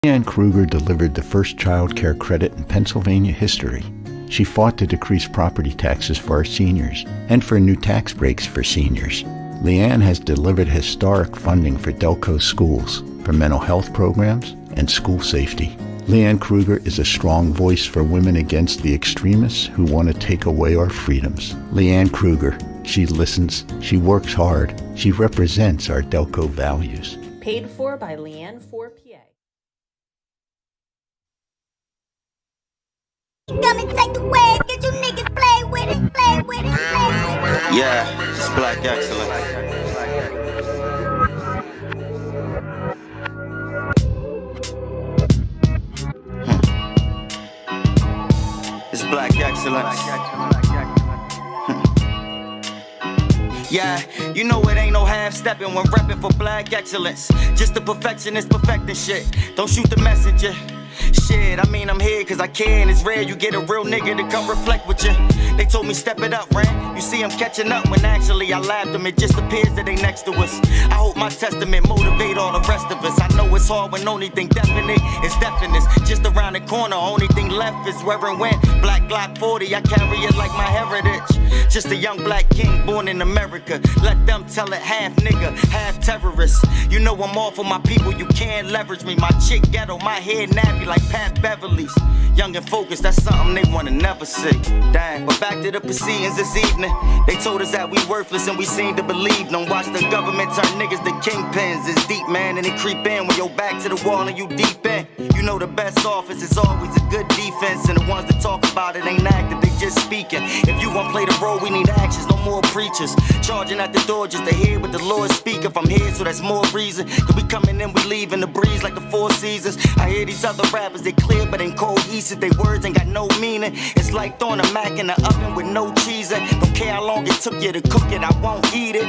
Leanne Kruger delivered the first child care credit in Pennsylvania history. She fought to decrease property taxes for our seniors and for new tax breaks for seniors. Leanne has delivered historic funding for Delco schools, for mental health programs, and school safety. Leanne Kruger is a strong voice for women against the extremists who want to take away our freedoms. Leanne Kruger, she listens, she works hard, she represents our Delco values. Paid for by Leanne 4PA. Come and take the wave, get you niggas play with it, play with it, play with it. Yeah, it's black excellence. It's black excellence. Yeah, you know it ain't no half-stepping when reppin' for black excellence. Just the perfectionist perfecting shit. Don't shoot the messenger. Shit, I mean I'm here cause I care and it's rare you get a real nigga to come reflect with you. They told me step it up, Ran. You see I'm catching up when actually I laughed them. It just appears that they next to us. I hope my testament motivate all the rest of us. I know it's hard when only thing definite is deafness. Just around the corner, only thing left is where it went. Black Glock 40, I carry it like my heritage. Just a young black king born in America. Let them tell it, half nigga, half terrorist. You know I'm all for my people, you can't leverage me. My chick ghetto, my hair nappy like Pat Beverly's. Young and focused, that's something they wanna never see. Damn, but back to the proceedings this evening. They told us that we worthless and we seem to believe them. Watch the government turn niggas to kingpins. It's deep, man, and they creep in when you're back to the wall and you deep in. You know the best offense is always a good defense, and the ones that talk about it ain't active, they just speaking. If you won't play the role, we need actions, no more preachers. Charging at the door just to hear what the Lord speak. If I'm here, so that's more reason. Cause we coming in, we leaving the breeze like the Four Seasons. I hear these other rappers, they clear but ain't cohesive. They words ain't got no meaning. It's like throwing a Mac in the oven with no cheese in. Don't care how long it took you to cook it, I won't eat it.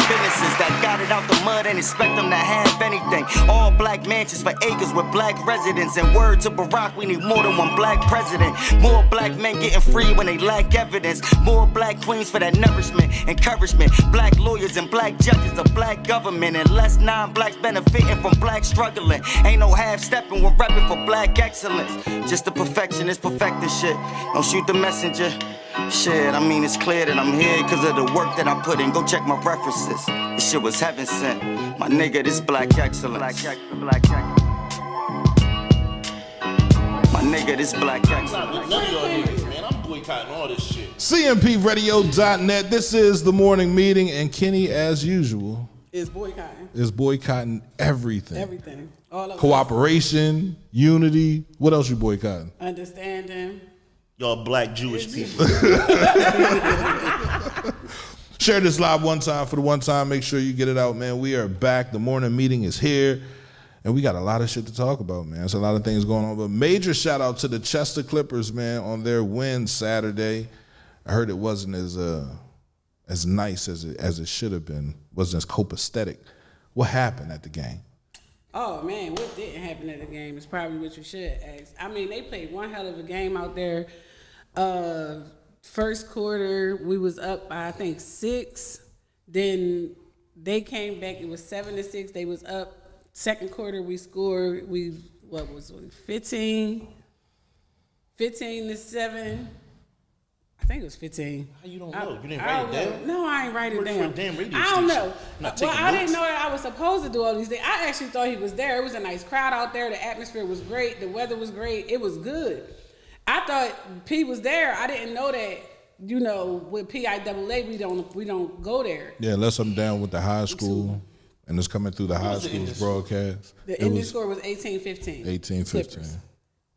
Businesses that got it out the mud and expect them to have anything. All black mansions for acres with black residents. And word to Barack, we need more than one black president. More black men getting free when they lack evidence. More black queens for that nourishment, encouragement. Black lawyers and black judges, a black government. And less non-blacks benefiting from black struggling. Ain't no half-stepping, we're repping for black excellence. Just the perfectionist perfecting shit. Don't shoot the messenger. Shit, I mean it's clear that I'm here cause of the work that I put in. Go check my references. This shit was heaven sent. My nigga, this black excellence. My nigga, this black excellence. None of y'all niggas, man. I'm boycotting all this shit. CMPradio.net. This is the morning meeting, and Kenny, as usual, is boycotting. Is boycotting everything. Everything. All of Cooperation, unity. What else you boycotting? Understanding. Y'all black Jewish people. Share this live one time for the one time. Make sure you get it out, man. We are back. The morning meeting is here. And we got a lot of shit to talk about, man. There's a lot of things going on. But major shout out to the Chester Clippers, man, on their win Saturday. I heard it wasn't as nice as it should have been. Wasn't as copacetic. What happened at the game? Oh, man, what didn't happen at the game is probably what you should ask. I mean, they played one hell of a game out there. First quarter, we was up by, I think, 6. Then they came back. It was 7-6. They was up. Second quarter, we scored. 15 to 7. I think it was 15. How you don't know? You didn't write it down? No, I ain't write it down. Damn radio I don't station. know. Well, I didn't know that I was supposed to do all these things. I actually thought he was there. It was a nice crowd out there. The atmosphere was great. The weather was great. It was good. I thought P was there. I didn't know that. You know, with PIAA, we don't go there. Yeah, unless I'm down with the high school, and it's coming through the high school's broadcast. The ending score was 18-15. 18-15.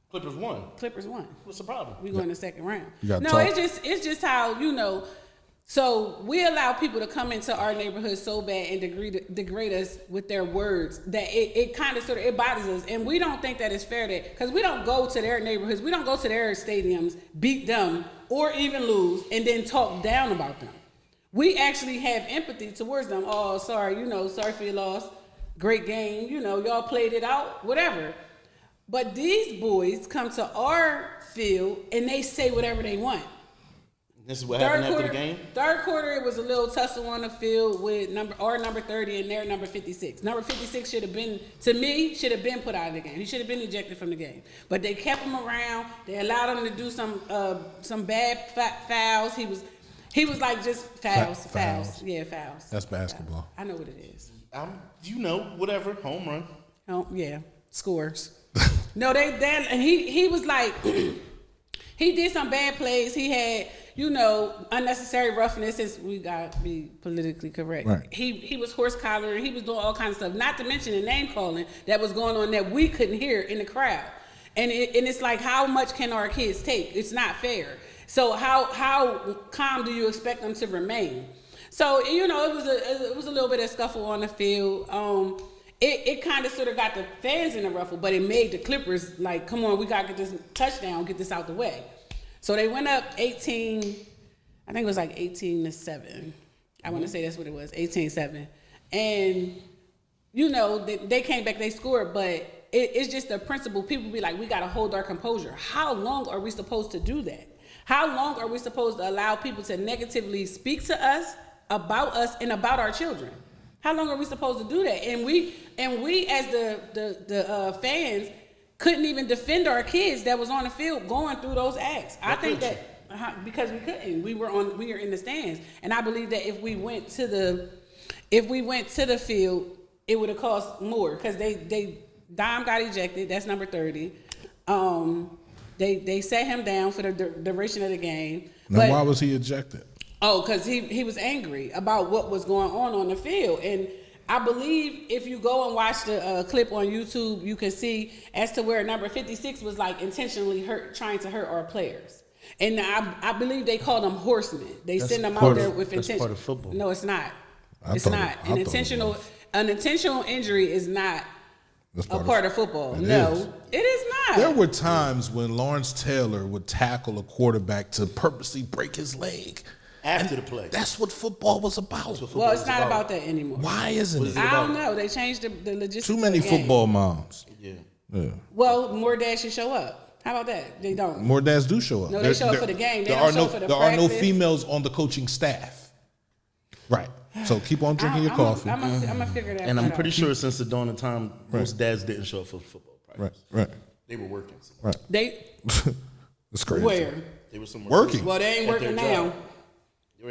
Clippers won. What's the problem? We go in the second round. No, it's just how, you know. So we allow people to come into our neighborhood so bad and degrade us with their words that it kind of sort of it bothers us, and we don't think that it's fair that because we don't go to their neighborhoods, we don't go to their stadiums, beat them or even lose, and then talk down about them. We actually have empathy towards them. Oh, sorry, sorry for your loss. Great game, y'all played it out, whatever. But these boys come to our field and they say whatever they want. This is what happened after the game? Third quarter, it was a little tussle on the field with number 30 and their number 56. Number 56 should have been put out of the game. He should have been ejected from the game. But they kept him around. They allowed him to do some bad fouls. He was like just fouls. Yeah, fouls. That's basketball. Fouls. I know what it is. Whatever, home run. Oh yeah, scores. No, he was like, he did some bad plays. He had, unnecessary roughness. Since we got to be politically correct. Right. He was horse collaring. He was doing all kinds of stuff. Not to mention the name calling that was going on that we couldn't hear in the crowd. And it's like, how much can our kids take? It's not fair. So how calm do you expect them to remain? So it was a little bit of scuffle on the field. It kind of sort of got the fans in a ruffle, but it made the Clippers like, come on, we got to get this touchdown, get this out the way. So they went up 18, I think it was like 18-7. I want to say that's what it was, 18-7. And, they came back, they scored, but it's just the principle. People be like, we got to hold our composure. How long are we supposed to do that? How long are we supposed to allow people to negatively speak to us, and about our children? How long are we supposed to do that? And we as the fans couldn't even defend our kids that was on the field going through those acts. I think that because we couldn't. We were in the stands, and I believe that if we went to the field, it would have cost more because Dom got ejected. That's number 30. They set him down for the duration of the game. Now, why was he ejected? Oh, because he was angry about what was going on the field. And I believe if you go and watch the clip on YouTube, you can see as to where number 56 was like intentionally trying to hurt our players. And I believe they called them horsemen. They send them out there with intention. That's part of football. No, it's not. It's not. An intentional injury is not a part of football. No, it is not. There were times when Lawrence Taylor would tackle a quarterback to purposely break his leg. After the play. That's what football was about. Well, it's not about that anymore. Why isn't it? I don't know. They changed the logistics. Too many football moms. Yeah. Well, more dads should show up. How about that? They don't. More dads do show up. No, they show up for the game. They don't show up for the practice. There are no females on the coaching staff. Right. So keep on drinking your coffee. I'm gonna figure that out. And I'm pretty sure since the dawn of time, most dads didn't show up for football practice. Right. They were working. Right. It's crazy. Where? They were somewhere working. Well, they ain't working now.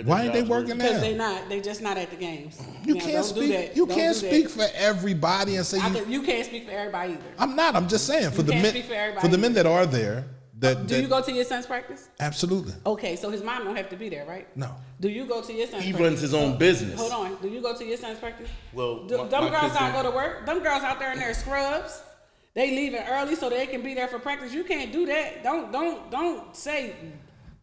Why ain't they working now? Because they not. They just not at the games. You can't speak. You can't speak for everybody and say you can't speak for everybody either. I'm not. I'm just saying for the men that are there. Do you go to your son's practice? Absolutely. Okay, so his mom don't have to be there, right? No. Do you go to your son's practice? He runs his own business. Hold on. Do you go to your son's practice? Well, them girls don't go to work. Them girls out there in their scrubs. They leaving early so they can be there for practice. You can't do that. Don't say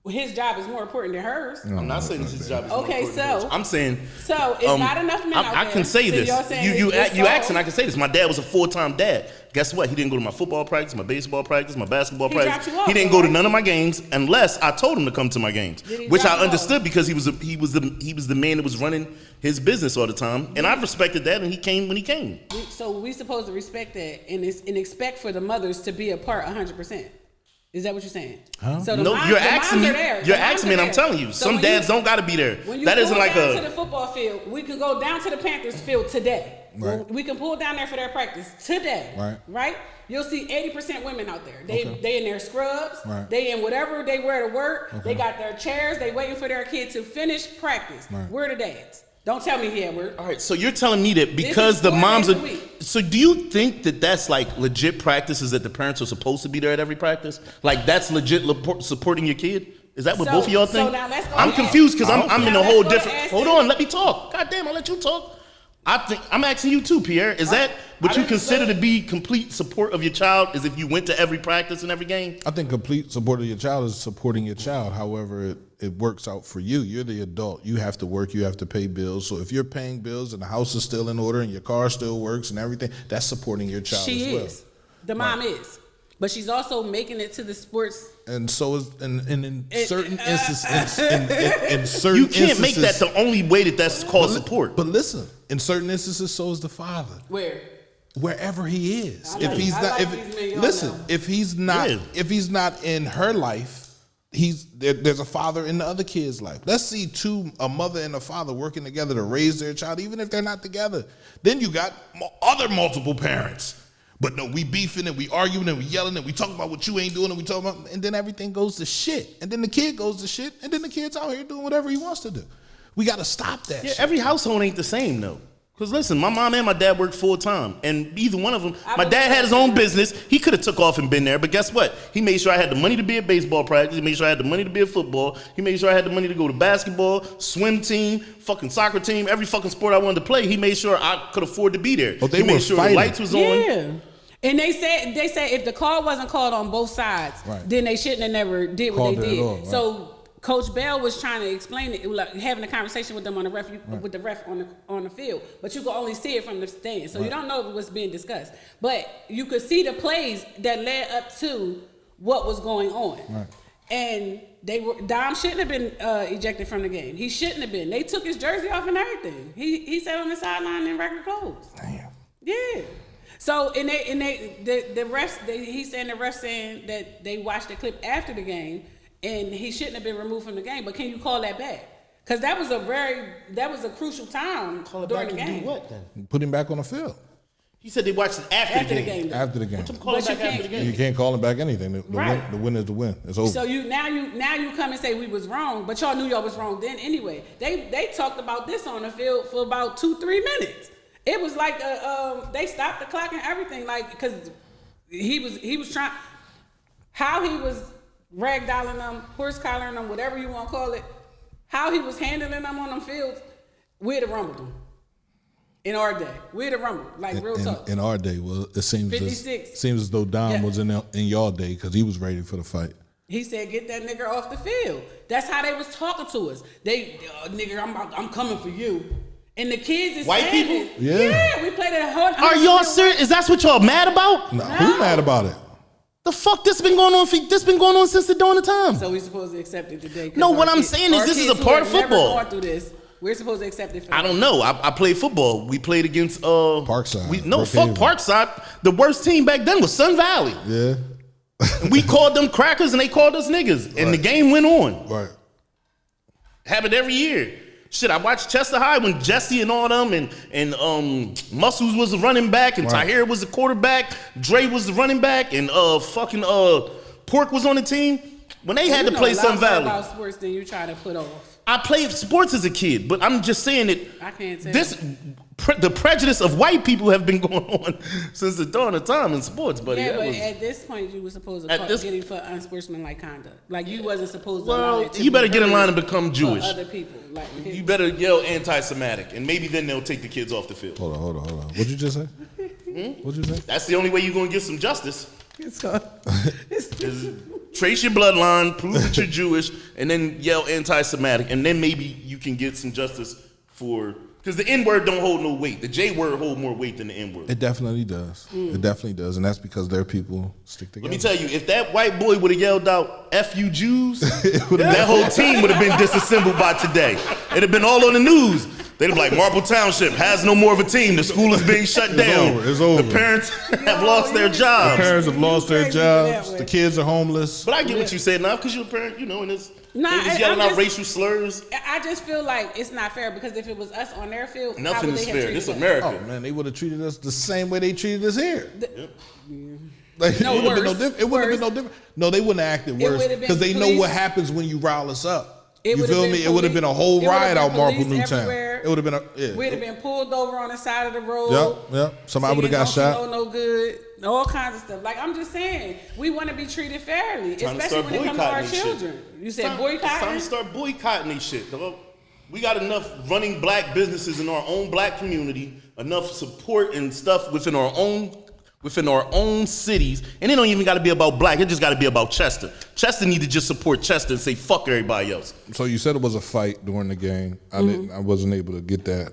his job is more important than hers. I'm not saying his job is more important than hers. I'm saying it's not enough men out there. I can say this. You asked and I can say this. My dad was a full-time dad. Guess what? He didn't go to my football practice, my baseball practice, my basketball practice. He didn't go to none of my games unless I told him to come to my games, which I understood because he was the man that was running his business all the time, and I respected that, and he came when he came. So we supposed to respect that and expect for the mothers to be a part 100%. Is that what you're saying? Huh? So no, you're asking me. You're asking me, and I'm telling you, some dads don't got to be there. That isn't like down to the football field, we can go down to the Panthers field today. Right. We can pull down there for their practice today. Right? You'll see 80% women out there. They in their scrubs. Right. They in whatever they wear to work. Okay. They got their chairs. They waiting for their kid to finish practice. Right. Where are the dads? Don't tell me here, Edward. All right, so you're telling me that because the moms are... So do you think that that's like legit practices that the parents are supposed to be there at every practice? Like that's legit supporting your kid? Is that what both of y'all think? So now let's go I'm confused because I'm in a whole different... Hold on, let me talk. God damn, I'll let you talk. I'm asking you too, Pierre. Is that what you consider to be complete support of your child? Is if you went to every practice and every game? I think complete support of your child is supporting your child. However, it works out for you. You're the adult. You have to work. You have to pay bills. So if you're paying bills and the house is still in order and your car still works and everything, that's supporting your child as well. She is. The mom is. But she's also making it to the sports. And so is in certain instances. In certain you can't make that the only way that's called support. But listen, in certain instances, so is the father. Where? Wherever he is. If he's not, if he's not in her life, there's a father in the other kid's life. Let's see a mother and a father working together to raise their child, even if they're not together. Then you got other multiple parents. But no, we beefing and we arguing and we yelling and we talking about what you ain't doing and we talking about, and then everything goes to shit. And then the kid goes to shit, and then the kid's out here doing whatever he wants to do. We got to stop that shit. Every household ain't the same, though. Because listen, my mom and my dad worked full time, and either one of them, my dad had his own business. He could have took off and been there, but guess what? He made sure I had the money to be at baseball practice. He made sure I had the money to be at football. He made sure I had the money to go to basketball, swim team, fucking soccer team, every fucking sport I wanted to play. He made sure I could afford to be there. Oh, they he were made sure fighting. the lights was on. Yeah. And they said if the call wasn't called on both sides, then they shouldn't have never did what they did. All, So Coach Bell was trying to explain it, like having a conversation with them on the ref, with the ref on the field, but you could only see it from the stand, so you don't know what's being discussed. But you could see the plays that led up to what was going on, and Dom shouldn't have been ejected from the game. He shouldn't have been. They took his jersey off and everything. He sat on the sideline in regular clothes. Damn. Yeah. So the refs, he's saying the refs saying that they watched the clip after the game. And he shouldn't have been removed from the game, but can you call that back? Because that was a crucial time during the game. Do what then? Put him back on the field. He said they watched it after the game. After the game. Call it back after the game. You can't call him back anything. The win is the win. It's over. So now you come and say we was wrong, but y'all knew y'all was wrong then anyway. They talked about this on the field for about 2-3 minutes. It was like they stopped the clock and everything, like because he was trying how he was ragdolling them, horse collaring them, whatever you want to call it, how he was handling them on them fields, we'd have rumbled them. In our day, we'd have rumbled, like real talk. In our day, well, it seems as though Dom was in y'all day because he was ready for the fight. He said, "Get that nigga off the field." That's how they was talking to us. They, nigga, I'm coming for you. And the kids is white standing. people. Yeah, we played a whole. Are y'all serious? Is that what y'all mad about? No. Who mad about it? The fuck this been going on since the dawn of time. So we supposed to accept it today. No, what I'm saying is this is a part of football. Never gone through this. We're supposed to accept it. I don't know. I played football. We played against Parkside. Fuck Parkside. The worst team back then was Sun Valley. Yeah. We called them crackers and they called us niggas, and the game went on. Right. Happened every year. Shit, I watched Chester High when Jesse and all them and Muscles was the running back and Tahir was the quarterback, Dre was the running back, and Pork was on the team. When they had to play Sun Valley. About sports than you try to put off. I played sports as a kid, but I'm just saying that I can't tell the prejudice of white people have been going on since the dawn of time in sports, buddy. Yeah, but at this point, you were supposed to get him for unsportsmanlike conduct. Like you wasn't supposed to. Well, you better get in line and become Jewish. Other people, like you better yell anti-Semitic, and maybe then they'll take the kids off the field. Hold on. What'd you just say? What'd you say? That's the only way you're gonna get some justice. Is trace your bloodline, prove that you're Jewish, and then yell anti-Semitic, and then maybe you can get some justice for. Because the N-word don't hold no weight. The J-word hold more weight than the N-word. It definitely does. It definitely does. And that's because their people stick together. Let me tell you, if that white boy would have yelled out, F you Jews, that whole team would have been disassembled by today. It'd have been all on the news. They'd have been like, Marple Township has no more of a team. The school is being shut down. It's over. The parents have lost their jobs. The parents have lost their jobs. The kids are homeless. But I get what you said now, because you're a parent, and it's... Nah, they was yelling out racial slurs. I just feel like it's not fair because if it was us on their field, nothing is fair. This is America. Oh man, they would have treated us the same way they treated us here. Like, it would have been no different. It would have been no different. No, they wouldn't have acted worse because they know what happens when you rile us up. You feel me? It would have been a whole riot out Marple Newtown. It would have been we'd have been pulled over on the side of the road. Yep. Somebody would have got shot. No good. All kinds of stuff. Like I'm just saying, we want to be treated fairly, especially when it comes to our children. You said boycotting. It's time to start boycotting these shit. We got enough running black businesses in our own black community, enough support and stuff within our own cities, and it don't even got to be about black. It just got to be about Chester. Chester need to just support Chester and say fuck everybody else. So you said it was a fight during the game. I wasn't able to get that.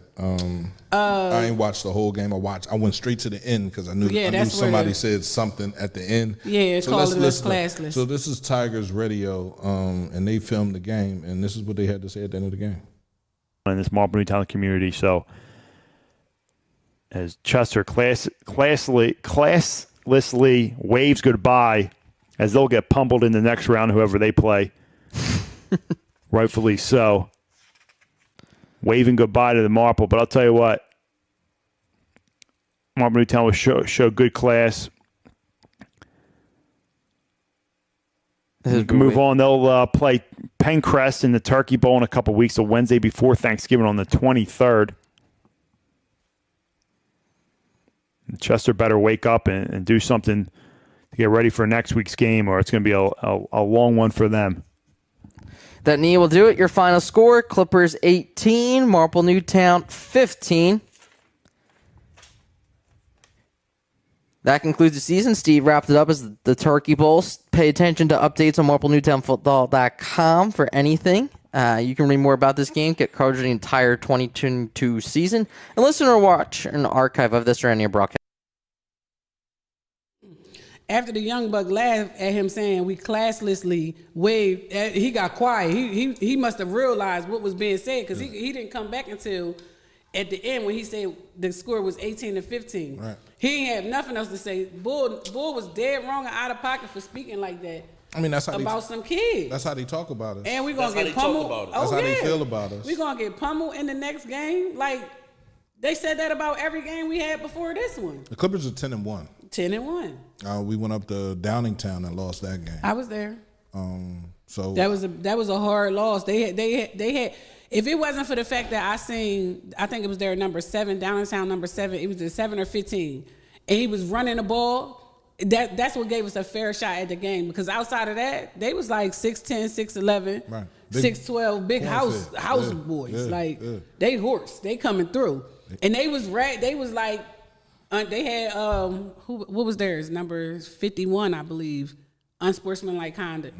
I ain't watched the whole game. I went straight to the end because I knew somebody said something at the end. Yeah, it's calling us classless. So this is Tigers Radio, and they filmed the game, and this is what they had to say at the end of the game. In this Marple Newtown community, so as Chester classlessly waves goodbye, as they'll get pummeled in the next round, whoever they play. Rightfully so. Waving goodbye to the Marple, but I'll tell you what, Marple Newtown will show good class. Move on. They'll play Pencrest in the Turkey Bowl in a couple weeks, the Wednesday before Thanksgiving on the 23rd. Chester better wake up and do something to get ready for next week's game, or it's going to be a long one for them. That knee will do it. Your final score, Clippers 18, Marple Newtown 15. That concludes the season. Steve wrapped it up as the Turkey Bowl. Pay attention to updates on MarpleNewtownFootball.com for anything. You can read more about this game, get coverage of the entire 2022 season, and listen or watch an archive of this or any broadcast. After the young buck laughed at him saying we classlessly waved, he got quiet. He must have realized what was being said because he didn't come back until at the end when he said the score was 18-15. Right. He ain't have nothing else to say. Bull was dead wrong and out of pocket for speaking like that. I mean, that's how about some kids. That's how they talk about us. And we're gonna get That's how they talk pummeled. about us. That's how they feel about us. We're gonna get pummeled in the next game. Like they said that about every game we had before this one. The Clippers are 10-1. 10-1. We went up to Downingtown and lost that game. I was there. So That was a hard loss. They had. If it wasn't for the fact that I think it was their number 7, Downingtown number 7. It was the 7 or 15, and he was running the ball. That's what gave us a fair shot at the game. Because outside of that, they was like 6'10", 6'11", Right. 6'12", big house boys. They horse. They coming through, and they was like. They had what was theirs? Number 51, I believe. Unsportsmanlike conduct.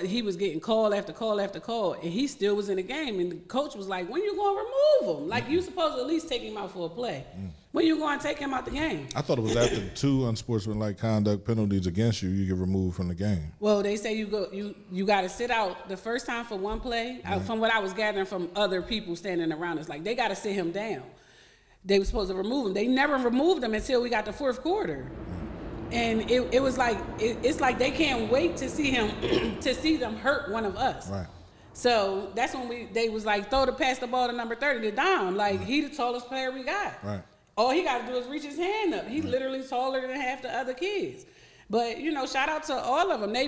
He was getting call after call after call, and he still was in the game. And the coach was like, "When you gonna remove him? Like you supposed to at least take him out for a play. When you gonna take him out the game?" I thought it was after 2 unsportsmanlike conduct penalties against you, you get removed from the game. Well, they say you got to sit out the first time for one play. From what I was gathering from other people standing around us, like they got to sit him down. They were supposed to remove him. They never removed him until we got the fourth quarter. And it was like, it's like they can't wait to see him, to see them hurt one of us. Right. So that's when they was like, pass the ball to number 30 to Dom. Like, he the tallest player we got. Right. All he got to do is reach his hand up. He's literally taller than half the other kids. But, shout out to all of them. They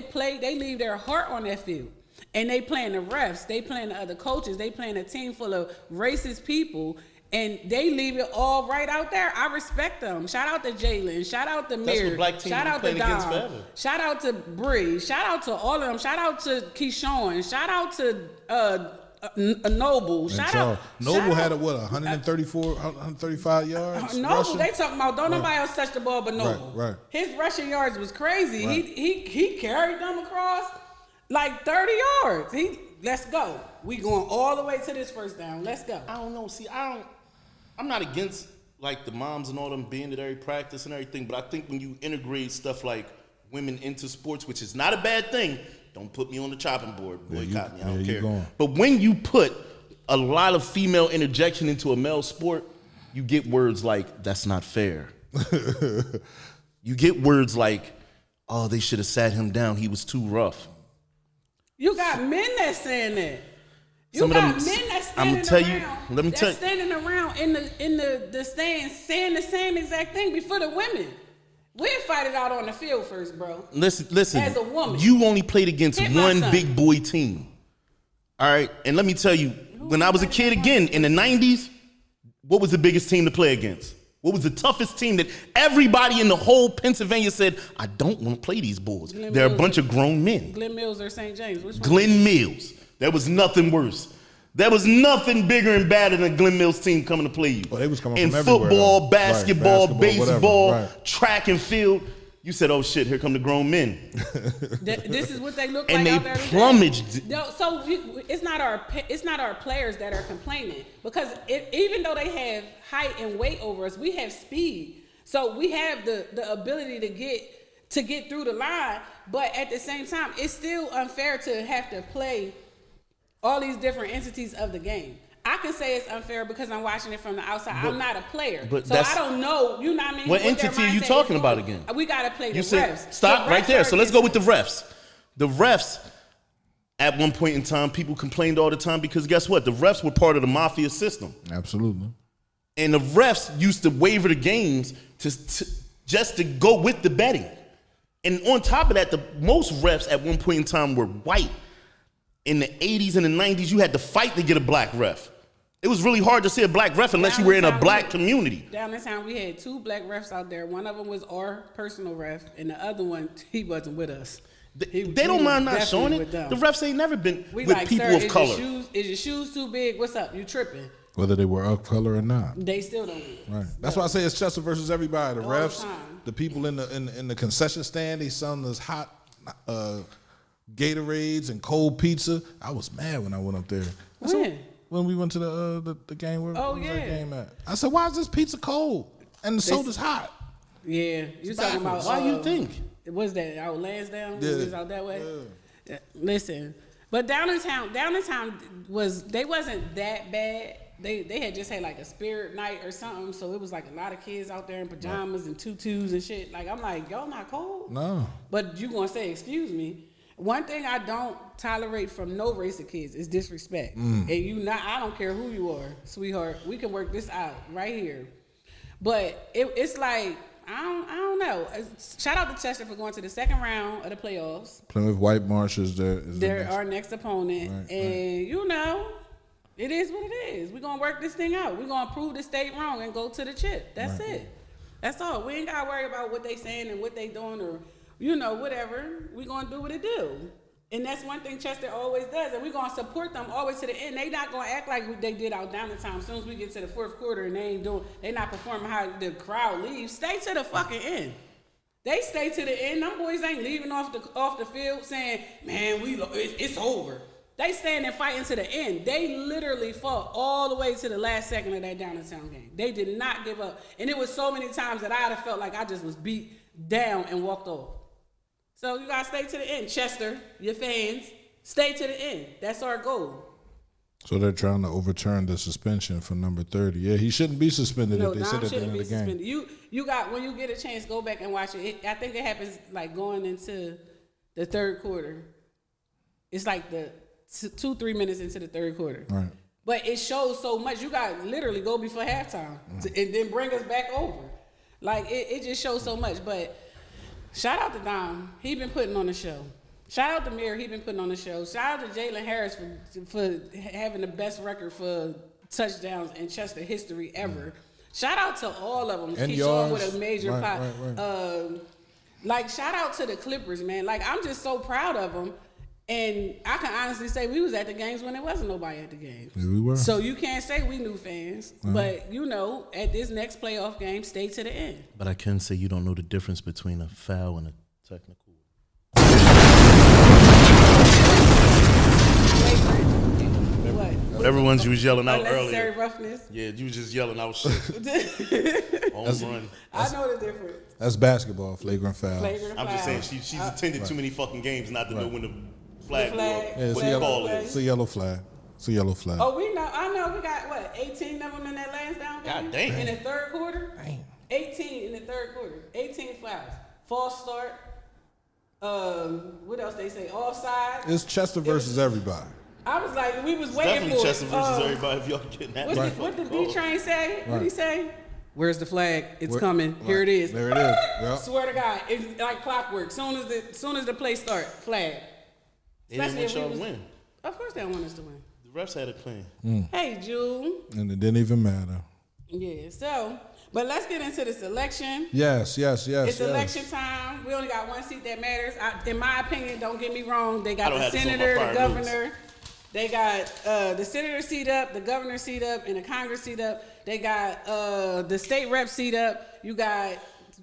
leave their heart on that field. And they playing the refs. They playing the other coaches. They playing a team full of racist people. And they leave it all right out there. I respect them. Shout out to Jalen. Shout out to Mir. Shout out to Dom. Shout out to Bree. Shout out to all of them. Shout out to Keyshawn. Shout out to Noble. Noble had 134, 135 yards. Noble, rushing? they talking about don't nobody else touch the ball but Noble. Right. His rushing yards was crazy. Right. He carried them across like 30 yards. Let's go. We going all the way to this first down. Let's go. I don't know. See, I'm not against like the moms and all them being at every practice and everything, but I think when you integrate stuff like women into sports, which is not a bad thing, don't put me on the chopping board, boycott me. I don't care. But when you put a lot of female interjection into a male sport, you get words like "that's not fair." You get words like, "Oh, they should have sat him down. He was too rough." You got men that saying that. Let me tell you. Standing around in the stands saying the same exact thing before the women. We'll fight it out on the field first, bro. Listen. As a woman, you only played against one big boy team. All right, and let me tell you, when I was a kid again in the 90s, what was the biggest team to play against? What was the toughest team that everybody in the whole Pennsylvania said, I don't want to play these boys? They're a bunch of grown men. Glen Mills or St. James? Which one? Glen Mills. There was nothing worse. There was nothing bigger and badder than Glen Mills team coming to play you. Well, they was coming in from everywhere. Football, basketball, baseball, right. Track and field. You said, oh shit, here come the grown men. This is what they look and like out they there. plumaged. No, so it's not our players that are complaining, because even though they have height and weight over us, we have speed. So we have the ability to get through the line, but at the same time, it's still unfair to have to play all these different entities of the game. I can say it's unfair because I'm watching it from the outside. I'm not a player, so I don't know. You know what I mean? What entity are you talking about again? We got to play the refs. refs. Stop right there. So let's go with the refs. The refs, at one point in time, people complained all the time because guess what? The refs were part of the mafia system. Absolutely. And the refs used to waiver the games just to go with the betting. And on top of that, most refs at one point in time were white. In the 80s and the 90s, you had to fight to get a black ref. It was really hard to see a black ref unless you were in a black community. Down this time, we had 2 black refs out there. One of them was our personal ref, and the other one, he wasn't with us. They don't mind not showing it. The refs ain't never been with people of color. Is your shoes too big? What's up? You tripping? Whether they were of color or not. They still don't. Right. That's why I say it's Chester versus everybody. The refs, the people in the concession stand, they selling us hot Gatorades and cold pizza. I was mad when I went up there. When we went to the game. Where was that game at? I said, why is this pizza cold and the soda's hot? Yeah, you talking about? Why you think? Was that out Lansdowne? Yeah. Was out that way? Yeah. Listen, but downtown wasn't that bad. They had just had like a spirit night or something, so it was like a lot of kids out there in pajamas and tutus and shit. Like I'm like, y'all not cold? No. But you gonna say, excuse me? One thing I don't tolerate from no race of kids is disrespect. And I don't care who you are, sweetheart. We can work this out right here. But it's like, I don't know. Shout out to Chester for going to the second round of the playoffs. Plymouth White Marsh is our next opponent. Right, and you know, it is what it is. We're gonna work this thing out. We're gonna prove the state wrong and go to the chip. That's it. That's all. We ain't gotta worry about what they saying and what they doing or whatever. We're going to do what it do. And that's one thing Chester always does. And we're going to support them always to the end. They not going to act like they did out downtown. As soon as we get to the fourth quarter and they not performing how the crowd leaves, stay to the fucking end. They stay to the end. Them boys ain't leaving off the field saying, man, it's over. They stand and fighting to the end. They literally fought all the way to the last second of that downtown game. They did not give up. And it was so many times that I'd have felt like I just was beat down and walked off. So you gotta stay to the end, Chester. Your fans, stay to the end. That's our goal. So they're trying to overturn the suspension for number 30. Yeah, he shouldn't be suspended if they said at the end of the game. Suspended. You got when you get a chance, go back and watch it. I think it happens like going into the third quarter. It's like the 2-3 minutes into the third quarter. Right. But it shows so much. You got literally go before halftime and then bring us back over. Like it just shows so much. But shout out to Dom. He been putting on the show. Shout out to Mir. He been putting on the show. Shout out to Jalen Harris for having the best record for touchdowns in Chester history ever. Shout out to all of them. And Keyshawn with a major pop. Right. Like shout out to the Clippers, man. Like I'm just so proud of them. And I can honestly say we was at the games when there wasn't nobody at the games. Yeah, we were. So you can't say we new fans. But, at this next playoff game, stay to the end. But I can say you don't know the difference between a foul and a technical. What? Whatever ones you was yelling out Unnecessary earlier. roughness? Yeah, you was just yelling out shit. Home run. I know the difference. That's basketball, flagrant foul. I'm just saying she's attended too many fucking games not to know when the flag The flag. was. Yeah, What the call is. It's a yellow flag. It's a yellow flag. Oh, we know. I know we got, 18 of them in that Lansdowne game? God damn. In the third quarter? Damn. 18 in the third quarter. 18 fouls. False start. What else they say? Offside. It's Chester versus everybody. I was like, we was waiting Definitely for Chester it. versus everybody if y'all getting that. What did D-Train say? What did he say? Where's the flag? It's Where- coming. right. Here it is. There it is. Yep. Swear to God, it's like clockwork. Soon as the play start, flag. They didn't want Especially y'all if to we win. Of course they want us to win. The refs had it clean. Hey, June. And it didn't even matter. Yeah, so, but let's get into the selection. Yes. It's election time. We only got one seat that matters. In my opinion, don't get me wrong, they got the senator, the governor. They got the senator seat up, the governor seat up, and the Congress seat up. They got the state rep seat up. You got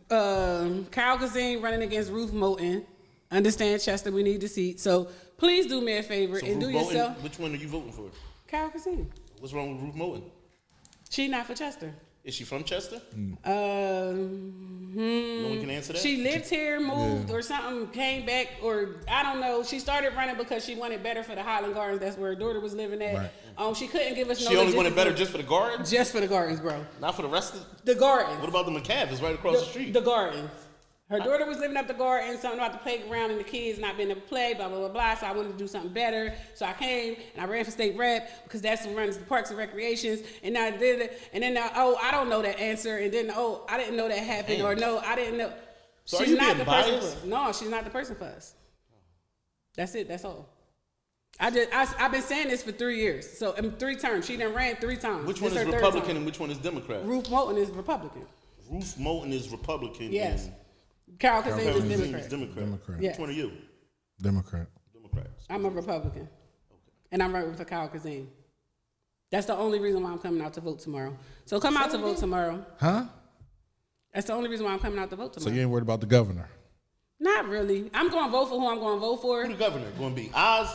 Carol Kazine running against Ruth Moulton. Understand, Chester, we need the seat. So please do me a favor and do yourself. Which one are you voting for? Carol Kazine. What's wrong with Ruth Moulton? She not for Chester. Is she from Chester? No one can answer that? She lived here, moved, or something, came back, or I don't know. She started running because she wanted better for the Highland Gardens. That's where her daughter was living at. Right. She couldn't give us no. She only wanted better just for the gardens? Just for the gardens, bro. Not for the rest of the gardens. What about the McCav? It's right across the street. The gardens. Her daughter was living up the garden, something about the playground and the kids not being able to play, blah, blah, blah, blah. So I wanted to do something better. So I came and I ran for state rep because that's who runs the parks and recreations. And I did it. And then, I don't know that answer. And then, I didn't know that happened. Or no, I didn't know. So she's are you not being the person biased? for us. No, she's not the person for us. That's it. That's all. I've been saying this for 3 years. So in 3 terms. She done ran 3 times. Which one is Republican and which one is Democrat? Ruth Moulton is Republican. Ruth Moulton is Republican. Yes. Carol Kazan is Democrat. Democrat. Yes. Which one are you? Democrat. Democrats. I'm a Republican. And I'm running for Carol Kazan. That's the only reason why I'm coming out to vote tomorrow. So come out to vote tomorrow. Huh? That's the only reason why I'm coming out to vote So tomorrow. you ain't worried about the governor? Not really. I'm going to vote for who I'm going to vote for. Who the governor going to be? Oz?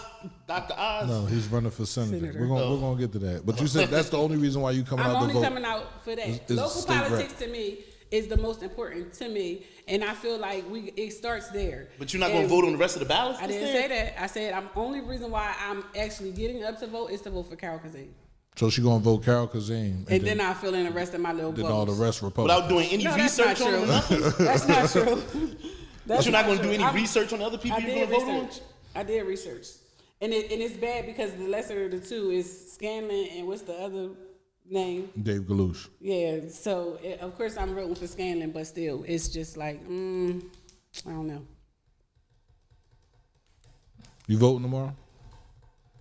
Dr. Oz? No, he's running for senator. Senator. We're gonna get to that. But you said that's the only reason why you coming I'm out to only vote. coming out for that. is Local state rep. politics to me is the most important to me, and I feel like it starts there. But you're not going to vote on the rest of the ballots? I didn't say that. I said I'm only reason why I'm actually getting up to vote is to vote for Carol Kazan. So she gonna vote Carol Kazan, And then I fill in the rest of my little then all the bubbles. rest Republicans. Without doing any No, that's not research on them or true. nothing? That's not true. But you're not going to do true. any I'm- research on the other people I you're did going to vote on? research. I did research. And it's bad because the lesser of the two is Scanlon and what's the other name? Dave Galouche. Yeah, so of course I'm voting for Scanlon, but still, it's just like, I don't know. You voting tomorrow?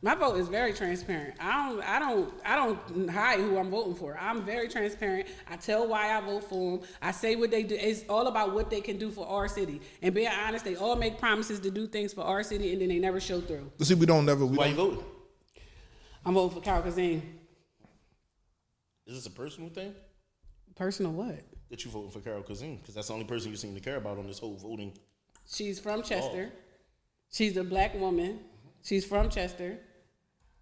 My vote is very transparent. I don't hide who I'm voting for. I'm very transparent. I tell why I vote for them. I say what they do. It's all about what they can do for our city. And being honest, they all make promises to do things for our city, and then they never show through. See, we don't never. Why you voting? I'm voting for Carol Kazan. Is this a personal thing? Personal what? That you voting for Carol Kazan? Because that's the only person you seem to care about on this whole voting. She's from Chester. She's a black woman. She's from Chester.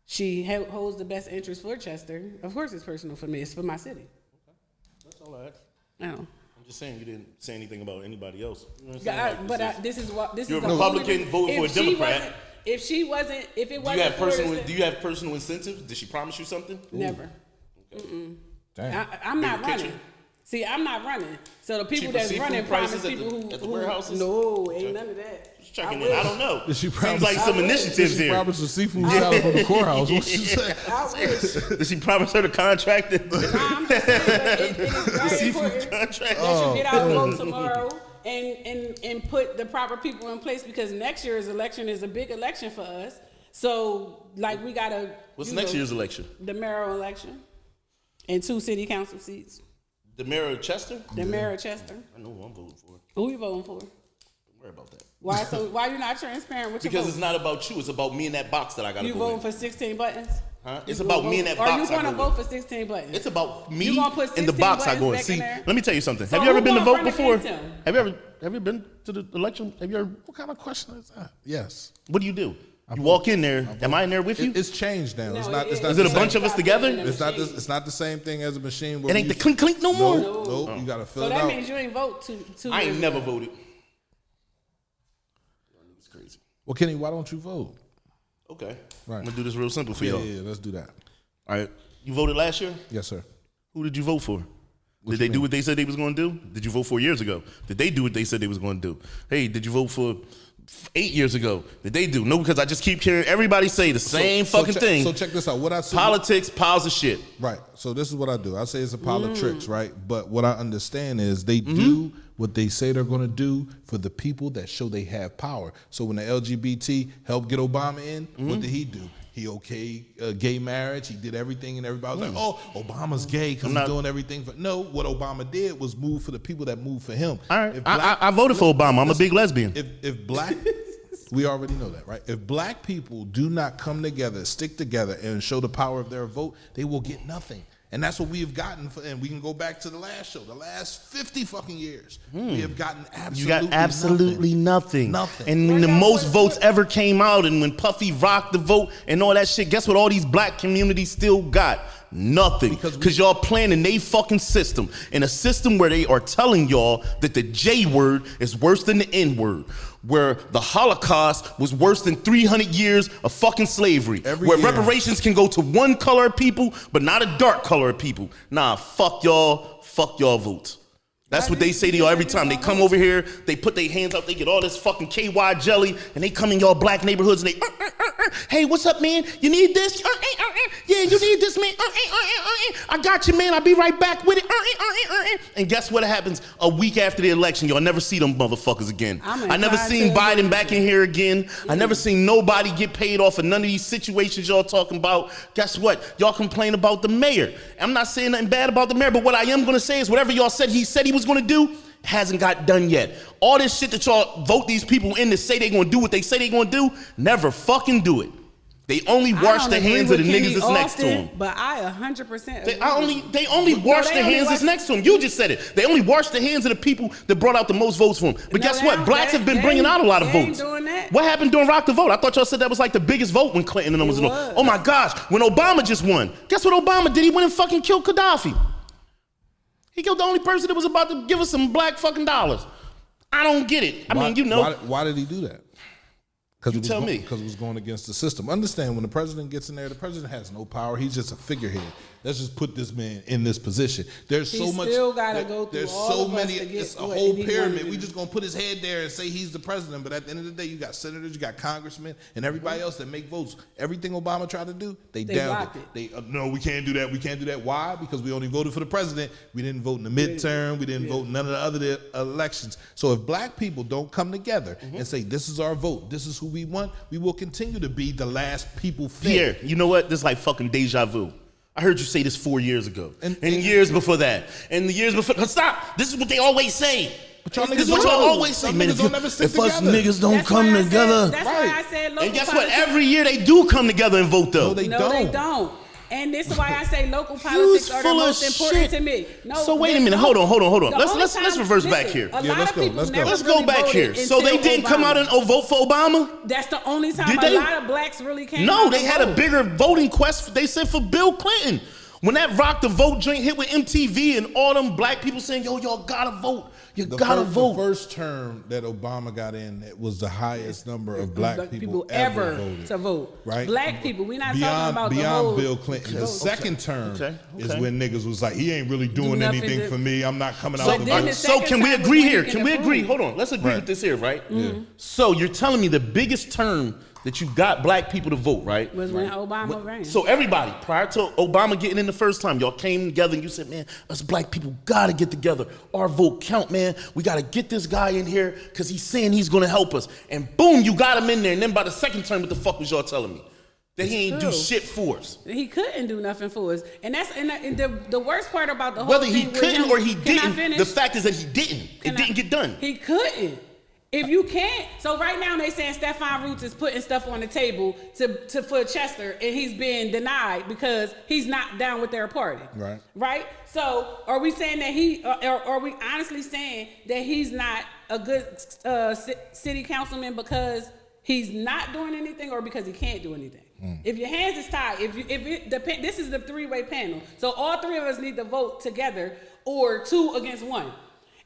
She holds the best interest for Chester. Of course, it's personal for me. It's for my city. Okay. That's all I asked. Oh. I'm just saying you didn't say anything about anybody else. You know what I'm God, saying? but this is what this You're is a the Republican only reason- voting for a if she Democrat. wasn't- If it wasn't, Do you have personal incentives? Did she promise you something? Never. Damn. I'm not Bigger running. picture? See, I'm not running. So the people Cheaper that's seafood running promise prices at people the who warehouses? No, ain't none of that. Just checking in. I don't know. Did she Seems promise- like some I wish. initiatives She here. promised a seafood salad from the courthouse. What she say? I wish. Did she promise her the contract? I'm just saying that it is very seafood important contract. that you get out and vote tomorrow and put the proper people in place because next year's election is a big election for us. So, like, we gotta. What's next year's election? The mayoral election and 2 city council seats. The mayor of Chester? The mayor of Chester. I know who I'm voting for. Who you voting for? Don't worry about that. Why? So why you not transparent with your Because vote? it's not about you. It's about me in that box that I got to You go voting in. for 16 buttons? Huh? It's You about gonna me in vote- that box Are you I going to go vote in. for 16 buttons? It's about me You gonna put in the 16 box I go in. buttons See, back in there? let me tell you something. So Have you ever who been to gonna vote run before? against him? Have you been to the election? Have you ever? What kind of question is that? Yes. What do you do? You walk in there. Am I in there with you? It's changed now. It's not. It's not. Is it the a bunch same- of us together? It's not. It's not the same thing as a machine. Where It ain't we the clink clink no more. Nope. You gotta fill So it that out. means you ain't vote two I years ain't never ago. voted. It's crazy. Well, Kenny, why don't you vote? Okay. Right. I'm gonna do this real simple for Yeah, y'all. yeah. Let's do that. All right. You voted last year? Yes, sir. Who did you vote for? What Did they you do mean? what they said they was going to do? Did you vote 4 years ago? Did they do what they said they was going to do? Hey, did you vote for 8 years ago? Did they do? No, because I just keep hearing everybody say the same fucking thing. So check this out. What I see. Politics, piles of shit. Right. So this is what I do. I say it's a pile of tricks, right? But what I understand is they do what they say they're going to do for the people that show they have power. So when the LGBT helped get Obama in, what did he do? He okayed gay marriage. He did everything, and everybody was like, "Oh, Obama's gay because he's doing everything for." No, what Obama did was move for the people that moved for him. All right. If black- I voted for Obama. I'm a big lesbian. If black, we already know that, right? If black people do not come together, stick together, and show the power of their vote, they will get nothing. And that's what we have gotten. And we can go back to the last show, the last 50 fucking years. We have gotten absolutely You got absolutely nothing. Nothing. And when the most votes ever came out and when Puffy rocked the vote and all that shit, guess what all these black communities still got? Nothing. Because y'all playing in they fucking system. In a system where they are telling y'all that the J word is worse than the N word. Where the Holocaust was worse than 300 years of fucking slavery. Where year. reparations can go to one color of people, but not a dark color of people. Nah, fuck y'all votes. That's what they say to y'all every time. They come over here, they put their hands out, they get all this fucking KY jelly, and they come in y'all black neighborhoods and they, hey, what's up, man? You need this? Yeah, you need this, man? I got you, man. I'll be right back with it. And guess what happens a week after the election? Y'all never see them motherfuckers again. I never seen Biden back in here again. I never seen nobody get paid off of none of these situations y'all talking about. Guess what? Y'all complain about the mayor. I'm not saying nothing bad about the mayor, but what I am gonna say is whatever y'all said he was gonna do hasn't got done yet. All this shit that y'all vote these people in to say they gonna do what they say they gonna do, never fucking do it. They only wash the hands of the niggas that's next to them. But I 100% They only wash the hands that's next to them. You just said it. They only wash the hands of the people that brought out the most votes for them. But guess what? Blacks have been bringing out a lot of votes. What happened during Rock the Vote? I thought y'all said that was like the biggest vote when Clinton and them was in. Oh my gosh, when Obama just won. Guess what Obama did? He went and fucking killed Gaddafi. He killed the only person that was about to give us some black fucking dollars. I don't get it. I mean, you know. Why did he do that? Because it was going against the system. Understand, when the president gets in there, the president has no power. He's just a figurehead. Let's just put this man in this position. There's so much. Still gotta go through there's all so of many. us to get It's a what whole he pyramid. wanted. We just gonna put his head there and say he's the president. But at the end of the day, you got senators, you got congressmen, and everybody else that make votes. Everything Obama tried to do, they downed it. They no, we can't do that. We can't do that. Why? Because we only voted for the president. We didn't vote in the midterm. We didn't vote in none of the other elections. So if black people don't come together and say this is our vote, this is who we want, we will continue to be the last people fed. Pierre, you know what? This is like fucking deja vu. I heard you say this 4 years ago, and years before that, and the years before. Stop! This is what they always say. But y'all This is niggas what y'all don't. always say, Y'all man. niggas don't never stick If us together. niggas don't That's come why I said- together, That's why I said local and guess what? politics. Every year they do come together and vote, though. No, they They don't. And this is why I say local politics are the full of most important shit. to me. No, So wait a they minute. don't. Hold on. The only Let's time- reverse back listen, here. a Yeah, lot let's of go, people let's go. never Let's go really back voted here. So they until didn't come out Obama. and vote for Obama? That's the only time Did they? a lot of blacks really came No, out they and had a voted. bigger voting quest. They said for Bill Clinton. When that Rock the Vote joint hit with MTV and all them black people saying, yo, y'all gotta vote. You gotta vote. The first term that Obama got in, it was the highest number of black people ever voted to vote. Right? Black people. We're not talking about the beyond whole Bill Clinton. The second term is Okay. when niggas was like, he ain't really doing nothing anything to- for me. I'm not coming So, out. then the so second can we time was agree when here? you Can can we agree? approve. Hold on. Let's agree Right. with this here, right? Yeah. So you're telling me the biggest term that you got black people to vote, right? Was when Obama ran. So everybody, prior to Obama getting in the first time, y'all came together and you said, man, us black people gotta get together. Our vote count, man. We gotta get this guy in here because he's saying he's gonna help us. And boom, you got him in there. And then by the second term, what the fuck was y'all telling me? That he ain't do true. shit for us. He couldn't do nothing for us, and that's and the worst part about the whole Whether thing he with couldn't him- or he Can I didn't, finish? the fact is that he didn't. It didn't get done. He couldn't. If you can't, so right now they saying Stephon Roots is putting stuff on the table to for Chester, and he's being denied because he's not down with their party. Right. Right. So are we saying that he? Or are we honestly saying that he's not a good city councilman because he's not doing anything, or because he can't do anything? If your hands is tied, this is the three-way panel. So all three of us need to vote together, or 2 against 1.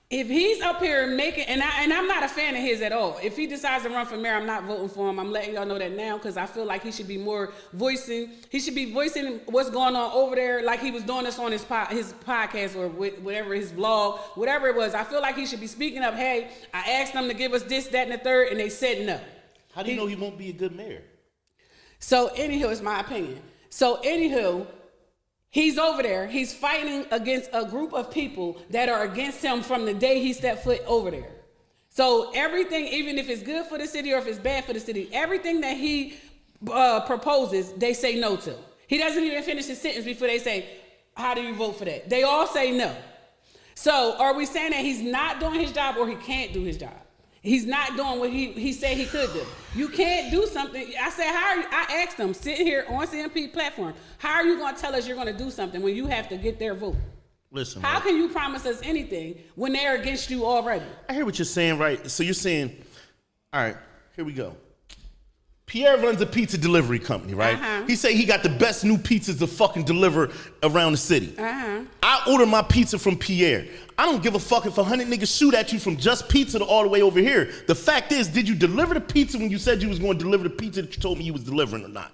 If he's up here making, and I'm not a fan of his at all. If he decides to run for mayor, I'm not voting for him. I'm letting y'all know that now because I feel like he should be voicing what's going on over there, like he was doing this on his podcast or whatever, his vlog, whatever it was. I feel like he should be speaking up. Hey, I asked them to give us this, that, and the third, and they said no. How do you know he won't be a good mayor? So anywho, it's my opinion. So anywho, he's over there. He's fighting against a group of people that are against him from the day he stepped foot over there. So everything, even if it's good for the city or if it's bad for the city, everything that he proposes, they say no to. He doesn't even finish his sentence before they say, how do you vote for that? They all say no. So are we saying that he's not doing his job or he can't do his job? He's not doing what he said he could do. You can't do something. I said, I asked him, sitting here on CMP platform, how are you going to tell us you're going to do something when you have to get their vote? Listen, how man. can you promise us anything when they're against you already? I hear what you're saying, right? So you're saying, all right, here we go. Pierre runs a pizza delivery company, right? Uh-huh. He say he got the best new pizzas to fucking deliver around the city. Uh-huh. I order my pizza from Pierre. I don't give a fuck if 100 niggas shoot at you from Just Pizza to all the way over here. The fact is, did you deliver the pizza when you said you was going to deliver the pizza that you told me you was delivering or not?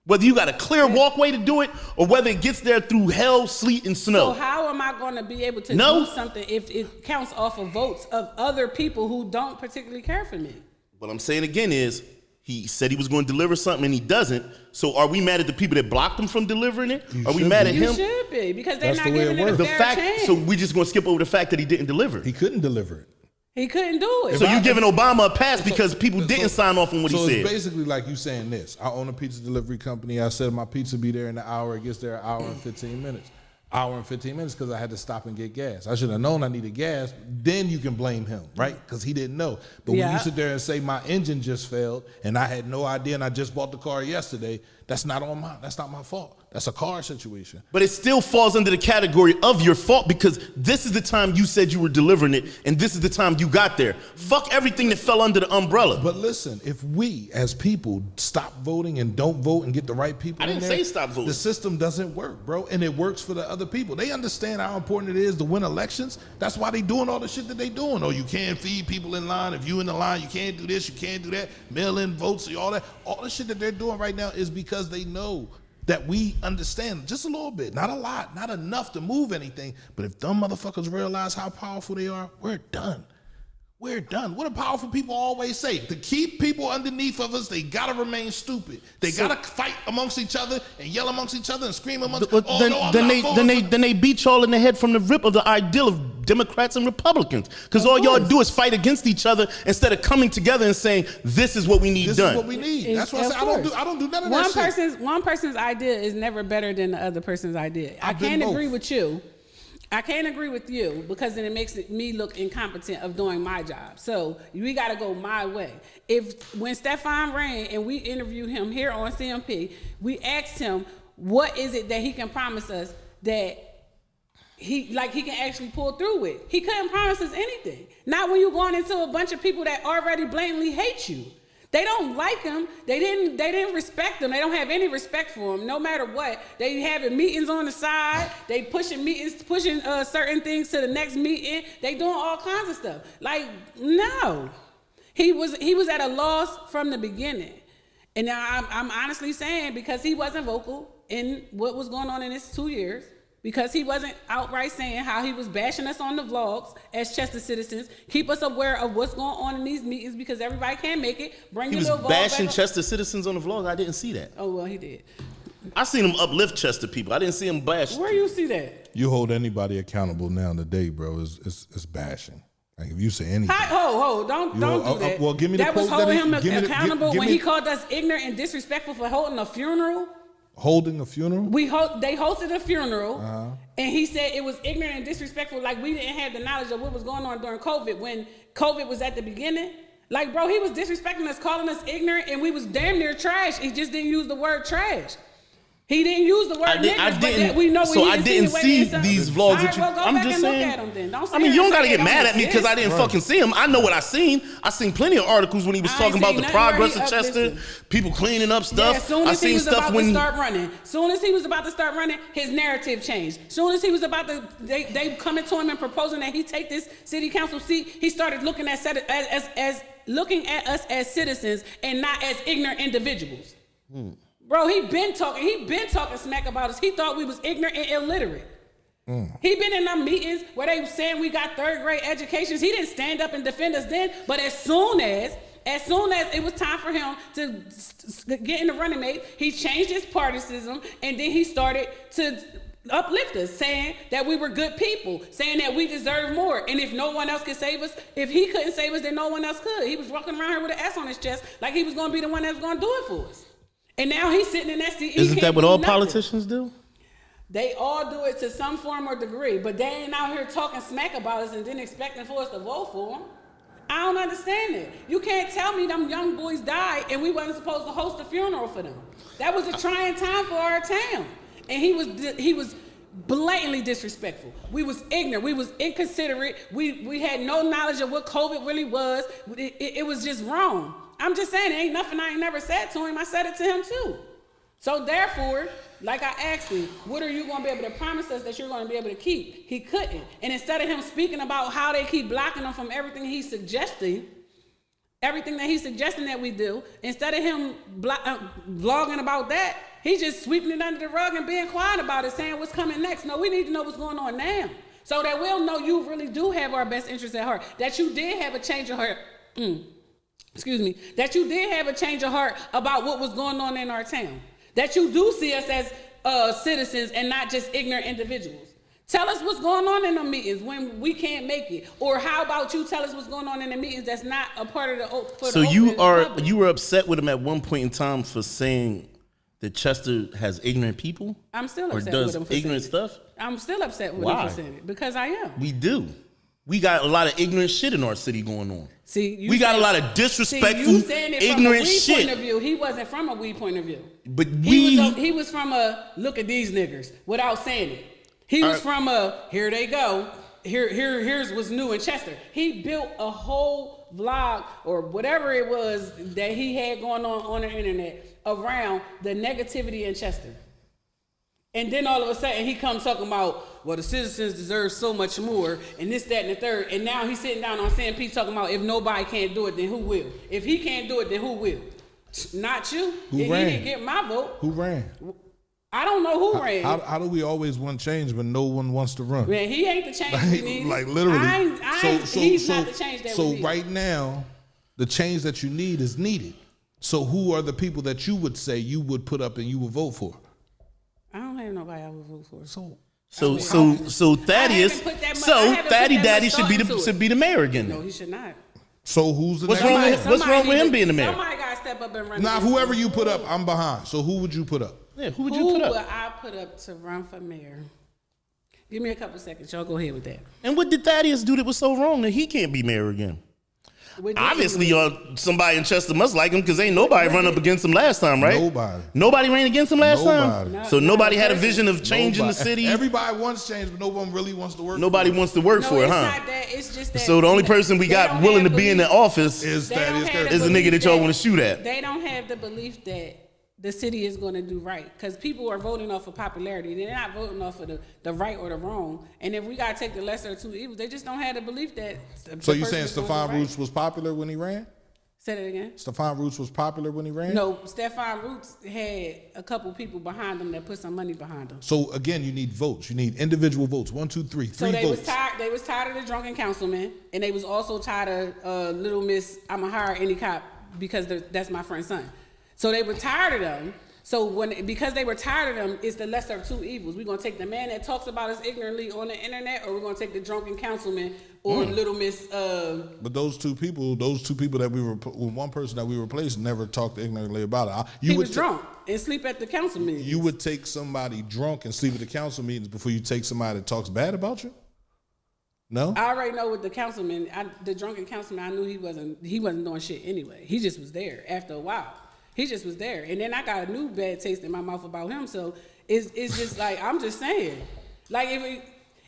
Whether you got a clear walkway to do it or whether it gets there through hell, sleet, and snow. So how am I going to be able to do something if it counts off of votes of other people who don't particularly care for me? What I'm saying again is he said he was going to deliver something and he doesn't. So are we mad at the people that blocked him from delivering it? Are we mad at him? You should be, because they're That's not the way giving it it a works. fair chance. So we just going to skip over the fact that he didn't deliver it. He couldn't deliver it. He couldn't do it. So you giving Obama a pass because people didn't sign off on what he So said. it's basically like you saying this. I own a pizza delivery company. I said my pizza be there in an hour. It gets there an hour and 15 minutes. Hour and 15 minutes because I had to stop and get gas. I should have known I needed gas. Then you can blame him, right? Because he didn't know. But when you sit there and say my engine just failed and I had no idea and I just bought the car yesterday, that's not my fault. That's a car situation. But it still falls under the category of your fault because this is the time you said you were delivering it and this is the time you got there. Fuck everything that fell under the umbrella. But listen, if we as people stop voting and don't vote and get the right people I didn't say stop voting. The system doesn't work, bro. And it works for the other people. They understand how important it is to win elections. That's why they doing all the shit that they doing. Oh, you can't feed people in line. If you in the line, you can't do this, you can't do that. Mail-in votes, all that. All the shit that they're doing right now is because they know that we understand just a little bit, not a lot, not enough to move anything. But if them motherfuckers realize how powerful they are, we're done. We're done. What do powerful people always say? To keep people underneath of us, they gotta remain stupid. They gotta fight amongst each other and yell amongst each other and scream amongst. Then they beat y'all in the head from the rip of the ideal of Democrats and Republicans, because all y'all do is fight against each other instead of coming together and saying this is what we need done. This is what we need. That's why I say I don't do none of that shit. One person's idea is never better than the other person's idea. I can't agree with you. I can't agree with you because then it makes me look incompetent of doing my job. So we got to go my way. When Stefan ran and we interviewed him here on CMP, we asked him what is it that he can promise us that he can actually pull through with. He couldn't promise us anything. Not when you're going into a bunch of people that already blatantly hate you. They don't like him. They didn't respect him. They don't have any respect for him, no matter what. They having meetings on the side. They pushing certain things to the next meeting. They doing all kinds of stuff. Like, no. He was at a loss from the beginning. And now I'm honestly saying because he wasn't vocal in what was going on in his 2 years, because he wasn't outright saying how he was bashing us on the vlogs as Chester citizens, keep us aware of what's going on in these meetings because everybody can't make it. He was bashing Chester citizens on the vlogs. I didn't see that. Oh, well, he did. I seen him uplift Chester people. I didn't see him bash. Where you see that? You hold anybody accountable now today, bro, it's bashing. Like if you say anything. Don't do that. Well, give me the that quote was holding that him accountable when he called us ignorant and disrespectful for holding a funeral. Holding a funeral? They hosted a funeral, and he said it was ignorant and disrespectful, like we didn't have the knowledge of what was going on during COVID when COVID was at the beginning. Like, bro, he was disrespecting us, calling us ignorant, and we was damn near trash. He just didn't use the word trash. He didn't use the word niggas, but we know when I didn't see these vlogs that you. I'm just saying. Look at them then. Don't say I mean, you don't gotta get don't mad at me because I didn't fucking see him. I know what I seen. I seen plenty of articles when he was talking about the progress of Chester, people cleaning up stuff. Yeah, soon as he was about to start running, his narrative changed. Soon as he was about to, they coming to him and proposing that he take this city council seat. He started looking at looking at us as citizens and not as ignorant individuals. Bro, he been talking smack about us. He thought we was ignorant and illiterate. He been in them meetings where they were saying we got third grade educations. He didn't stand up and defend us then, but as soon as it was time for him to get in the running mate, he changed his partisanship and then he started to uplift us, saying that we were good people, saying that we deserve more. And if no one else could save us, if he couldn't save us, then no one else could. He was walking around here with an S on his chest like he was going to be the one that was going to do it for us. And now he's sitting in that seat. Isn't that what all politicians do? They all do it to some form or degree, but they ain't out here talking smack about us and then expecting for us to vote for them. I don't understand it. You can't tell me them young boys died and we wasn't supposed to host a funeral for them. That was a trying time for our town. And he was blatantly disrespectful. We was ignorant. We was inconsiderate. We had no knowledge of what COVID really was. It was just wrong. I'm just saying, it ain't nothing I ain't never said to him. I said it to him too. So therefore, like I asked him, what are you going to be able to promise us that you're going to be able to keep? He couldn't. And instead of him speaking about how they keep blocking him from everything that he's suggesting that we do, instead of him vlogging about that, He's just sweeping it under the rug and being quiet about it, saying what's coming next. No, we need to know what's going on now, so that we'll know you really do have our best interests at heart. That you did have a change of heart. Excuse me. That you did have a change of heart about what was going on in our town. That you do see us as citizens and not just ignorant individuals. Tell us what's going on in the meetings when we can't make it, or how about you tell us what's going on in the meetings that's not a part of the. So you were upset with him at one point in time for saying that Chester has ignorant people? I'm still upset with him. Or with him does for ignorant saying it. stuff? I'm still upset with him for saying it because I am. We do. We got a lot of ignorant shit in our city going on. See, we got a lot of disrespectful, you saying it ignorant from a weed shit. Point of view. He wasn't from a weed point of view. But he was from a look at these niggas without saying it. He was from a here they go. Here's what's new in Chester. He built a whole vlog or whatever it was that he had going on the internet around the negativity in Chester. And then all of a sudden he comes talking about, well, the citizens deserve so much more, and this, that, and the third. And now he's sitting down on St. Pete talking about if nobody can't do it, then who will? If he can't do it, then who will? Not you. Who and ran? He didn't get my vote. Who ran? I don't know who ran. How do we always want change but no one wants to run? Man, he ain't the change we need. Like literally. He's not the change that we need. So right now, the change that you need is needed. So who are the people that you would say you would put up and you would vote for? I don't have nobody I would vote for. So Thaddeus, Thaddy Daddy should be the mayor again. No, he should not. So who's the what's next? What's wrong with him being the mayor? Somebody got to step up and run. Now, whoever you put up, I'm behind. So who would you put up? Yeah, who would you put up? Who would I put up to run for mayor? Give me a couple seconds. Y'all go ahead with that. And what did Thaddeus do that was so wrong that he can't be mayor again? Obviously, somebody in Chester must like him because ain't nobody run up against him last time, right? Nobody ran against him last time? No, so nobody had a vision of changing the city? Everybody wants change, but no one really wants to work Nobody wants to work for it, huh? Not that. It's just that so the only person we got willing to be in the office is the nigga that y'all want to shoot at. They don't have the belief that the city is going to do right, because people are voting off of popularity. They're not voting off of the right or the wrong. And if we got to take the lesser of two evils, they just don't have the belief that. So you saying Stephon Roots was popular when he ran? Say that again. Stephon Roots was popular when he ran? No, Stephon Roots had a couple people behind him that put some money behind him. So again, you need votes. You need individual votes. 1, 2, 3, three votes. They was tired of the drunken councilman, and they was also tired of Little Miss, I'ma hire any cop because that's my friend's son. So they were tired of them. So because they were tired of them, it's the lesser of two evils. We're gonna take the man that talks about us ignorantly on the internet, or we're gonna take the drunken councilman or Little Miss. But those two people that one person that we replaced never talked ignorantly about it. He was drunk and sleep at the council meetings. You would take somebody drunk and sleep at the council meetings before you take somebody that talks bad about you? No? I already know with the councilman, the drunken councilman, I knew he wasn't doing shit anyway. He just was there after a while. He just was there. And then I got a new bad taste in my mouth about him. So it's just like, I'm just saying. Like, if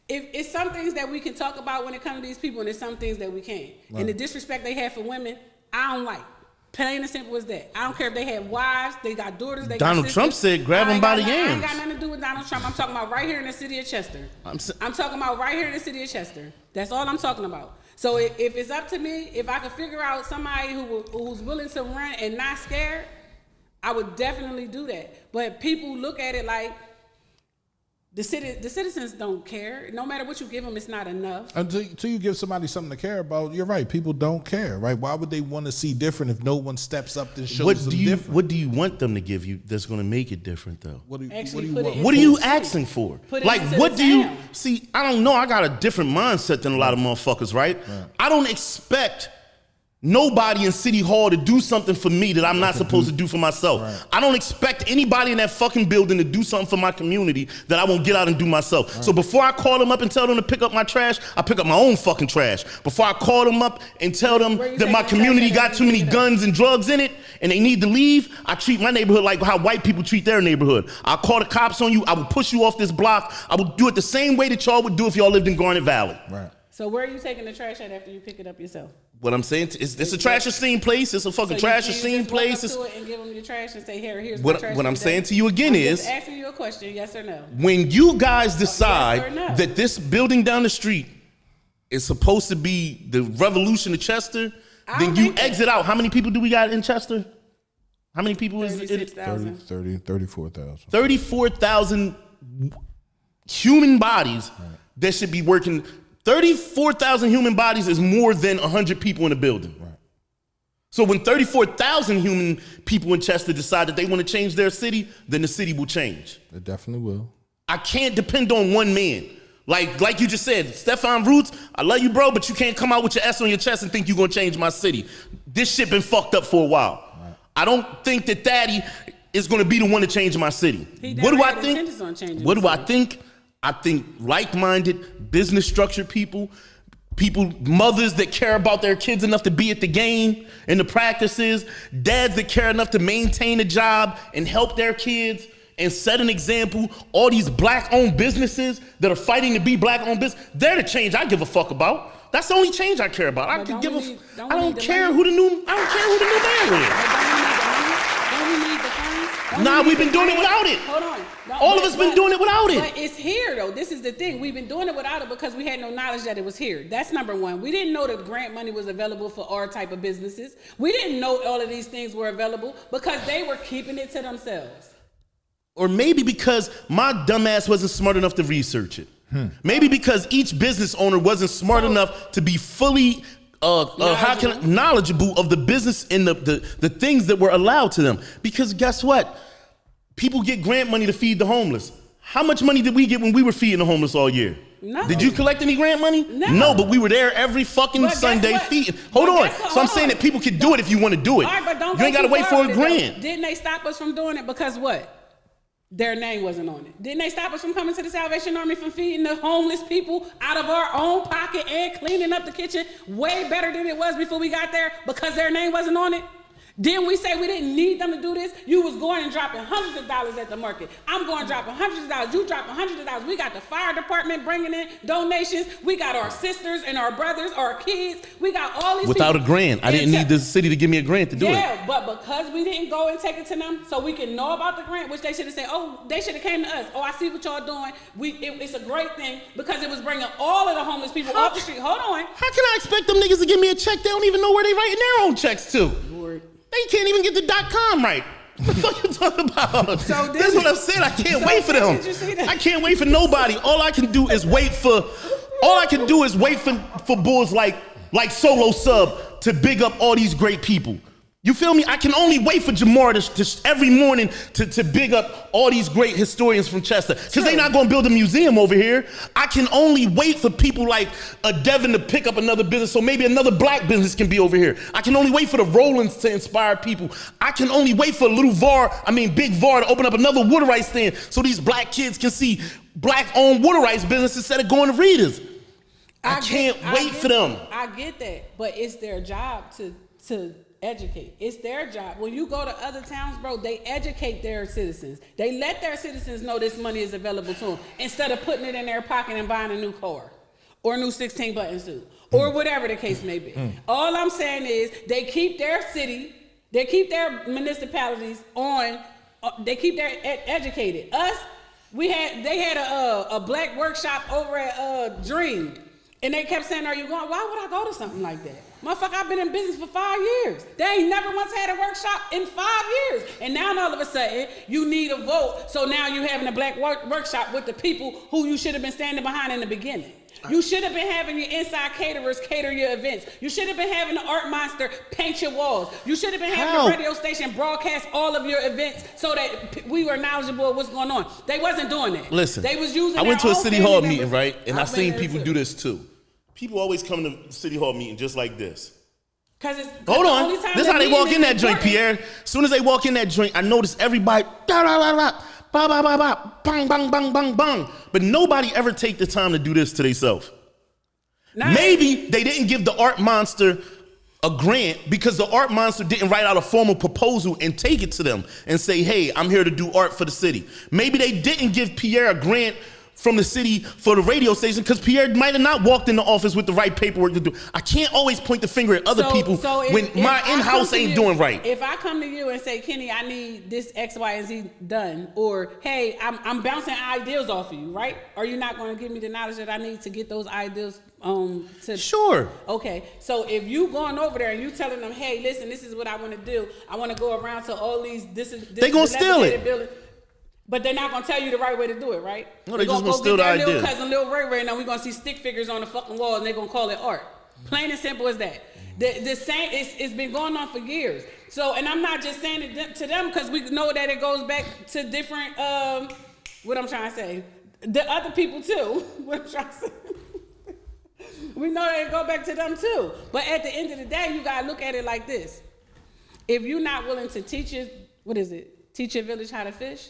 it's some things that we can talk about when it comes to these people, and there's some things that we can't. Right. And the disrespect they have for women, I don't like. Plain and simple as that. I don't care if they have wives, they got daughters, they Donald got sisters. Trump said grab them by the yams. I ain't yams. got nothing to do with Donald Trump. I'm talking about right here in the city of Chester. I'm talking about right here in the city of Chester. That's all I'm talking about. So if it's up to me, if I could figure out somebody who's willing to run and not scared, I would definitely do that. But people look at it like the citizens don't care. No matter what you give them, it's not enough. Until you give somebody something to care about, you're right. People don't care, right? Why would they want to see different if no one steps up and shows them different? What do you want them to give you that's going to make it different, though? What do you want? What are you asking for? Like, what do you see? I don't know. I got a different mindset than a lot of motherfuckers, right? I don't expect nobody in City Hall to do something for me that I'm not supposed to do for myself. Right. I don't expect anybody in that fucking building to do something for my community that I won't get out and do myself. Right. So before I call them up and tell them to pick up my trash, I pick up my own fucking trash. Before I call them up and tell them that my community got too many guns and drugs in it and they need to leave, I treat my neighborhood like how white people treat their neighborhood. I'll call the cops on you. I will push you off this block. I will do it the same way that y'all would do if y'all lived in Garnet Valley. Right. So where are you taking the trash at after you pick it up yourself? What I'm saying is, it's a trash scene place. It's a fucking trash scene place. So you just walk up to it and give them your trash and say, here's my trash. What I'm saying to you again is, just asking you a question, yes or no. When you guys decide that this building down the street is supposed to be the revolution of Chester, then you exit out. How many people do we got in Chester? How many people is it? 34,000. 34,000 human bodies that should be working. 34,000 human bodies is more than 100 people in a building. Right. So when 34,000 human people in Chester decide that they want to change their city, then the city will change. It definitely will. I can't depend on one man. Like you just said, Stefan Roots, I love you, bro, but you can't come out with your S on your chest and think you're going to change my city. This shit been fucked up for a while. Right. I don't think that Thaddy is going to be the one to change my city. What do I think? What do I think? I think like-minded, business-structured people, mothers that care about their kids enough to be at the game and the practices, dads that care enough to maintain a job and help their kids and set an example. All these black-owned businesses that are fighting to be black-owned business, they're the change I give a fuck about. That's the only change I care about. I don't care who the new mayor is. Don't we need the funds? Nah, we've been doing it without it. Hold on. All of us been doing it without it. But it's here, though. This is the thing. We've been doing it without it because we had no knowledge that it was here. That's number one. We didn't know that grant money was available for our type of businesses. We didn't know all of these things were available because they were keeping it to themselves. Or maybe because my dumbass wasn't smart enough to research it. Maybe because each business owner wasn't smart enough to be fully knowledgeable of the business and the things that were allowed to them. Because guess what? People get grant money to feed the homeless. How much money did we get when we were feeding the homeless all year? No. Did you collect any grant money? No, but we were there every fucking Sunday feeding. Hold on. So I'm saying that people can do it if you want to do it. All right, but don't you ain't got to wait for a grant. Didn't they stop us from doing it because what? Their name wasn't on it. Didn't they stop us from coming to the Salvation Army from feeding the homeless people out of our own pocket and cleaning up the kitchen way better than it was before we got there because their name wasn't on it? Didn't we say we didn't need them to do this? You was going and dropping hundreds of dollars at the market. I'm going dropping hundreds of dollars. You dropping hundreds of dollars. We got the fire department bringing in donations. We got our sisters and our brothers, our kids. We got all these without people. a grant. I didn't need the city to give me a grant to do it. Yeah, but because we didn't go and take it to them so we can know about the grant, which they should have said, oh, they should have came to us. Oh, I see what y'all doing. It's a great thing because it was bringing all of the homeless people off the street. Hold on. How can I expect them niggas to give me a check? They don't even know where they writing their own checks to. Lord. They can't even get the .com right. What the fuck you talking about? So that's what I'm saying. I can't wait for them. I can't wait for nobody. All I can do is wait for bulls like Solo Sub to big up all these great people. You feel me? I can only wait for Jamar to every morning to big up all these great historians from Chester because they're not going to build a museum over here. I can only wait for people like Devin to pick up another business so maybe another black business can be over here. I can only wait for the Rollins to inspire people. I can only wait for Big VAR to open up another water rights stand so these black kids can see black-owned water rights business instead of going to Readers. I can't wait for them. I get that, but it's their job to educate. It's their job. When you go to other towns, bro, they educate their citizens. They let their citizens know this money is available to them instead of putting it in their pocket and buying a new car or a new 16-button suit or whatever the case may be. All I'm saying is they keep their city, they keep their municipalities on, they keep their educated. Us, they had a black workshop over at Dream. And they kept saying, are you going? Why would I go to something like that? Motherfucker, I've been in business for 5 years. They ain't never once had a workshop in 5 years. And now all of a sudden, you need a vote. So now you're having a black workshop with the people who you should have been standing behind in the beginning. You should have been having your inside caterers cater your events. You should have been having the art monster paint your walls. You should have been having the radio station broadcast all of your events so that we were knowledgeable of what's going on. They wasn't doing that. Listen, they was using I went to a city hall meeting, right? And I seen people do this too. People always come to city hall meeting just like this. Hold on. This is how they walk in that joint, Pierre. As soon as they walk in that joint, I notice everybody, bang, bang, bang, bang, bang. But nobody ever take the time to do this to themselves. Maybe they didn't give the art monster a grant because the art monster didn't write out a formal proposal and take it to them and say, hey, I'm here to do art for the city. Maybe they didn't give Pierre a grant from the city for the radio station because Pierre might have not walked in the office with the right paperwork to do. I can't always point the finger at other people when my in-house ain't doing right. If I come to you and say, Kenny, I need this X, Y, and Z done, or hey, I'm bouncing ideas off of you, right? Are you not going to give me the knowledge that I need to get those ideas Sure. Okay, so if you going over there and you telling them, hey, listen, this is what I want to do. I want to go around to all these. They gonna steal it. Building. But they're not gonna tell you the right way to do it, right? No, they just gonna steal the idea. Little cousin, Lil Ray, now we're gonna see stick figures on the fucking wall, and they're gonna call it art. Plain and simple as that. The same. It's been going on for years. So, and I'm not just saying it to them because we know that it goes back to different. What I'm trying to say, the other people too. What I'm trying to say. We know that it go back to them too. But at the end of the day, you gotta look at it like this. If you're not willing to teach your village how to fish,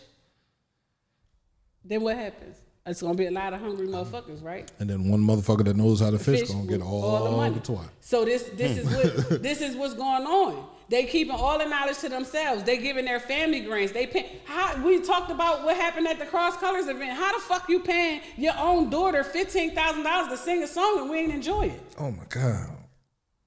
then what happens? It's gonna be a lot of hungry motherfuckers, right? And then one motherfucker that knows how to fish gonna get all the money. So this is what's going on. They keeping all the knowledge to themselves. They giving their family grants. They pay. We talked about what happened at the Cross Colors event. How the fuck you paying your own daughter $15,000 to sing a song and we ain't enjoy it? Oh my God!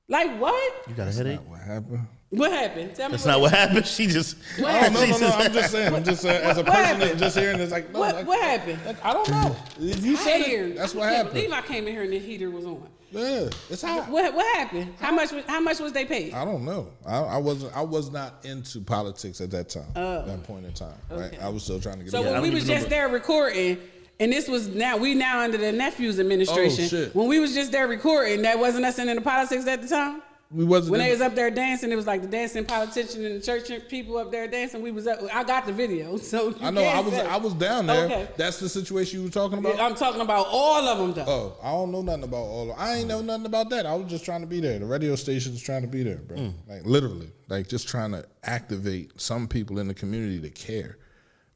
Like what? You got a headache? What happened? What happened? Tell me. That's not what happened. She just. No. I'm just saying. As a person that's just hearing this, like, no. What happened? I don't know. You said it. That's what happened. I can't believe I came in here and the heater was on. Yeah, it's hot. What happened? How much was they paid? I don't know. I was not into politics at that time. At that point in time, right? Okay. I was still trying to get. So when we was just there recording, and this was now under the nephew's administration. Oh, shit. When we was just there recording, that wasn't us in the politics at the time. We wasn't. When they was up there dancing, it was like the dancing politician and the church people up there dancing. We was up. I got the video, so I know. I was down there. Okay. That's the situation you were talking about. Yeah, I'm talking about all of them, though. Oh, I don't know nothing about all of them. I ain't know nothing about that. I was just trying to be there. The radio station's trying to be there, bro. Like literally, like just trying to activate some people in the community to care.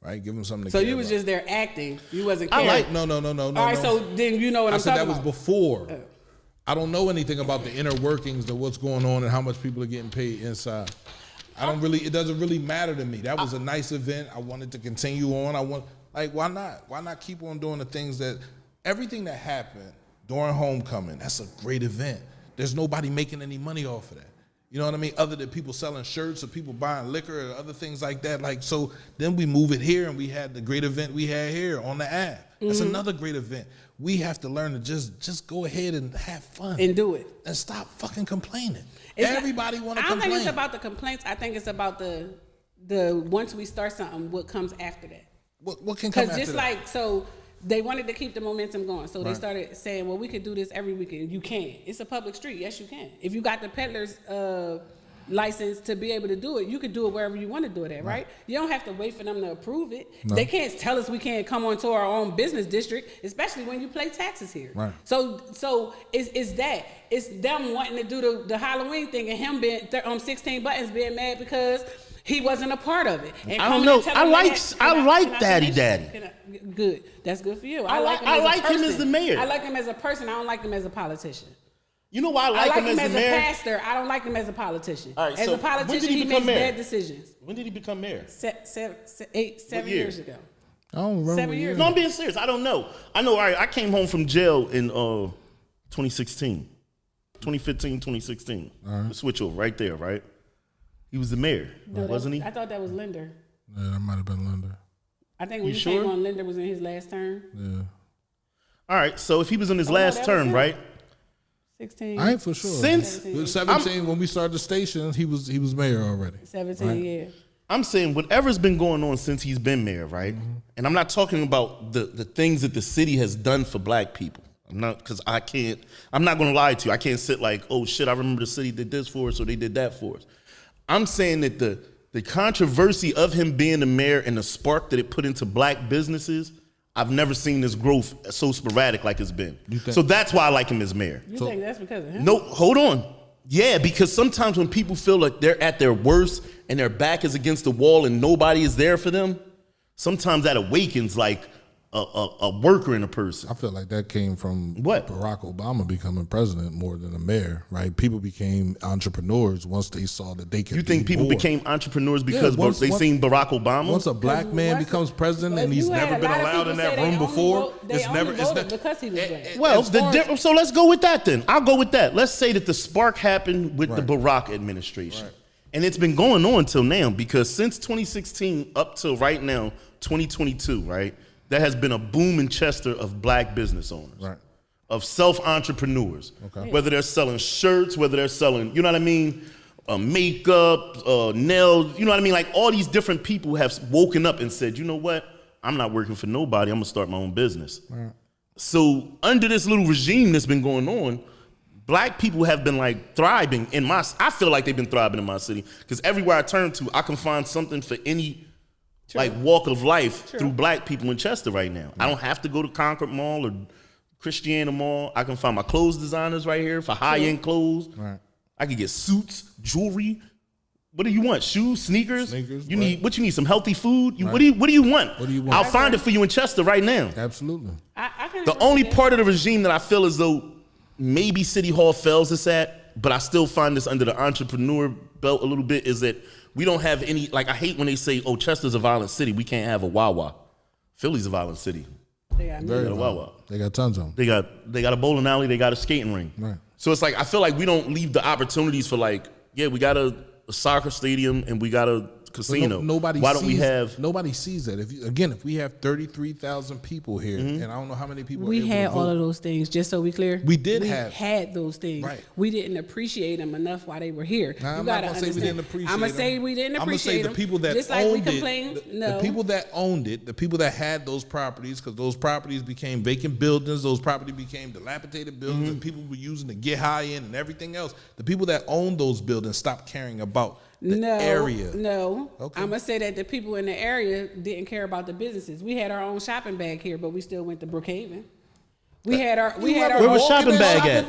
Right, give them something to care So you was about. just there acting. You wasn't caring. No. All right, so then you know what I'm talking about. I said that was before. I don't know anything about the inner workings of what's going on and how much people are getting paid inside. It doesn't really matter to me. That was a nice event. I wanted to continue on. Why not? Why not keep on doing the things everything that happened during homecoming, that's a great event. There's nobody making any money off of that. You know what I mean? Other than people selling shirts or people buying liquor or other things like that. Like, so then we move it here and we had the great event we had here on the app. That's another great event. We have to learn to just go ahead and have fun. And do it. And stop fucking complaining. Everybody want to complain. I don't think it's about the complaints. I think it's about the once we start something, what comes after that. What can come after that? Because just like, so they wanted to keep the momentum going. So they started saying, well, we could do this every weekend. You can. It's a public street. Yes, you can. If you got the peddler's license to be able to do it, you could do it wherever you want to do it at, right? You don't have to wait for them to approve it. No. They can't tell us we can't come onto our own business district, especially when you pay taxes here. Right. So it's them wanting to do the Halloween thing and him being 16 Buttons being mad because he wasn't a part of it. And I don't know. I like Daddy. Good. That's good for you. I like him as the mayor. I like him as a person. I don't like him as a politician. You know why I like him as the mayor? I like him as a pastor. I don't like him as a politician. All right, as so a politician, he makes mayor? bad decisions. When did he become mayor? 7 years ago. I don't remember. 7 years No, ago. I'm being serious. I don't know. I know. All right, I came home from jail in 2016. 2015, 2016. Right. The switch over right there, right? He was the mayor, wasn't he? I thought that was Linder. Yeah, that might have been Linder. I think when you came on, Linder was in his last term. Yeah. All right, so if he was in his last term, right? 16. I ain't for sure. Since 17, when we started the station, he was mayor already. 17, right? Yeah. I'm saying whatever's been going on since he's been mayor, right? Mm-hmm. And I'm not talking about the things that the city has done for black people. I'm not going to lie to you. I can't sit like, oh shit, I remember the city did this for us or they did that for us. I'm saying that the controversy of him being the mayor and the spark that it put into black businesses, I've never seen this growth so sporadic like it's been. So that's why I like him as mayor. You think that's because of him? No, hold on. Yeah, because sometimes when people feel like they're at their worst and their back is against the wall and nobody is there for them, sometimes that awakens like a worker in a person. I feel like that came from What? Barack Obama becoming president more than a mayor, right? People became entrepreneurs once they saw that they could. You think be people more. became entrepreneurs because once- they once- seen Barack Obama? Once a black man becomes president and he's never been allowed in that room before, it's never. It's not, because he was black. Well, so let's go with that then. I'll go with that. Let's say that the spark happened with the Barack administration. Right. And it's been going on till now because since 2016 up till right now, 2022, right, there has been a boom in Chester of black business owners, Right. of self-entrepreneurs, Okay. whether they're selling shirts, whether they're selling, you know what I mean, makeup, nails, you know what I mean? Like all these different people have woken up and said, you know what, I'm not working for nobody, I'm gonna start my own business. Right. So under this little regime that's been going on, black people have been like thriving in I feel like they've been thriving in my city because everywhere I turn to, I can find something for any like walk of life through black people in Chester right now. I don't have to go to Concord Mall or Christiana Mall. I can find my clothes designers right here for high-end clothes. Right. I can get suits, jewelry. What do you want? Shoes, sneakers? Sneakers, You right. need what you need? Some healthy food? What do you want? What do you want? I'll find it for you in Chester right now. Absolutely. I can The agree only with that. part of the regime that I feel as though maybe City Hall fails us at, but I still find this under the entrepreneur belt a little bit, is that we don't have any, like I hate when they say, oh, Chester's a violent city, we can't have a Wawa. Philly's a violent city. They got Very They got a violent. Wawa. They got tons of them. They got a bowling alley, they got a skating ring. Right. So it's like, I feel like we don't leave the opportunities for like, yeah, we got a soccer stadium and we got a casino. Nobody Why don't we sees- have? Nobody sees that. If we have 33,000 people here, and I don't know how many people We are able had to vote. all of those things, just so we clear. We had those things. Right. We didn't appreciate them enough while they were here. Nah, you I'm gotta not gonna say we understand. didn't appreciate I'm gonna them. say we didn't I'm gonna say appreciate the them. people that just like we owned complain. it, No, the people that owned it, the people that had those properties, because those properties became vacant buildings, those properties became dilapidated buildings, and people were using to get high in and everything else. The people that owned those buildings stopped caring about the area. No, Okay. I'm gonna say that the people in the area didn't care about the businesses. We had our own shopping bag here, but we still went to Brookhaven. We had our Where was shopping bag at?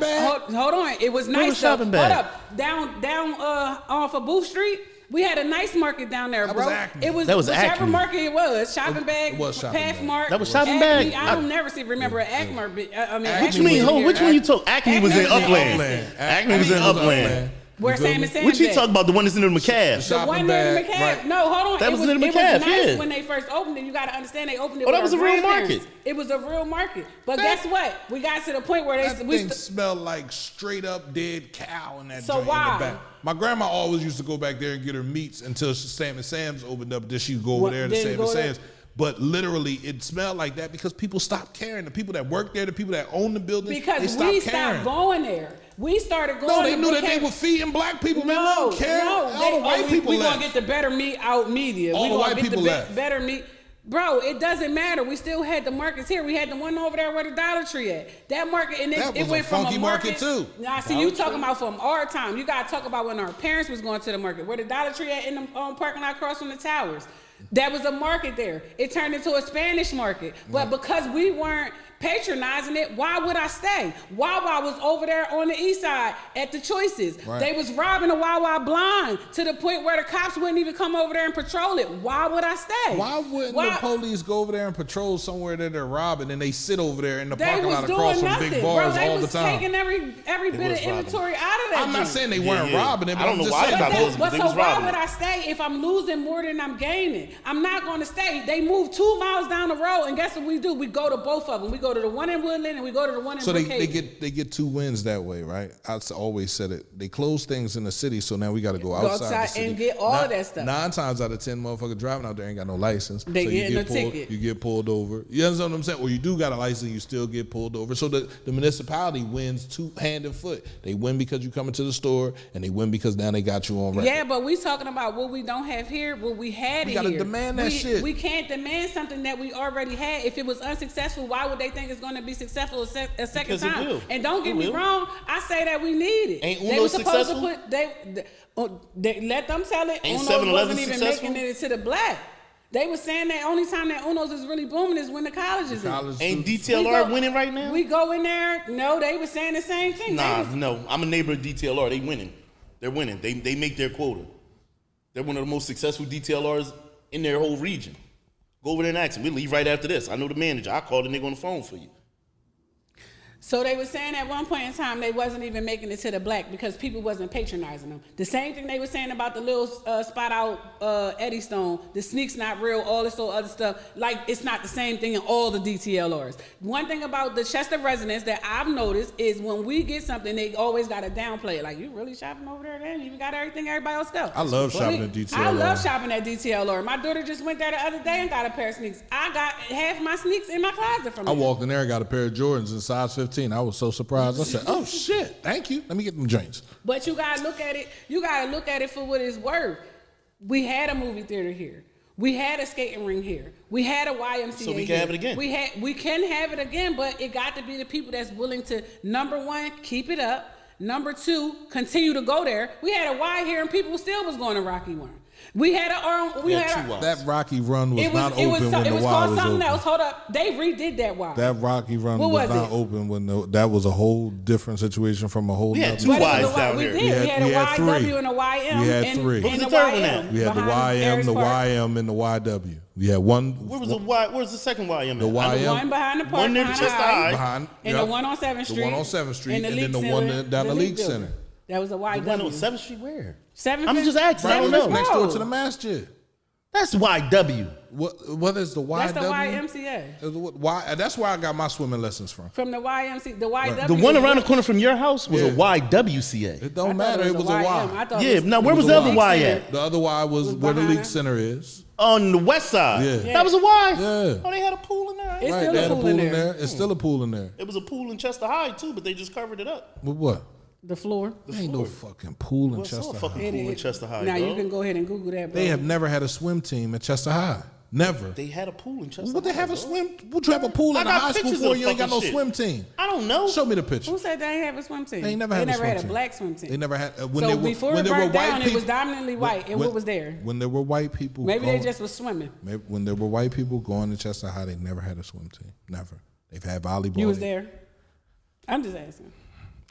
Hold on, it was Where nice. was shopping bag? Hold up, down off of Booth Street. We had a nice market down there, That bro. was Acme. It was That was whichever Acme. market it was. Shopping bag, it was shopping bag. Pathmark. That was shopping Acme. bag? I don't never remember Acme. I mean, What What Acme you mean? was Hold, here. which one you talk? Acme was in Acme was in Upland. Upland. Acme was in Upland. Where You feel Sam me? and Sam's What you at. talking about? The one that's in the McCaff? The Shopping one near the bag, McCaff. right. No, hold on. That was it in the was McCaff, nice yeah. when they first opened it. You got to understand they opened it. Oh, with that was our a real grandparents. market. It was a real market. But That- guess what? We got to the point where That we thing smelled like straight up dead cow in that So joint in why? the back. My grandma always used to go back there and get her meats until Sam and Sam's opened up. Then she'd go over What, there to then Sam go and there? Sam's. But literally, it smelled like that because people stopped caring. The people that work there, the people that own the building, they because stopped we caring. stopped going there. We started going. No, they to knew that they Brookhaven. were feeding black people. Man, they No, don't care. no, All the white people we left. gonna get the better meat out media. All we the gonna white get people the left. better meat. Bro, it doesn't matter. We still had the markets here. We had the one over there where the Dollar Tree at. That market, and That it was a went from funky a market, too. Now, see, you talking about from our time. You gotta talk about when our parents was going to the market. Where the Dollar Tree at in the parking lot across from the towers. That was a market there. It turned into a Spanish market. But because we weren't patronizing it, why would I stay? Wawa was over there on the east side at the Choices. Right. They was robbing the Wawa blind to the point where the cops wouldn't even come over there and patrol it. Why would I stay? Why wouldn't the police go over there and patrol somewhere that they're robbing and they sit over there in the They parking was lot across doing from nothing, big bro. bars They all the was time? taking every bit of inventory out of that. I'm not joint. saying they weren't robbing it, but I don't I'm know just why saying. they got those- But they so was why robbing would it. I stay if I'm losing more than I'm gaining? I'm not going to stay. They moved 2 miles down the road, and guess what we do? We go to both of them. We go to the one in Woodland and we go to the one in So Brookhaven. they get 2 wins that way, right? I always said it. They close things in the city, so now we got to go outside the outside city. and get all of that stuff. 9 times out of 10, motherfuckers driving out there ain't got no license. They so getting you a pulled, ticket. You get pulled over. You understand what I'm saying? Or you do got a license, you still get pulled over. So the municipality wins hand and foot. They win because you come into the store, and they win because now they got you on record. Yeah, but we talking about what we don't have here, what we had We it gotta here. demand that shit. We can't demand something that we already had. If it was unsuccessful, why would they think it's going to be successful a second Because it time? will. And don't get It me will. wrong, I say that we need it. Ain't They Uno were supposed successful? to put they let them tell it. Ain't Uno's 7-Eleven wasn't even successful? making it to the black. They were saying that only time that Uno's is really booming is when the colleges in. Ain't We DTLR go- winning right now? We go in there. No, they were saying the same thing. They Nah, was- no. I'm a neighbor of DTLR. They winning. They're winning. They make their quota. They're one of the most successful DTLRs in their whole region. Go over there and ask him. We'll leave right after this. I know the manager. I call the nigga on the phone for you. So they were saying at one point in time they wasn't even making it to the black because people wasn't patronizing them. The same thing they were saying about the little spot out Eddie Stone, the sneak's not real, all this other stuff. Like, it's not the same thing in all the DTLRs. One thing about the Chester residents that I've noticed is when we get something, they always got to downplay it. Like, you really shopping over there then? You got everything everybody else got. I love shopping at DTLR. I love shopping at DTLR. My daughter just went there the other day and got a pair of sneaks. I got half my sneaks in my closet from I there. walked in there and got a pair of Jordans in size 15. I was so surprised. I said, "Oh shit, thank you. Let me get them drinks." But you gotta look at it. You gotta look at it for what it's worth. We had a movie theater here. We had a skating ring here. We had a YMCA. So we can have it again. We can have it again, but it got to be the people that's willing to, number one, keep it up. Number two, continue to go there. We had a Y here, and people still was going to Rocky One. We had that Rocky Run was not open when the Y was open. It was called something else. Hold up, they redid that Y. That Rocky Run was not open when that was a whole different situation from a whole. We had two Ys down here. We had a YW and a YM. We had three. What was the third one at? We had the YM, the YM, and the YW. We had one. Where was the Y? Where's the second YM? The YM. The one behind the park. One near the Chester High. Behind. And the one on 7th Street. The one on 7th Street, and then the League one Center, down the League building. Center. That was a YW. The one on 7th Street where? 7th. I'm just asking. I don't know. Next door to the masjid. That's YW. What is the YW? That's the YMCA. That's where I got my swimming lessons from. From the YMCA, the YW. The one around the corner from your house was a YWCA. It don't matter. It was a Y. Yeah. Now where was the other Y at? The other Y was where the League Center is. On the west side. Yeah. That was a Y. Yeah. Oh, they had a pool in there. It's Right, still they a had a pool pool in in there. there. It's still a pool in there. It was a pool in Chester High too, but they just covered it up. With what? The floor. There ain't no fucking pool in Well, saw a Chester fucking High. pool in Chester High. Now dog. you can go ahead and Google that, bro. They have never had a swim team at Chester High. Never. They had a pool in Chester. What they High, have a dog. swim? Would you have a pool I in a got high school pictures for? of You ain't got no fucking swim team. I don't know. Show me the picture. Who said they ain't have a swim team? They ain't never They had a never swim had a team. black swim team. They never had. So before it burnt down, it was dominantly white. And what was there? When there were white people, Maybe they just was swimming. When there were white people going to Chester High, they never had a swim team. Never. They've had volleyball. You was there. I'm just asking.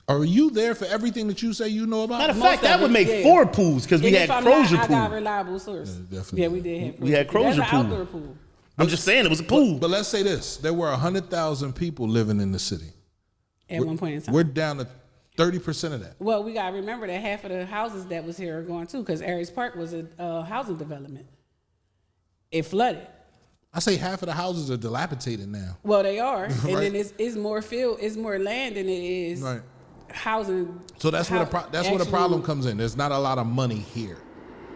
Are you there for everything that you say you know about? Matter of fact, that would make 4 pools because we had Crozier I got a Pool. reliable source. definitely. Yeah, we did have. We had Crozier That's Pool. an outdoor pool. I'm just saying it was a pool. But let's say this: there were 100,000 people living in the city. At one point in time. We're down to 30% of that. Well, we got to remember that half of the houses that was here are gone too, because Aries Park was a housing development. It flooded. I say half of the houses are dilapidated now. Well, they are, and Right. then it's more field, it's more land than it is Right. housing. So that's where the problem comes in. There's not a lot of money here.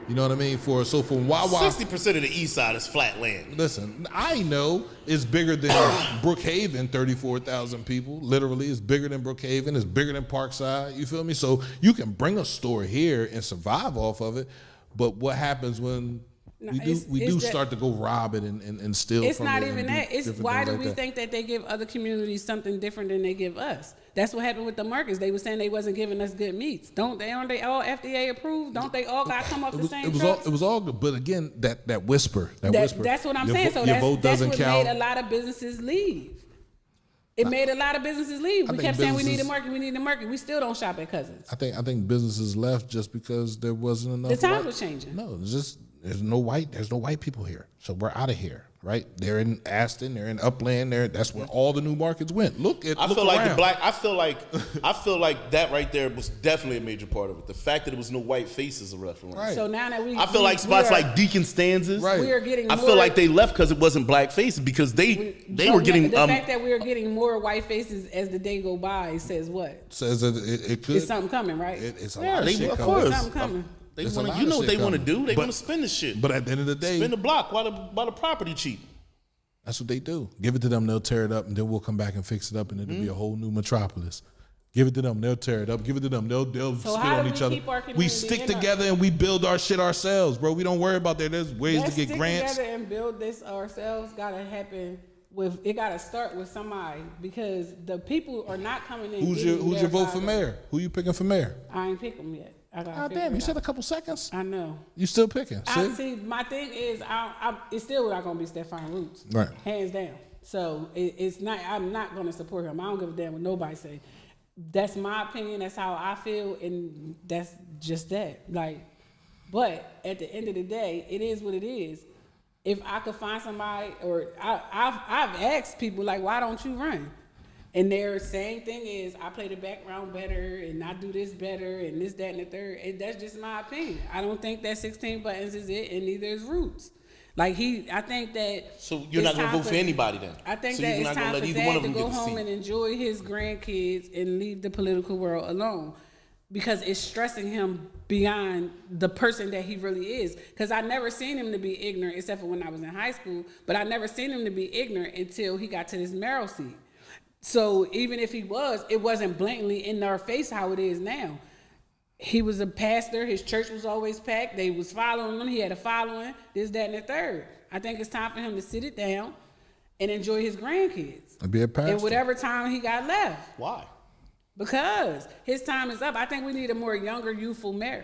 You know what I mean? So from Wawa, 60% of the east side is flat land. listen, I know it's bigger than Brookhaven, 34,000 people. Literally, it's bigger than Brookhaven. It's bigger than Parkside. You feel me? So you can bring a store here and survive off of it. But what happens when we do start to go rob it and steal? It's from not it and even do that. It's different why things do like we that. think that they give other communities something different than they give us? That's what happened with the markets. They were saying they wasn't giving us good meats. Aren't they all FDA approved? Don't they all got to come off the same trucks? It was all good. But again, that whisper. That's what I'm saying. So your vote that's doesn't what count. made a lot of businesses leave. It made a lot of businesses leave. We think kept saying we need a businesses- market. We still don't shop at Cousins. I think businesses left just because there wasn't enough. The times white- were changing. No, it's just there's no white people here, so we're out of here. Right? They're in Aston, they're in Upland. That's where all the new markets went. I feel like that right there was definitely a major part of it. The fact that there was no white faces around. Right. So now that I feel like spots like Deacon Stanzas. Right. we are getting. I more, feel like they left because it wasn't black faces because they were getting. The fact that we are getting more white faces as the day go by says what? says that it could. It's something coming, right? It's a Yeah, lot of they- shit of coming. course. Something coming. They There's a wanna, lot you of know what shit they want to coming. do? They But- want to spend this shit. But at the end of the day, Spend the block while the property cheap. that's what they do. Give it to them, they'll tear it up, and then we'll come back and fix it up, and it'll be a whole new metropolis. Give it to them, they'll tear it up. Give it to them, they'll spit how on do each we other. keep our We community stick in our- together and we build our shit ourselves, bro. We don't worry about that. There's ways Let's to get stick grants. together and build this ourselves. Gotta happen with. It gotta start with somebody because the people are not coming in. Who's your vote for mayor? Who you picking for mayor? I ain't pick them yet. I gotta God figure damn, it you said out. a couple seconds. I know. You still picking? See? My thing is, it's still not gonna be Stephon Roots, Right. hands down. So it's not. I'm not gonna support him. I don't give a damn what nobody say. That's my opinion. That's how I feel, and that's just that. Like, but at the end of the day, it is what it is. if I could find somebody, or I've asked people like, why don't you run? And their same thing is, I play the background better, and I do this better, and this, that, and the third. And that's just my opinion. I don't think that 16 buttons is it, and neither is Roots. Like I think that. So you're not gonna vote for anybody then? I think so that you're it's not time gonna let for either one Dad of to them go get a home seat. and enjoy his grandkids and leave the political world alone, because it's stressing him beyond the person that he really is. Because I never seen him to be ignorant, except for when I was in high school. But I never seen him to be ignorant until he got to this mayoral seat. So even if he was, it wasn't blatantly in our face how it is now. He was a pastor. His church was always packed. They was following him. He had a following, this, that, and the third. I think it's time for him to sit it down and enjoy his grandkids. And be a pastor. And whatever time he got left. Why? Because his time is up. I think we need a more younger, youthful mayor.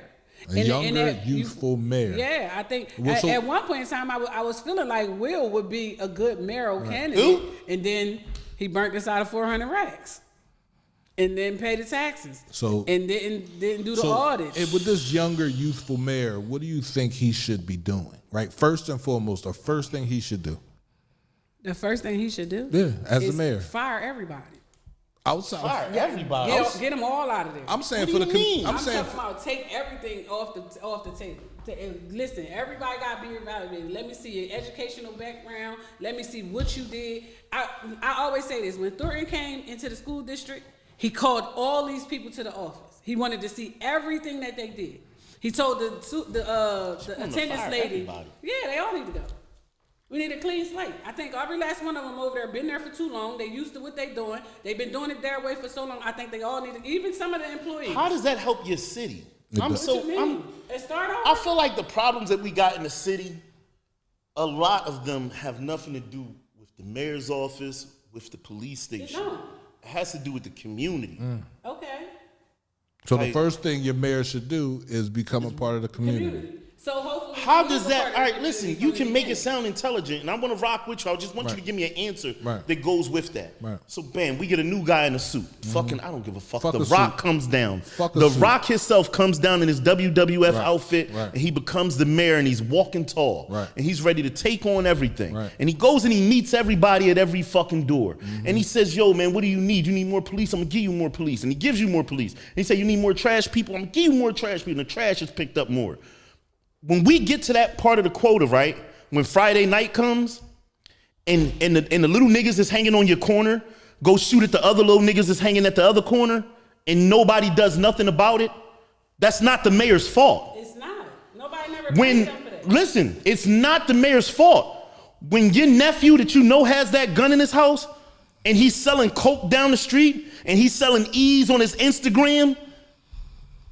Youthful mayor. Yeah, I think Well, so- at one point in time, I was feeling like Will would be a good mayoral candidate. Who? And then he burnt us out of 400 racks. And then paid the taxes. So and didn't do the audit. With this younger, youthful mayor, what do you think he should be doing? Right, first and foremost, the first thing he should do. The first thing he should do, As the is mayor, fire everybody. outside. Fire everybody. Get them all out of there. I'm saying What do you mean? I'm I'm saying talking about take everything off the table. And listen, everybody got to be evaluated. Let me see your educational background. Let me see what you did. I always say this: when Thornton came into the school district, he called all these people to the office. He wanted to see everything that they did. He told the attendance lady, everybody. yeah, they all need to go. We need a clean slate. I think every last one of them over there been there for too long. They used to what they doing. They've been doing it their way for so long. I think they all need to, even some of the employees. How does that help your city? What you mean? It start off. I feel like the problems that we got in the city, a lot of them have nothing to do with the mayor's office, with the police station. It has to do with the community. Okay. So the first thing your mayor should do is become a part of the community. So hopefully. How does that? All right, listen. You can make it sound intelligent, and I want to rock with you. I just want you to give me an answer that goes with that. Right. So, bam, we get a new guy in a suit. Fucking, I don't give a fuck. Fuck the a Rock suit. comes down. Fuck a the suit. Rock himself comes down in his WWF outfit, Right. and he becomes the mayor, and he's walking tall, Right. and he's ready to take on everything. Right. And he goes and he meets everybody at every fucking door, and he says, "Yo, man, what do you need? You need more police? I'm gonna give you more police." And he gives you more police. And he say, "You need more trash people? I'm gonna give you more trash people." And the trash is picked up more. When we get to that part of the quota, right, when Friday night comes and the little niggas that's hanging on your corner go shoot at the other little niggas that's hanging at the other corner and nobody does nothing about it, that's not the mayor's fault. It's not. Nobody never paid them for that. Listen, it's not the mayor's fault. When your nephew that you know has that gun in his house and he's selling coke down the street and he's selling E's on his Instagram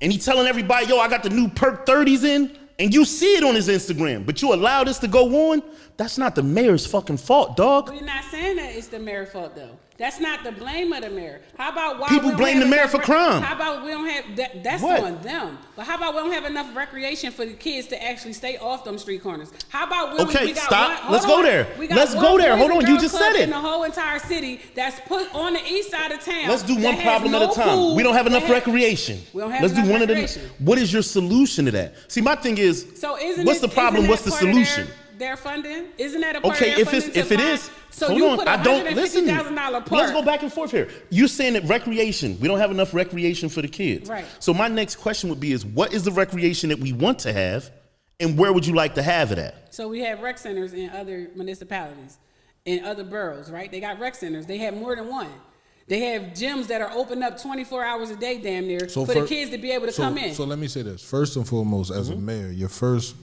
and he's telling everybody, yo, I got the new perk 30s in, and you see it on his Instagram, but you allow this to go on, that's not the mayor's fucking fault, dog. We're not saying that it's the mayor's fault, though. That's not the blame of the mayor. How about why People we don't blame have the mayor enough for crime. How about we don't have that? That's What? on them. But how about we don't have enough recreation for the kids to actually stay off them street corners? How about we, Okay, we got stop. one, hold Let's go on. there. We got Let's one go there. Boys Hold and on, you Girls just Club said it. in the whole entire city that's put on the east side of town. Let's do that one has problem no at a time. pool, We don't have enough that has- recreation. We don't have Let's do enough one of them. recreation. What is your solution to that? See, my thing is, So isn't what's it- the problem? isn't What's that the part of solution? Their funding? Isn't that a part Okay, of their if funding it's if to it find- is, So hold you on. put I don't listen. $150,000 part. Let's go back and forth here. You're saying that recreation, we don't have enough recreation for the kids. Right. So my next question would be: is what is the recreation that we want to have, and where would you like to have it at? So we have rec centers in other municipalities, in other boroughs, right? They got rec centers. They have more than one. They have gyms that are open up 24 hours a day, damn near, for the kids to be able to come in. So let me say this. First and foremost, as a mayor, your first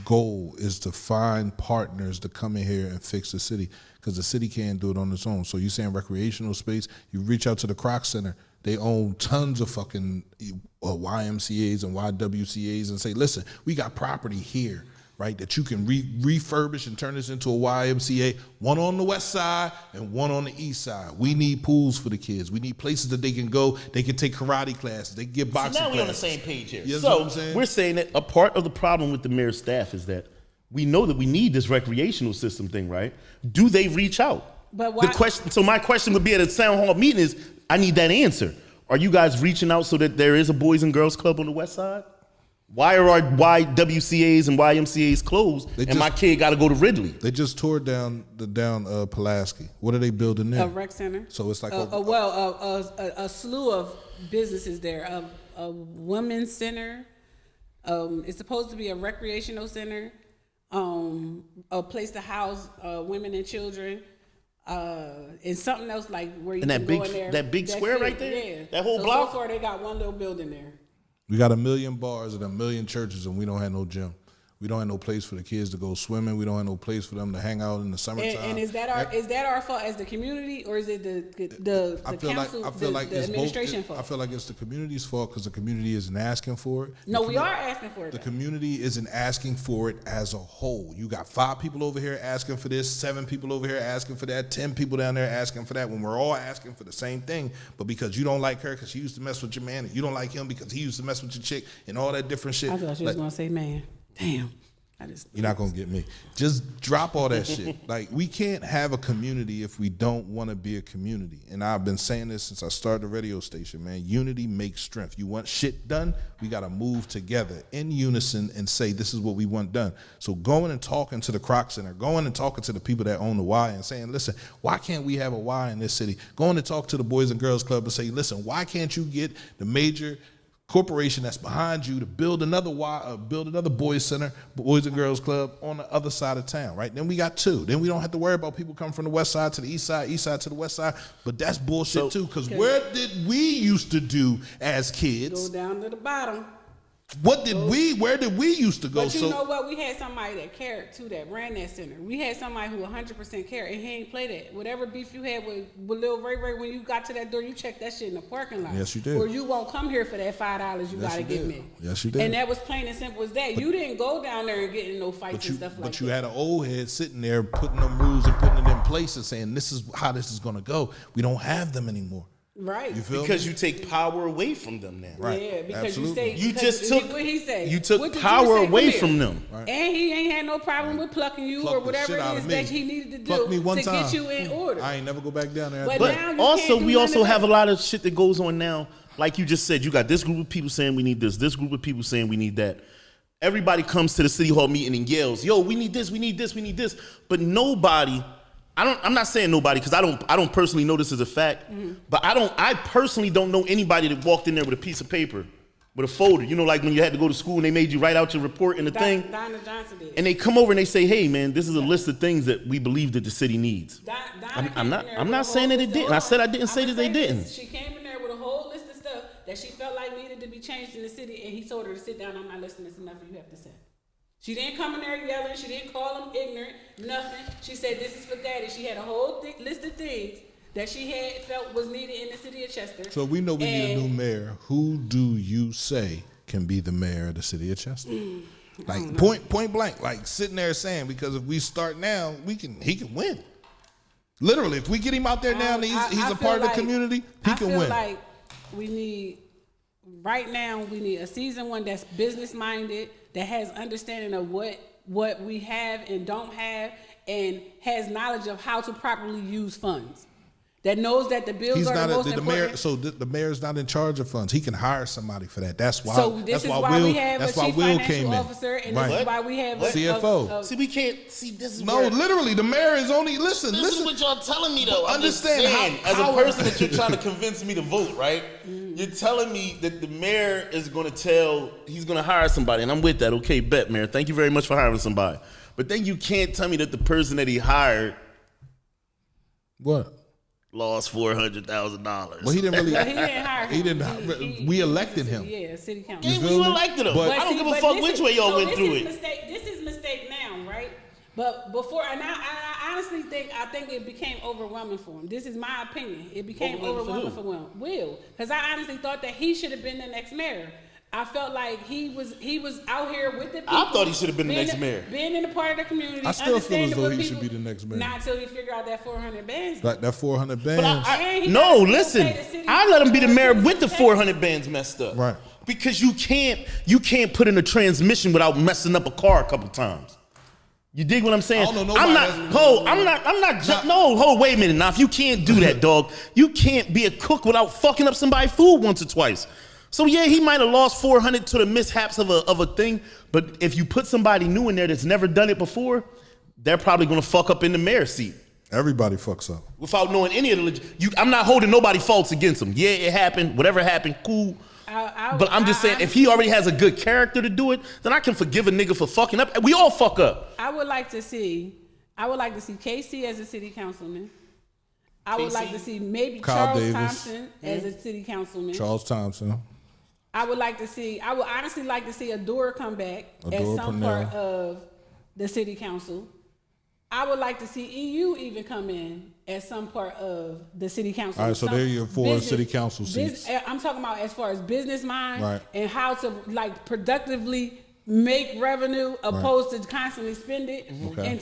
goal is to find partners to come in here and fix the city, because the city can't do it on its own. So you saying recreational space, you reach out to the Croc Center. They own tons of fucking YMCAs and YWCAs and say, listen, we got property here, right, that you can refurbish and turn this into a YMCA, one on the west side and one on the east side. We need pools for the kids. We need places that they can go. They can take karate classes. They can get boxing now classes. we're on the same page here. You know So what I'm saying? we're saying that a part of the problem with the mayor's staff is that we know that we need this recreational system thing, right? Do they reach out? But why- The question. So my question would be at a town hall meeting is, I need that answer. Are you guys reaching out so that there is a Boys and Girls Club on the west side? Why are our YWCAs and YMCAs closed and my kid got to go to Ridley? They just tore down Pulaski. What are they building there? A rec center. So it's like a slew of businesses there. A women's center. It's supposed to be a recreational center. A place to house women and children. And something else like where you can go in there. That big square right there? Yeah. That whole block? So far they got one little building there. We got 1 million bars and 1 million churches, and we don't have no gym. We don't have no place for the kids to go swimming. We don't have no place for them to hang out in the summertime. And is that our fault as the community, or is it the council, the administration fault? I feel like it's the community's fault because the community isn't asking for it. No, we are asking for it. The community isn't asking for it as a whole. You got 5 people over here asking for this, 7 people over here asking for that, 10 people down there asking for that, when we're all asking for the same thing. But because you don't like her because she used to mess with your man, and you don't like him because he used to mess with your chick, and all that different shit. I thought you was going to say man. Damn. You're not gonna get me. Just drop all that shit. Like, we can't have a community if we don't want to be a community. And I've been saying this since I started the radio station, man. Unity makes strength. You want shit done, we gotta move together in unison and say this is what we want done. So going and talking to the Croc Center, going and talking to the people that own the Y and saying, listen, why can't we have a Y in this city? Going to talk to the Boys and Girls Club and say, listen, why can't you get the major corporation that's behind you to build another boys and girls club on the other side of town, right? Then we got 2. Then we don't have to worry about people coming from the west side to the east side to the west side. But that's bullshit too, because where did we used to do as kids? Go down to the bottom. Where did we used to go? But you know what? We had somebody that cared too, that ran that center. We had somebody who 100% cared, and he ain't played it. Whatever beef you had with Lil Ray Ray, when you got to that door, you checked that shit in the parking lot. Yes, you did. Or you won't come here for that $5 you gotta give me. Yes, you did. And that was plain and simple as that. You didn't go down there and get in no fights and stuff like that. But you had an old head sitting there putting them rules and putting it in place and saying this is how this is gonna go. We don't have them anymore. Right. You feel because me? you take power away from them now. Right. Yeah, because Absolutely. you say you took power away from them. Right. And he ain't had no problem with plucking you or whatever it is that he needed to do to get you in order. I ain't never go back down there. But also, we also have a lot of shit that goes on now. Like you just said, you got this group of people saying we need this group of people saying we need that. Everybody comes to the city hall meeting and yells, yo, we need this, we need this, we need this. But nobody, I'm not saying nobody because I don't personally know this as a fact, but I personally don't know anybody that walked in there with a piece of paper, with a folder. You know, like when you had to go to school and they made you write out your report and the thing. Donna Johnson did. And they come over and they say, hey man, this is a list of things that we believe that the city needs. I'm not saying that it didn't. I said I didn't say that they didn't. She came in there with a whole list of stuff that she felt like needed to be changed in the city, and he told her to sit down. I'm not listening to nothing you have to say. She didn't come in there yelling. She didn't call him ignorant, nothing. She said, this is for daddy. She had a whole list of things that she had felt was needed in the city of Chester. So we know we need a new mayor. Who do you say can be the mayor of the city of Chester? Like point blank, like sitting there saying, because if we start now, he can win. Literally, if we get him out there now and he's a part of the community, he can win. I feel like we need a seasoned one that's business minded, that has understanding of what we have and don't have, and has knowledge of how to properly use funds. That knows that the bills are the most important. Mayor, so the mayor's not in charge of funds. He can hire somebody for that. That's why. So this is why we have a chief financial officer, and this is why we have a CFO. See, we can't see this. Is literally, the mayor is only listen. This is what y'all telling me though. Understand as a person that you're trying to convince me to vote, right? You're telling me that the mayor is going to he's going to hire somebody, and I'm with that. Okay, bet, mayor. Thank you very much for hiring somebody. But then you can't tell me that the person that he hired lost $400,000. Well, he didn't really. But he didn't hire him. He didn't. We elected him. Yeah, city council. Yeah, we elected him. But I don't give a fuck which way y'all went through it. This is mistake now, right? But before, and I honestly think it became overwhelming for him. This is my opinion. It became overwhelming for Will, because I honestly thought that he should have been the next mayor. I felt like he was out here with the people. I thought he should have been the next mayor. Being in a part of the community. I still feel as though he should be the next mayor. Not until he figure out that 400 bands. Like that 400 bands. Listen. I let him be the mayor with the 400 bands messed up. Right. Because you can't put in a transmission without messing up a car a couple times. You dig what I'm saying? I don't know nobody. Wait a minute. Now, if you can't do that, dog, you can't be a cook without fucking up somebody's food once or twice. So yeah, he might have lost 400 to the mishaps of a thing, but if you put somebody new in there that's never done it before, they're probably gonna fuck up in the mayor's seat. Everybody fucks up. Without knowing any of the I'm not holding nobody faults against him. Yeah, it happened. Whatever happened, cool. But I'm just saying, if he already has a good character to do it, then I can forgive a nigga for fucking up. We all fuck up. I would like to see Casey as a city councilman. I would like to see maybe Kyle Charles Davis. Thompson as a city councilman. Charles Thompson. I would honestly like to see Adora come back as Adora some Purnell. part of the city council. I would like to see EU even come in as some part of the city council. All right, so there are your 4 city council seats. I'm talking about as far as business mind Right. and how to like productively make revenue opposed to constantly spend it. Okay.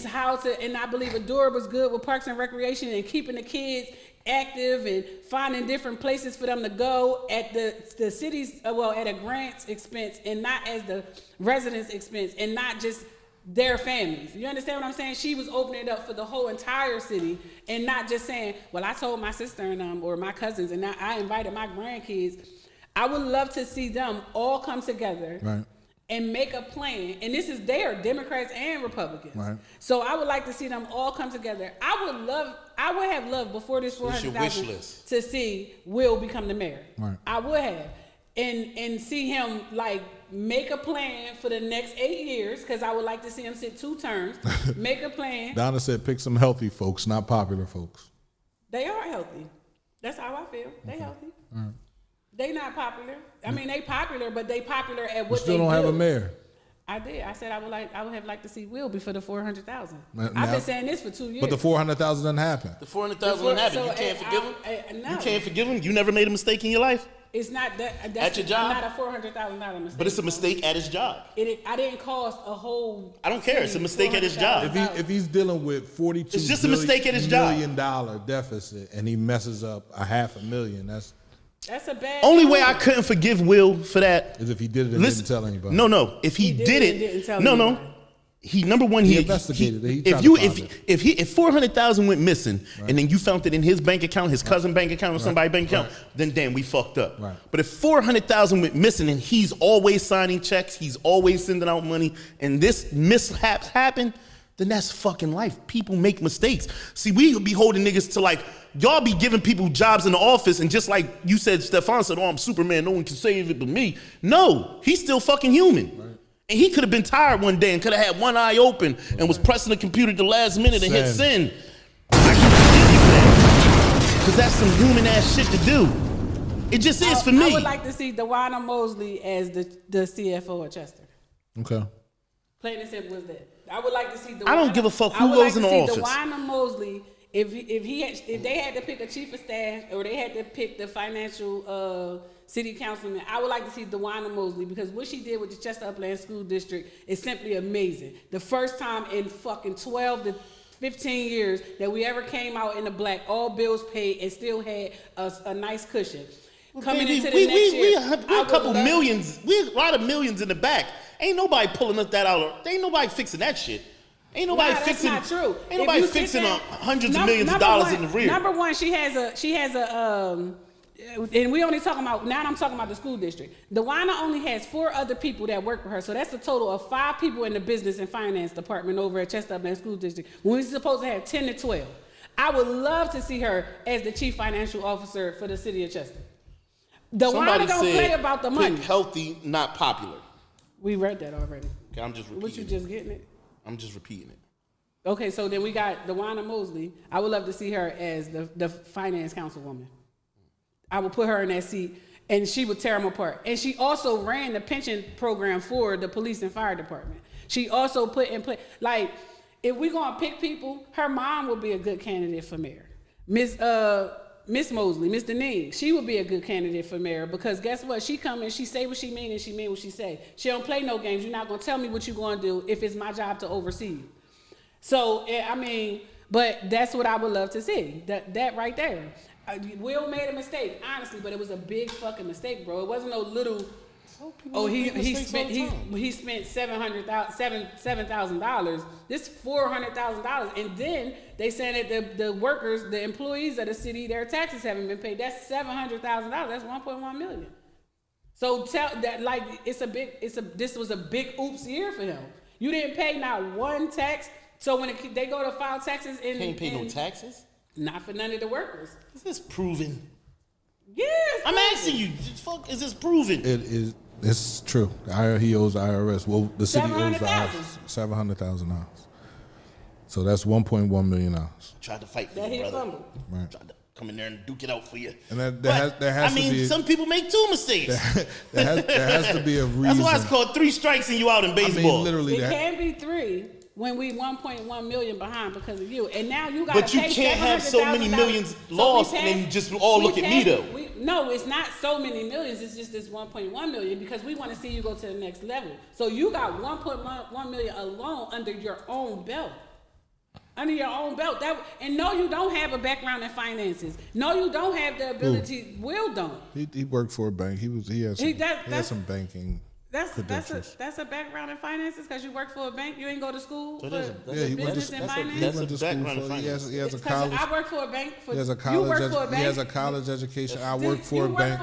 And I believe Adora was good with Parks and Recreation and keeping the kids active and finding different places for them to go at the city's at a grant's expense and not as the residents' expense and not just their families. You understand what I'm saying? She was opening it up for the whole entire city and not just saying, well, I told my sister and or my cousins and I invited my grandkids. I would love to see them all come together and make a plan. And they are Democrats and Republicans. Right. So I would like to see them all come together. I would have loved before this 400,000 to see Will become the mayor. Right. I would have. And see him like make a plan for the next 8 years, because I would like to see him sit 2 terms. Make a plan. Donna said pick some healthy folks, not popular folks. They are healthy. That's how I feel. They healthy. Right. They not popular. I mean, they popular, but they popular at what they do. Still don't have a mayor. I did. I said I would have liked to see Will before the 400,000. I've been saying this for 2 years. But the 400,000 doesn't happen. The 400,000 doesn't happen. You can't forgive him. No. You can't forgive him. You never made a mistake in your life. It's not that. That's at your job. Not a $400,000 mistake. But it's a mistake at his job. I didn't cost a whole. I don't care. It's a mistake at his job. If he's dealing with $42 it's just a mistake at his job. $1 million deficit and he messes up $500,000, that's a bad. Only way I couldn't forgive Will for that is if he did it and didn't tell anybody. No. If he did it, didn't tell anybody. He number one he investigated it. If 400,000 went missing and then you found it in his bank account, his cousin bank account, or somebody's bank account, then damn, we fucked up. Right. But if 400,000 went missing and he's always signing checks, he's always sending out money, and this mishaps happen, then that's fucking life. People make mistakes. See, we be holding niggas to like, y'all be giving people jobs in the office, and just like you said, Stefan said, oh, I'm Superman, no one can save it but me. No, he's still fucking human. Right. And he could have been tired one day and could have had one eye open and was pressing the computer at the last minute and hit send. I can forgive you for that. Because that's some human ass shit to do. It just is for me. I would like to see Dewana Mosley as the CFO of Chester. Okay. Plain and simple as that. I would like to see I don't give a fuck who goes in the office. Dewana Mosley, if they had to pick a chief of staff or they had to pick the financial city councilman, I would like to see Dewana Mosley, because what she did with the Chester Upland School District is simply amazing. The first time in fucking 12 to 15 years that we ever came out in the black, all bills paid, and still had a nice cushion. Coming into the next year, we a couple millions. We a lot of millions in the back. Ain't nobody pulling us that out. Ain't nobody fixing that shit. Ain't nobody fixing. That's not true. Ain't nobody fixing hundreds of millions of dollars in the rear. Number one, she has a. And we only talking about, now I'm talking about the school district. Dewana only has 4 other people that work for her. So that's a total of 5 people in the business and finance department over at Chester Upland School District, when we're supposed to have 10 to 12. I would love to see her as the chief financial officer for the city of Chester. Dewana don't play about the money. Pick healthy, not popular. We read that already. Okay, I'm just repeating What, you just getting it? I'm just repeating it. Okay, so then we got Dewana Mosley. I would love to see her as the finance councilwoman. I would put her in that seat, and she would tear them apart. And she also ran the pension program for the police and fire department. She also put in place, like, if we're gonna pick people, her mom would be a good candidate for mayor. Miss Mosley, Miss Deneen, she would be a good candidate for mayor, because guess what? She come and she say what she mean and she mean what she say. She don't play no games. You're not gonna tell me what you're gonna do if it's my job to oversee you. So, I mean, but that's what I would love to see. That right there. Will made a mistake, honestly, but it was a big fucking mistake, bro. It wasn't no little. He spent $7,000. This $400,000, and then they saying that the workers, the employees of the city, their taxes haven't been paid. That's $700,000. That's $1.1 million. So tell that like this was a big oops year for him. You didn't pay not one tax. So when they go to file taxes, Can't pay no taxes. Not for none of the workers. Is this proven? Yes. I'm asking you. Fuck, is this proven? It is. It's true. He owes the IRS. Well, the city owes the IRS $700,000. So that's $1.1 million. Tried to fight for That you, he brother. fumbled. Right. Tried to come in there and duke it out for you. And there has I mean, to be. some people make two mistakes. There has to be a reason. That's why it's called 3 strikes and you out in I baseball. mean, literally. It can be 3 when we 1.1 million behind because of you, and now you got. But you can't have so many millions lost and then just all look at me though. No, it's not so many millions. It's just this 1.1 million because we want to see you go to the next level. So you got 1.1 million alone under your own belt. Under your own belt. And no, you don't have a background in finances. No, you don't have the ability. Will don't. He worked for a bank. He had some banking. That's a background in finances because you work for a bank. You ain't go to school for business and finance. That's a background in finance. He has a college. I work for a bank. He has a college. He has a college education. I work for a bank.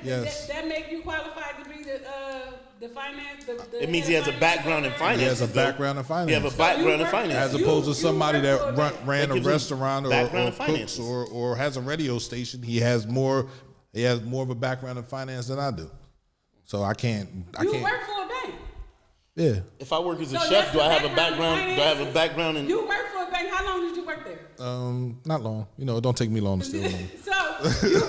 Yes. That make you qualified to be the finance. It means he has a background in finance. He has a background in finance. He have a background in finance. As opposed to somebody that ran a restaurant or cooks or has a radio station. He has more of a background in finance than I do. So I can't. You work for a bank. Yeah. If I work as a chef, do I have a background? Do I have a background in? You work for a bank. How long did you work there? Not long. You know, it don't take me long to steal money.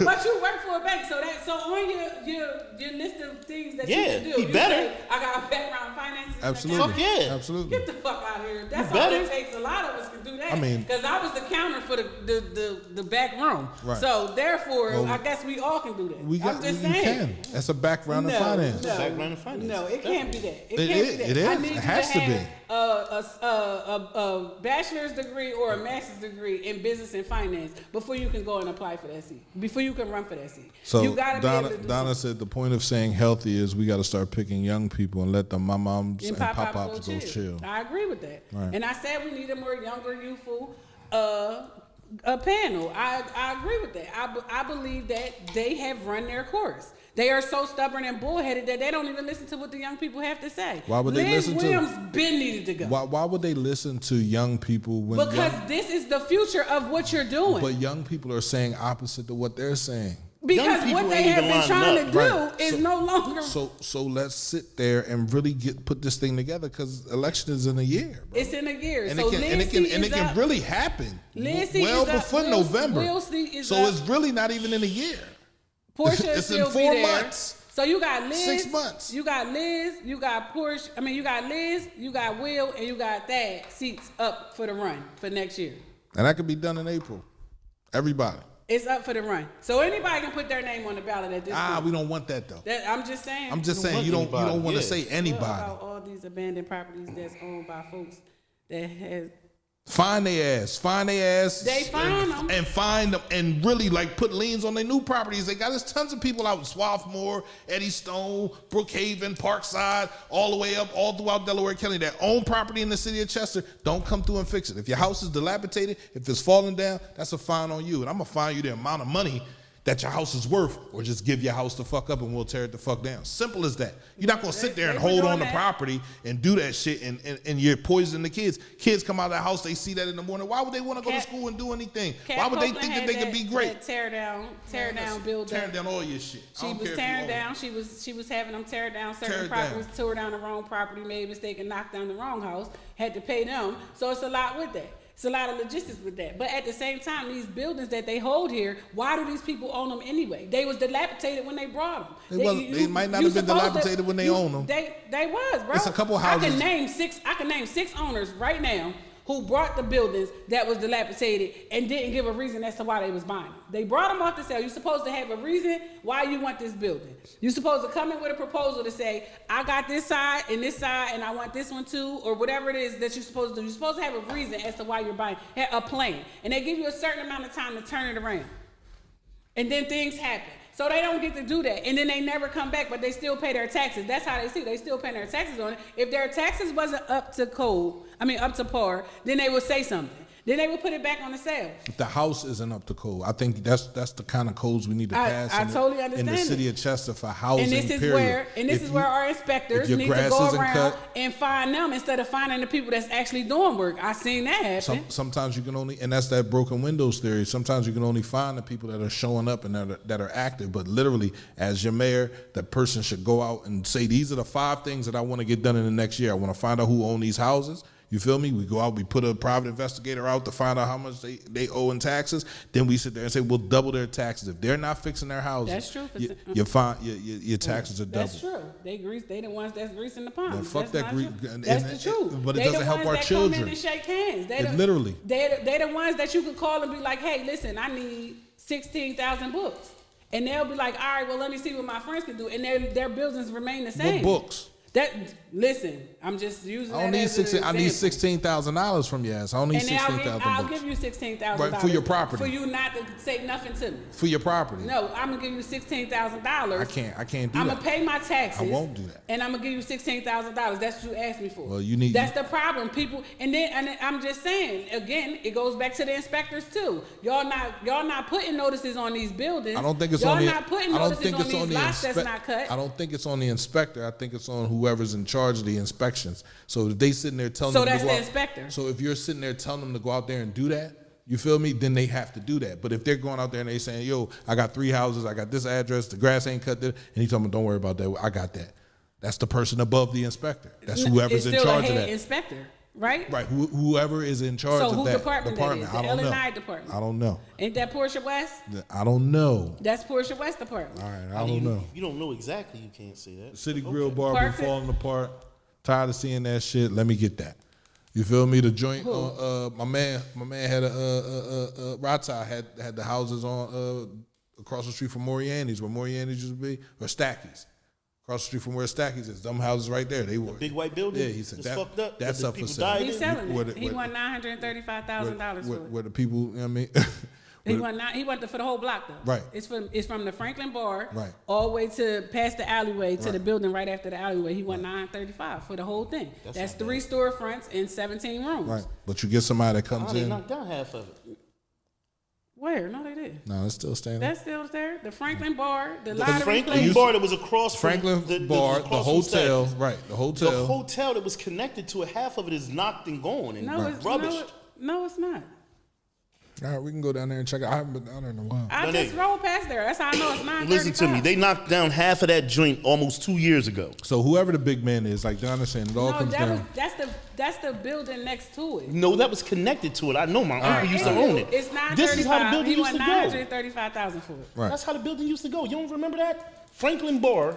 But you work for a bank, so on your list of things that you can do. He better. Say, I got a background in finances. Absolutely. Fuck yeah. Absolutely. Get the fuck out of here. That's all it takes. A lot of us can do that. I mean, because I was the counter for the back room. Right. So therefore, I guess we all can do that. I'm just saying. You can. That's a background in finance. Background in finance. No, it can't be that. It can't is. be that. It is. I need It you has to be. a bachelor's degree or a master's degree in business and finance before you can go and apply for that seat. Before you can run for that seat. So you gotta Donna said the point of saying healthy is we got to start picking young people and let the moms and pop-pops go chill. I agree with that. Right. And I said we need a more younger, youthful a panel. I agree with that. I believe that they have run their course. They are so stubborn and bullheaded that they don't even listen to what the young people have to say. Why would they listen to? Williams been needed to go. Why would they listen to young people when? Because this is the future of what you're doing. But young people are saying opposite to what they're saying. Because what they have been trying to do is no longer. So let's sit there and really put this thing together because election is in a year. Bro. It's in a year, and so it can really happen well before November. So it's really not even in a year. Portia it's still in 4 be there. months. So you got Liz. 6 months. You got Liz. You got Portia. You got Liz. You got Will, and you got Thad seats up for the run for next year. And that could be done in April. Everybody. It's up for the run. So anybody can put their name on the ballot at this point. We don't want that though. I'm just saying. You don't want to say anybody. What about all these abandoned properties that's owned by folks that has. Find their ass. They find them. And find them and really put liens on their new properties. They got there's tons of people out in Swarthmore, Eddystone, Brookhaven, Parkside, all the way up, all throughout Delaware County that own property in the city of Chester. Don't come through and fix it. If your house is dilapidated, if it's falling down, that's a fine on you. And I'm going to fine you the amount of money that your house is worth, or just give your house the fuck up and we'll tear it the fuck down. Simple as that. You're not gonna sit there and hold on to property and do that shit and you're poisoning the kids. Kids come out of the house, they see that in the morning. Why would they want to go to school and do anything? Why would they think that they could be great? Tear down, build up. Tearing down all your shit. She was tearing down. She was having them tear down certain properties, tore down the wrong property, made a mistake and knocked down the wrong house, had to pay them. So it's a lot with that. It's a lot of logistics with that. But at the same time, these buildings that they hold here, why do these people own them anyway? They was dilapidated when they brought them. They might not have been dilapidated when they own them. They was, bro. It's a couple houses. I can name six owners right now who brought the buildings that was dilapidated and didn't give a reason as to why they was buying them. They brought them off the sale. You're supposed to have a reason why you want this building. You're supposed to come in with a proposal to say, I got this side and I want this one too, or whatever it is that you're supposed to do. You're supposed to have a reason as to why you're buying, a plan. And they give you a certain amount of time to turn it around. And then things happen. So they don't get to do that. And then they never come back, but they still pay their taxes. That's how they see it. They still pay their taxes on it. If their taxes wasn't up to par, then they would say something. Then they would put it back on the sale. The house isn't up to code. I think that's the kind of codes we need to pass. I totally understand in the city it. of Chester for housing. And this is period. where our inspectors need to go around and find them instead of finding the people that's actually doing work. I seen that happen. Sometimes you can only, and that's that broken windows theory. Sometimes you can only find the people that are showing up and that are active. But literally, as your mayor, that person should go out and say, these are the 5 things that I want to get done in the next year. I want to find out who own these houses. You feel me? We go out, we put a private investigator out to find out how much they owe in taxes. Then we sit there and say, we'll double their taxes. If they're not fixing their houses, that's true. Your taxes are double. That's true. They the ones that's greasing the pond. Well, fuck that grease. That's the truth. But it doesn't help our children. Come in and shake hands. Literally. They the ones that you could call and be like, hey, listen, I need 16,000 books. And they'll be like, all right, well, let me see what my friends can do. And their buildings remain the same. What books? Listen, I'm just using. I don't need I need $16,000 from your ass. I don't need 16,000. I'll give you $16,000 right, for your property. For you not to say nothing to me. For your property. No, I'm gonna give you $16,000. I can't do I'm that. gonna pay my taxes. I won't do that. And I'm gonna give you $16,000. That's what you asked me for. Well, you need. That's the problem, people. And I'm just saying again, it goes back to the inspectors too. Y'all not putting notices on these buildings. I don't think it's y'all on the. not putting notices on these lots that's not cut. I don't think it's on the inspector. I think it's on whoever's in charge of the inspections. So if they sitting there telling them to go that's the inspector. So if you're sitting there telling them to go out there and do that, you feel me? Then they have to do that. But if they're going out there and they saying, yo, I got 3 houses, I got this address, the grass ain't cut there, and he told me, don't worry about that, I got that. That's the person above the inspector. That's whoever's in charge of that. Inspector, right? Right. Whoever is in charge of that department. That is? The I don't know. L&I department. I don't know. Ain't that Portia West? I don't know. That's Portia West department. All right. I don't know. If you don't know exactly, you can't say that. The City Grill Bar been falling apart. Tired of seeing that shit. Let me get that. You feel me? The joint. My man had a Rata had the houses on across the street from Moriani's, where Moriani's used to be, or Stacky's. Across the street from where Stacky's is, them houses right there. They were big white building. Yeah, he said that, fucked up. That's up for sale. He's selling it. He won $935,000 for it. Where the people, you know what I mean? He went for the whole block though. Right. It's from the Franklin Bar right all the way to past the alleyway to the building right after the alleyway. He won $935 for the whole thing. That's 3 storefronts and 17 rooms. Right. But you get somebody that comes in. They knocked down half of it. Where? No, they did. No, it's still standing. That's still there. The Franklin Bar, the Franklin Bar that was across Franklin from Bar, the hotel, right? The hotel. The hotel that was connected to it, half of it is knocked and gone and rubbish. No, it's not. All right, we can go down there and check it. I haven't been down there in a while. I just rolled past there. That's how I know it's 9:35. Listen to me. They knocked down half of that joint almost 2 years ago. So whoever the big man is, like Donna saying, it all comes down. That's the building next to it. No, that was connected to it. I know my uncle used to own it. It's 935. This is how the building used to go. $935,000 for it. Right. That's how the building used to go. You don't remember that? Franklin Bar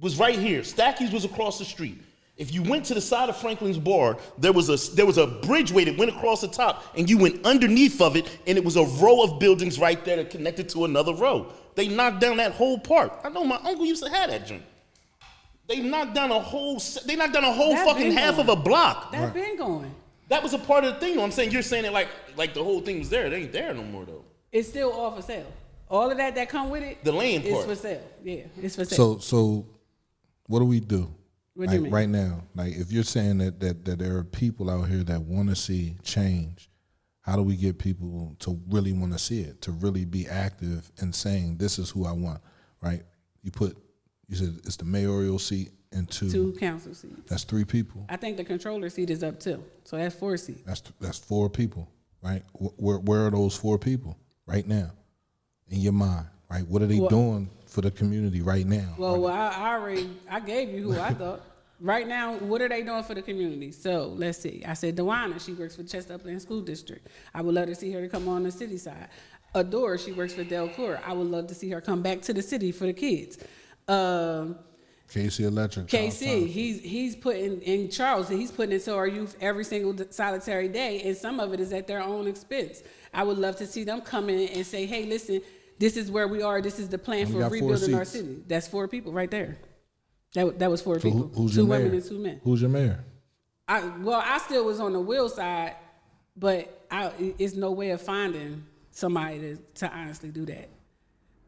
was right here. Stacky's was across the street. If you went to the side of Franklin's Bar, there was a bridgeway that went across the top, and you went underneath of it, and it was a row of buildings right there that connected to another row. They knocked down that whole part. I know my uncle used to have that joint. They knocked down a whole fucking half of a block. That's been going. That was a part of the thing, though. I'm saying you're saying it like the whole thing was there. It ain't there no more though. It's still all for sale. All of that come with it. The land part. It's for sale. Yeah, it's for sale. So what do we do? What do you mean? Right now, like if you're saying that there are people out here that want to see change, how do we get people to really want to see it, to really be active and saying this is who I want, right? You said it's the mayoral seat and 2 council seats. That's 3 people. I think the controller seat is up too, so that's 4 seats. That's 4 people, right? Where are those 4 people right now in your mind, right? What are they doing for the community right now? Well, I gave you who I thought. Right now, what are they doing for the community? So let's see. I said Dewana, she works for Chester Upland School District. I would love to see her to come on the city side. Adore, she works for Delcourt. I would love to see her come back to the city for the kids. KC Electric. KC, he's putting in Charles, he's putting into our youth every single solitary day, and some of it is at their own expense. I would love to see them come in and say, hey, listen, this is where we are. This is the plan for rebuilding our city. That's 4 people right there. That was 4 people. Who's 2 your women mayor? and 2 men. Who's your mayor? I still was on the Will side, but it's no way of finding somebody to honestly do that.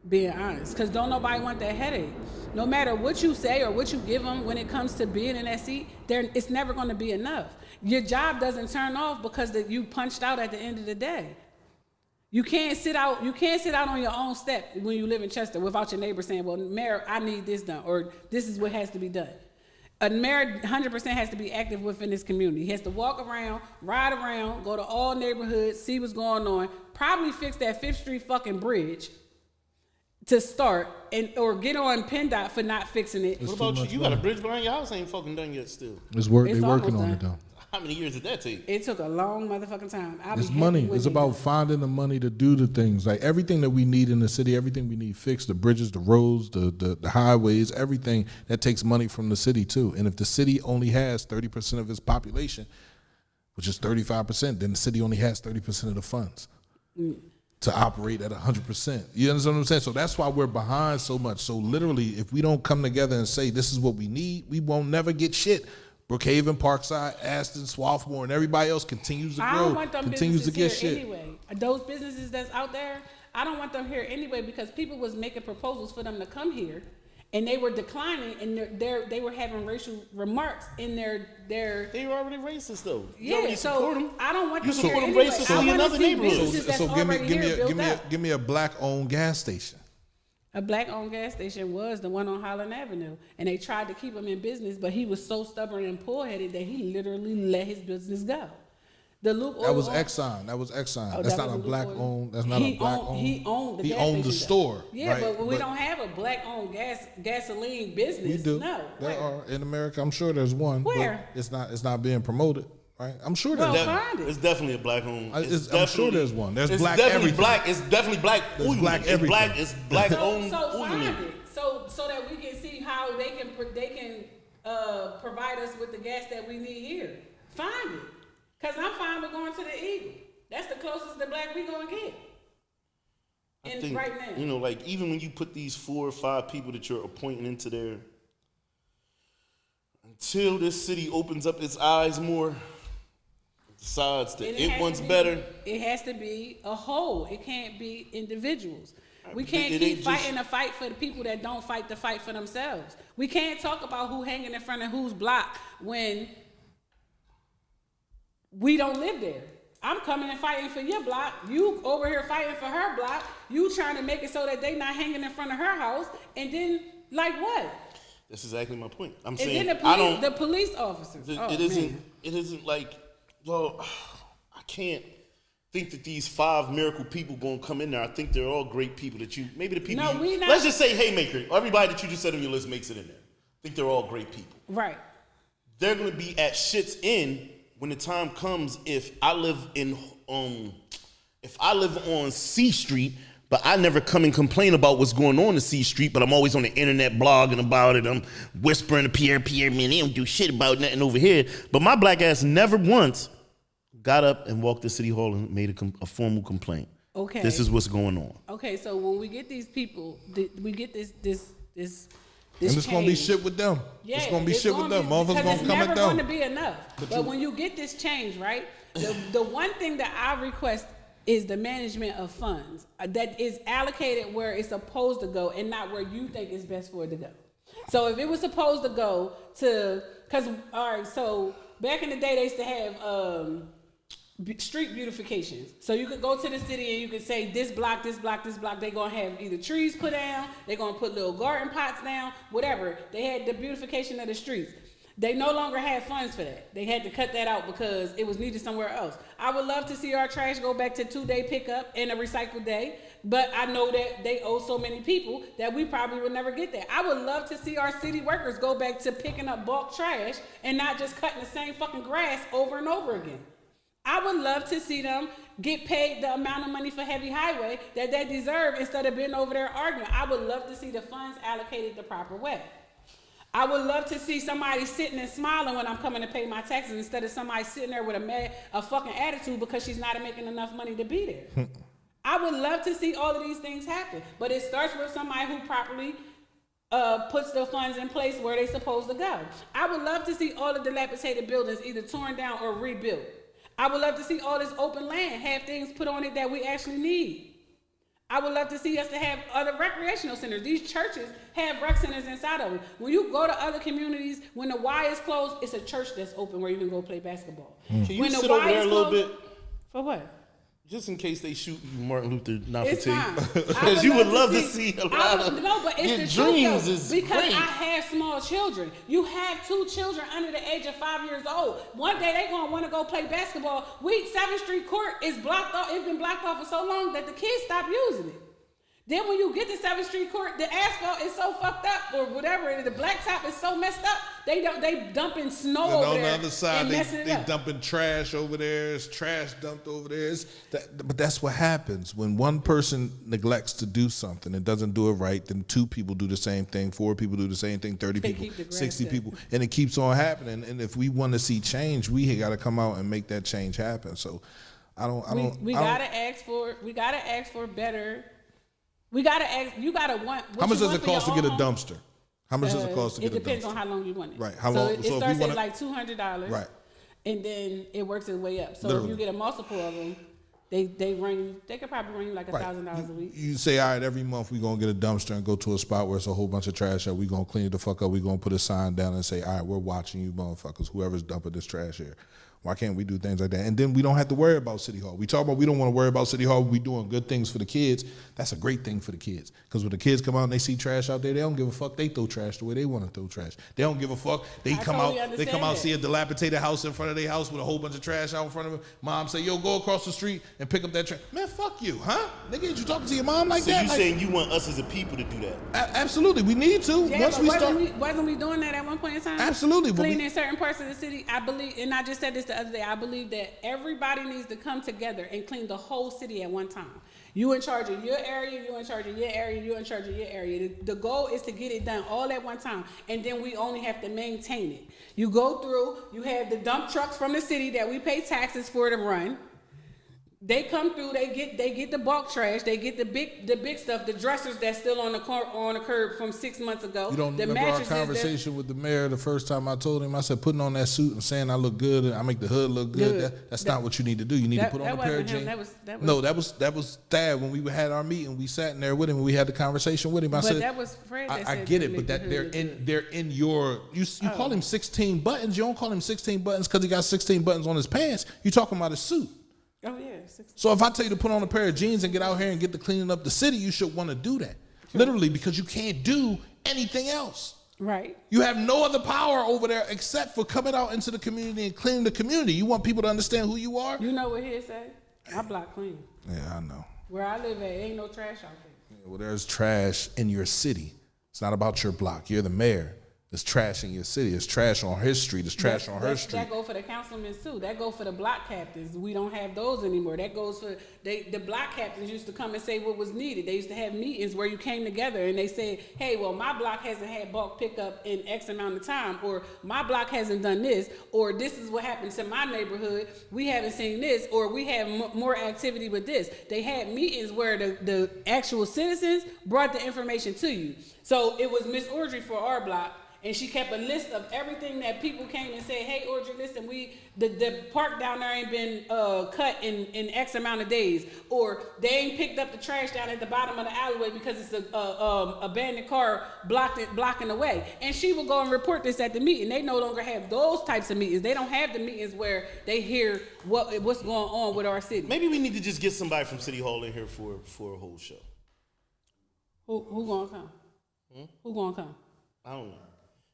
Being honest, because don't nobody want that headache. No matter what you say or what you give them when it comes to being in that seat, it's never going to be enough. Your job doesn't turn off because you punched out at the end of the day. You can't sit out. You can't sit out on your own step when you live in Chester without your neighbor saying, "Well, Mayor, I need this done," or "This is what has to be done." A mayor 100% has to be active within this community. He has to walk around, ride around, go to all neighborhoods, see what's going on, probably fix that 5th Street fucking bridge to start, or get on PennDOT for not fixing it. What about you? You got a bridge behind your house ain't fucking done yet still. They working on it though. How many years did that take? It took a long motherfucking time. It's money. It's about finding the money to do the things. Like everything that we need in the city, everything we need fixed, the bridges, the roads, the highways, everything that takes money from the city too. And if the city only has 30% of its population, which is 35%, then the city only has 30% of the funds to operate at 100%. You understand what I'm saying? So that's why we're behind so much. So literally, if we don't come together and say this is what we need, we won't never get shit. Brookhaven, Parkside, Aston, Swarthmore, and everybody else continues to grow. I don't want them continues to businesses get here shit. anyway. Those businesses that's out there, I don't want them here anyway because people was making proposals for them to come here, and they were declining, and they were having racial remarks in their. They were already racist though. Yeah, so I don't want you them here support them anyway. racist I in want to another see neighborhood. businesses that's already here built up. Give me a black-owned gas station. A black-owned gas station was the one on Highland Avenue, and they tried to keep him in business, but he was so stubborn and poor-headed that he literally let his business go. The Luke That was Exxon. Oh, that's that not a was black-owned. That's not a black-owned. He owned the He gas owned the station, store. Yeah, right? but we don't have a black-owned gasoline business. We do. No, There are in America. I'm sure there's one. Where? But it's not being promoted. Right? I'm sure there's. find it. It's definitely a black-owned. I'm sure there's one. There's it's black definitely everything. black. It's definitely black. There's black everything. It's black-owned. So oil find unit. it, so that we can see how they can provide us with the gas that we need here. Find it, cause I'm fine with going to the Eagle. That's the closest to black we gonna get. I think, right now, you know, like even when you put these 4 or 5 people that you're appointing into there, until this city opens up its eyes more, decides that it wants better. It has to be a whole. It can't be individuals. We It can't ain't keep just- fighting a fight for the people that don't fight the fight for themselves. We can't talk about who hanging in front of whose block when we don't live there. I'm coming and fighting for your block. You over here fighting for her block. You trying to make it so that they not hanging in front of her house. And then, like what? That's exactly my point. I'm And saying then I don't. the police officers. It isn't. It isn't like. Well, I can't think that these 5 miracle people gonna come in there. I think they're all great people that you. Maybe the people. No, you, we not. Let's just say Haymaker. Everybody that you just said on your list makes it in there. I think they're all great people. Right. They're gonna be at shit's end when the time comes. If I live on C Street, but I never come and complain about what's going on C Street, but I'm always on the internet blogging about it. I'm whispering to Pierre, man, they don't do shit about nothing over here. But my black ass never once got up and walked to City Hall and made a formal complaint. Okay. This is what's going on. Okay, so when we get these people, we get this And it's gonna be shit with them. Yeah, it's gonna be shit with them. Motherfuckers gonna come at It's never them. going to be enough. But when you get this change, right? The one thing that I request is the management of funds that is allocated where it's supposed to go and not where you think it's best for it to go. So if it was supposed to go to, so back in the day they used to have street beautifications. So you could go to the city and you could say this block, they're gonna have either trees put down, they're gonna put little garden pots down, whatever. They had the beautification of the streets. They no longer had funds for that. They had to cut that out because it was needed somewhere else. I would love to see our trash go back to 2-day pickup and a recycle day, but I know that they owe so many people that we probably will never get there. I would love to see our city workers go back to picking up bulk trash and not just cutting the same fucking grass over and over again. I would love to see them get paid the amount of money for heavy highway that they deserve instead of being over there arguing. I would love to see the funds allocated the proper way. I would love to see somebody sitting and smiling when I'm coming to pay my taxes instead of somebody sitting there with a fucking attitude because she's not making enough money to be there. I would love to see all of these things happen, but it starts with somebody who properly puts the funds in place where they're supposed to go. I would love to see all the dilapidated buildings either torn down or rebuilt. I would love to see all this open land have things put on it that we actually need. I would love to see us to have other recreational centers. These churches have rec centers inside of them. When you go to other communities, when the Y is closed, it's a church that's open where you can go play basketball. Can you When the sit over Y there a is little closed- bit? For what? Just in case they shoot you, Martin Luther, not It's for tea. fine. Because you would love to see a lot of No, but it's your the dreams truth, though, is because great. I have small children. You have 2 children under the age of 5 years old. One day they gonna want to go play basketball. 7th Street Court is blocked off. It's been blocked off for so long that the kids stopped using it. Then when you get to 7th Street Court, the asphalt is so fucked up, or whatever, the blacktop is so messed up. They dumping snow And over on there the other side, and messing it they up. dumping trash over there. It's trash dumped over there. But that's what happens when one person neglects to do something and doesn't do it right. Then 2 people do the same thing, 4 people do the same thing, 30 They people, keep the grass 60 cut. people, and it keeps on happening. And if we want to see change, we got to come out and make that change happen. So We gotta ask for better. We gotta ask. You gotta want. How much does it cost to get a dumpster? How much does it cost to get a dumpster? It depends on how long you want it. Right. How so long? It so if starts we at wanna, like $200. Right. And then it works its way up. So Literally. if you get a multiple of them, they could probably run you like $1,000 a week. You say, all right, every month we're going to get a dumpster and go to a spot where it's a whole bunch of trash out. We're going to clean it the fuck up. We're going to put a sign down and say, all right, we're watching you motherfuckers, whoever's dumping this trash here. Why can't we do things like that? And then we don't have to worry about City Hall. We talk about we don't want to worry about City Hall. We doing good things for the kids. That's a great thing for the kids. Because when the kids come out and they see trash out there, they don't give a fuck. They throw trash the way they want to throw trash. They don't give a fuck. They come totally out, understand see a dilapidated house in front of their house with a whole bunch of trash out in front of them. Mom say, yo, go across the street and pick up that trash. Man, fuck you, huh? Nigga, ain't you talking to your mom like So that? you Like, saying you want us as a people to do that? absolutely. We need to. Yeah, Once but we wasn't we doing that at one point in time? Absolutely, but Cleaning certain parts of the city. I believe, and I just said this the other day, I believe that everybody needs to come together and clean the whole city at one time. You in charge of your area, you in charge of your area, you in charge of your area. The goal is to get it done all at one time, and then we only have to maintain it. You go through, you have the dump trucks from the city that we pay taxes for to run. They come through, they get the bulk trash, they get the big stuff, the dressers that's still on the curb from 6 months ago. You don't the remember our mattresses conversation with the mayor the first time I told him, I said, putting on that suit and saying I look good and I make the hood look good, that's not what you need to do. You need to put on a pair of jeans. No, that was Thad when we had our meeting. We sat in there with him and we had the conversation with him. I said, that was Fred that I said get to it, make but the that hood they're in your, you call him 16 buttons. You don't call him 16 buttons because he got 16 buttons on his pants. You talking about his suit. Oh yeah. So if I tell you to put on a pair of jeans and get out here and get to cleaning up the city, you should want to do that. Literally, because you can't do anything else. Right. You have no other power over there except for coming out into the community and cleaning the community. You want people to understand who you are? You know what he say? My block clean. Yeah, I know. Where I live at, ain't no trash out there. Yeah, well, there's trash in your city. It's not about your block. You're the mayor. There's trash in your city. There's trash on his street. There's trash on her street. That go for the councilmen too. That go for the block captains. We don't have those anymore. That goes for the block captains used to come and say what was needed. They used to have meetings where you came together and they said, hey, well, my block hasn't had bulk pickup in X amount of time, or my block hasn't done this, or this is what happened to my neighborhood. We haven't seen this, or we have more activity with this. They had meetings where the actual citizens brought the information to you. So it was Miss Audrey for our block. And she kept a list of everything that people came and said, hey, Audrey, listen, the park down there ain't been cut in X amount of days. Or they ain't picked up the trash down at the bottom of the alleyway because it's a abandoned car blocking the way. And she would go and report this at the meeting. They no longer have those types of meetings. They don't have the meetings where they hear what's going on with our city. Maybe we need to just get somebody from City Hall in here for a whole show. Who gonna come? Who gonna come? I don't know.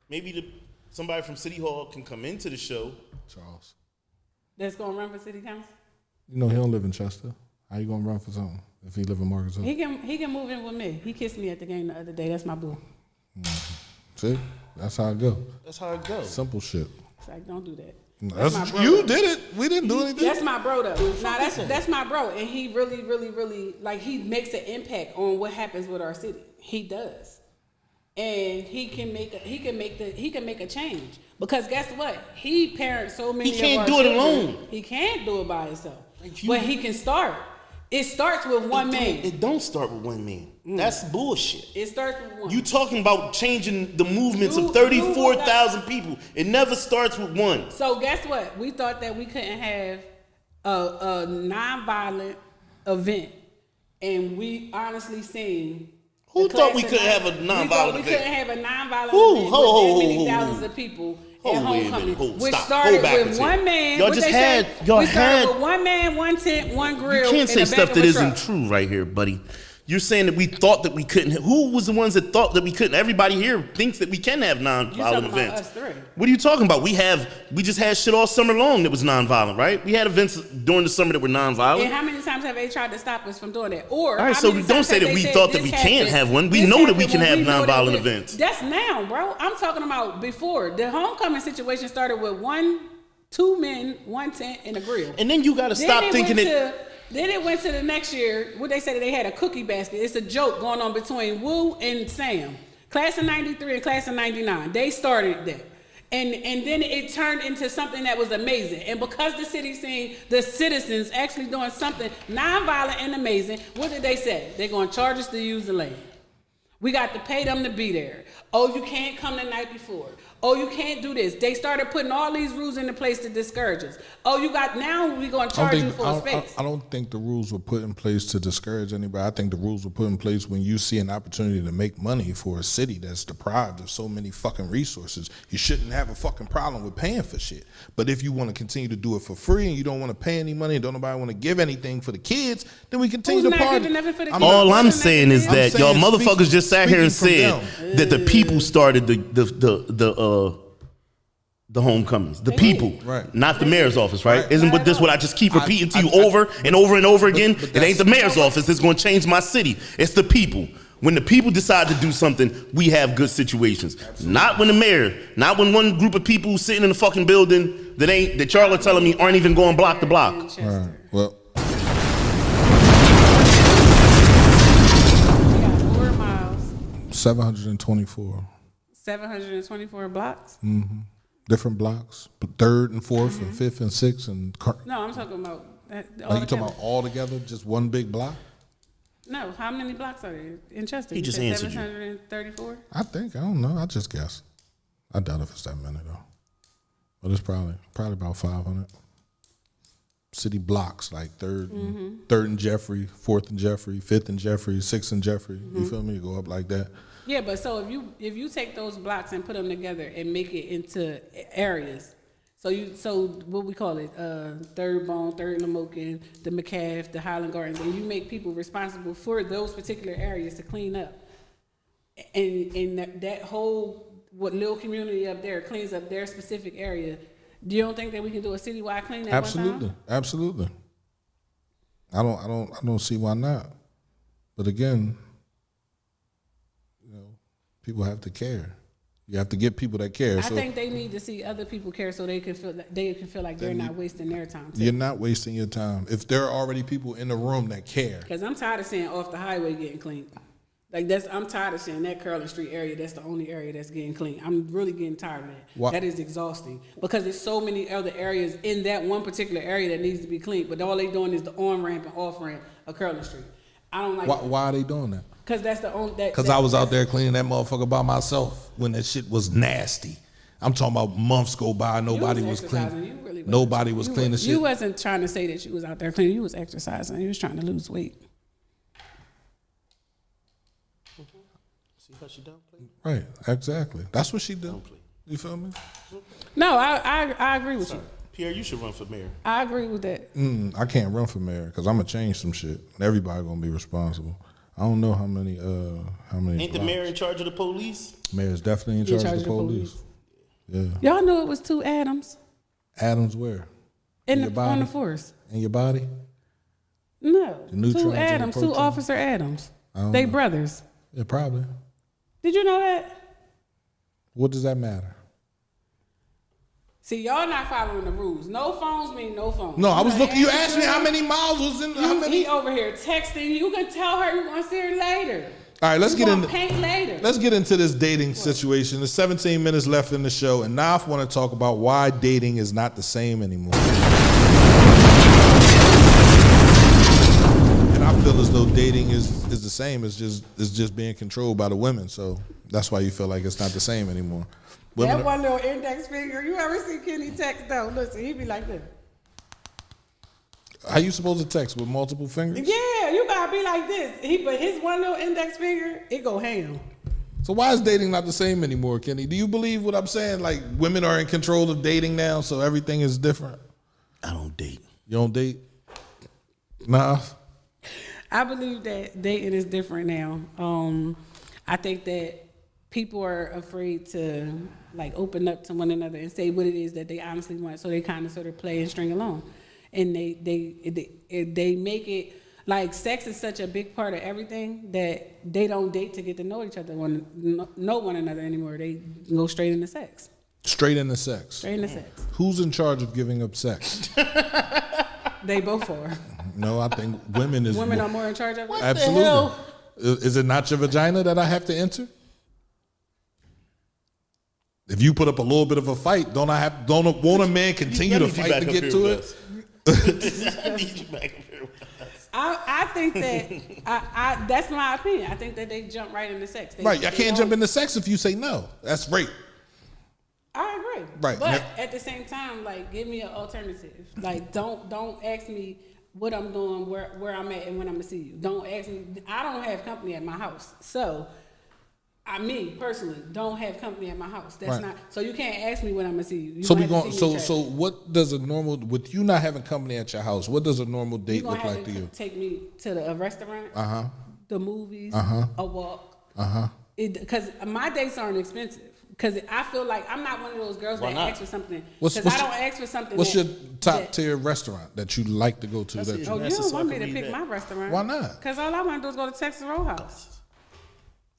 Maybe somebody from City Hall can come into the show. Charles. That's gonna run for city council? You know he don't live in Chester. How you gonna run for something if he live in Marcus Hill? He can move in with me. He kissed me at the game the other day. That's my boo. See? That's how it go. That's how it goes. Simple shit. It's like, don't do that. You did it. We didn't do anything. That's my bro though. Nah, that's my bro, and he really like he makes an impact on what happens with our city. He does. And he can make a change, because guess what? He parents so many. He can't of our do it children. alone. He can't do it by himself. But he can start. It starts with one man. It don't start with one man. That's bullshit. It starts with one. You talking about changing the movements of 34,000 people? It never starts with one. So guess what? We thought that we couldn't have a non-violent event and we honestly seen. Who thought we couldn't have a nonviolent event? We couldn't have a nonviolent event with that many thousands of people at homecoming, which started with one man. Y'all just had. We started with one man, one tent, one grill. You can't say stuff that isn't truck. true right here, buddy. You're saying that we thought that we couldn't. Who was the ones that thought that we couldn't? Everybody here thinks that we can have nonviolent events. Us three. What are you talking about? We just had shit all summer long that was nonviolent, right? We had events during the summer that were nonviolent. And how many times have they tried to stop us from doing that? Or all right, so don't say that we thought that we can't have one. We know that we can have nonviolent events. That's now, bro. I'm talking about before. The homecoming situation started with two men, one tent, and a grill. And then you got to stop thinking that. Then it went to the next year. What they said that they had a cookie basket. It's a joke going on between Wu and Sam. Class of 93 and class of 99. They started that. And then it turned into something that was amazing. And because the city seen the citizens actually doing something nonviolent and amazing, what did they say? They're going to charge us to use the land. We got to pay them to be there. Oh, you can't come the night before. Oh, you can't do this. They started putting all these rules into place to discourage us. Oh, now we're going to charge you for a space. I don't think the rules were put in place to discourage anybody. I think the rules were put in place when you see an opportunity to make money for a city that's deprived of so many fucking resources. You shouldn't have a fucking problem with paying for shit. But if you want to continue to do it for free and you don't want to pay any money and don't nobody want to give anything for the kids, then we continue to party. All I'm saying is that y'all motherfuckers just sat here and said that the people started the homecomings, the people, right? Not the mayor's office, right? Isn't what I just keep repeating to you over and over and over again? It ain't the mayor's office that's going to change my city. It's the people. When the people decide to do something, we have good situations. Absolutely. Not when the mayor, not when one group of people sitting in the fucking building that y'all are telling me aren't even going block to block. All right. Well. 724. 724 blocks? Mm-hmm. Different blocks. But 3rd and 4th and 5th and 6th and... No, I'm talking about... Like you talking about all together, just one big block? No, how many blocks are there in Chester? He just answered 734? I don't know. I just guess. I doubt if it's that many, though. But it's probably about 500. City blocks, like 3rd and Jeffrey, 4th and Jeffrey, 5th and Jeffrey, 6th and Jeffrey. You feel me? You go up like that. Yeah, but so if you take those blocks and put them together and make it into areas, so what we call it, 3rd Bone, 3rd Lamoken, the McCaff, the Highland Gardens, and you make people responsible for those particular areas to clean up, and that whole little community up there cleans up their specific area. Do you don't think that we can do a citywide clean at one time? Absolutely. I don't see why not. But again, people have to care. You have to get people that care. I think they need to see other people care so they can feel like they're not wasting their time too. You're not wasting your time. If there are already people in the room that care. Because I'm tired of seeing off the highway getting cleaned. I'm tired of seeing that Curlin Street area. That's the only area that's getting clean. I'm really getting tired of that. Why? That is exhausting because there's so many other areas in that one particular area that needs to be cleaned. But all they doing is the on ramp and off ramp of Curlin Street. I don't like. Why are they doing that? Because that's the only. Because I was out there cleaning that motherfucker by myself when that shit was nasty. I'm talking about months go by, nobody was cleaning. Really nobody was cleaning shit. You wasn't trying to say that you was out there cleaning. You was exercising. You was trying to lose weight. See how she downplayed? Right, exactly. That's what she do. You feel me? No, I agree with you. Pierre, you should run for mayor. I agree with that. I can't run for mayor because I'm gonna change some shit. Everybody gonna be responsible. I don't know how many. Ain't the mayor in charge of the police? Mayor's definitely in charge of the police. Yeah. Y'all knew it was 2 Adams. Adams where? On the force. In your body? No. 2 The Adams, 2 Officer Adams. They brothers. Yeah, probably. Did you know that? What does that matter? See, y'all not following the rules. No phones mean no phones. No, I was looking. You asked me how many miles was in. How many? He over here texting. You can tell her you want to see her later. All right, let's get into paint later. Let's get into this dating situation. There's 17 minutes left in the show, and now I want to talk about why dating is not the same anymore. And I feel as though dating is the same. It's just being controlled by the women. So that's why you feel like it's not the same anymore. Women that one little index finger. You ever see Kenny text though? Listen, he be like this. How you supposed to text with multiple fingers? Yeah, you gotta be like this. But his one little index finger, it go ham. So why is dating not the same anymore, Kenny? Do you believe what I'm saying? Like women are in control of dating now, so everything is different. I don't date. You don't date? Nah. I believe that dating is different now. I think that people are afraid to like open up to one another and say what it is that they honestly want, so they kind of sort of play and string along, and they make it like sex is such a big part of everything that they don't date to get to know each other, know one another anymore. They go straight into sex. Straight into sex. Straight into sex. Who's in charge of giving up sex? They both are. No, I think women are more in charge of it. Absolutely. Is it not your vagina that I have to enter? If you put up a little bit of a fight, don't a man continue to fight to get to it? I need you back up here. I think that that's my opinion. I think that they jump right into sex. I can't jump into sex if you say no. That's rape. I agree. Right. But at the same time, like, give me an alternative. Like, don't ask me what I'm doing, where I'm at, and when I'm gonna see you. Don't ask me. I don't have company at my house, so me personally don't have company at my house. That's not. So you can't ask me when I'm gonna see you. So what does a normal, with you not having company at your house? What does a normal date look like to you? Take me to a restaurant. The movies. A walk. Because my dates aren't expensive. Because I feel like I'm not one of those girls that ask for something. Because I don't ask for something. What's your top tier restaurant that you like to go to? You don't want me to pick my restaurant. Why not? Because all I want to do is go to Texas Roadhouse.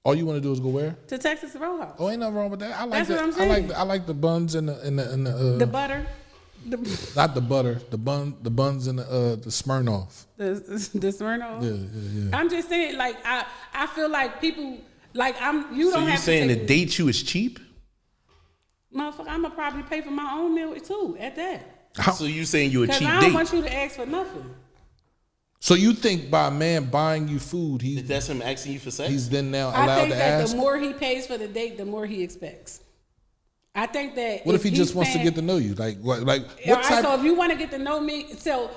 All you want to do is go where? To Texas Roadhouse. Oh, ain't nothing wrong with that. I like That's what I'm saying. I like the buns and the butter. Not the butter. The buns and the Smirnoff. The Smirnoff. Yeah. I'm just saying, like I feel like people like you don't have to. So you saying to date you is cheap? Motherfucker, I'm gonna probably pay for my own meal too. At that. So you saying you a cheap date? Because I don't want you to ask for nothing. So you think by a man buying you food, that's him asking you for sex? He's then now allowed to ask? I think that the more he pays for the date, the more he expects. I think that. What if he just wants to get to know you? Like what type? So if you want to get to know me, so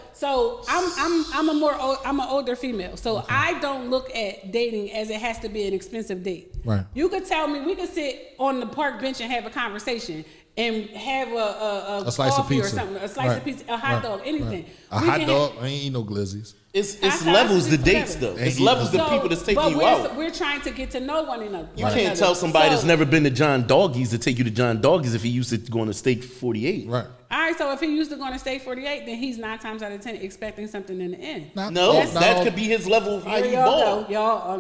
I'm an older female, so okay. I don't look at dating as it has to be an expensive date. Right. You could tell me we could sit on the park bench and have a conversation and have a slice of pizza or something, a slice of pizza, a hot dog, anything. A hot dog, I ain't eat no glizzies. It's levels to dates though. It's levels to people that's taking you out. We're trying to get to know one another. You can't tell somebody that's never been to John Doggies to take you to John Doggies if he used to go to Steak 48. Right. All right, so if he used to go to Steak 48, then he's 9 times out of 10 expecting something in the end. That could be his level of how you ball. Y'all,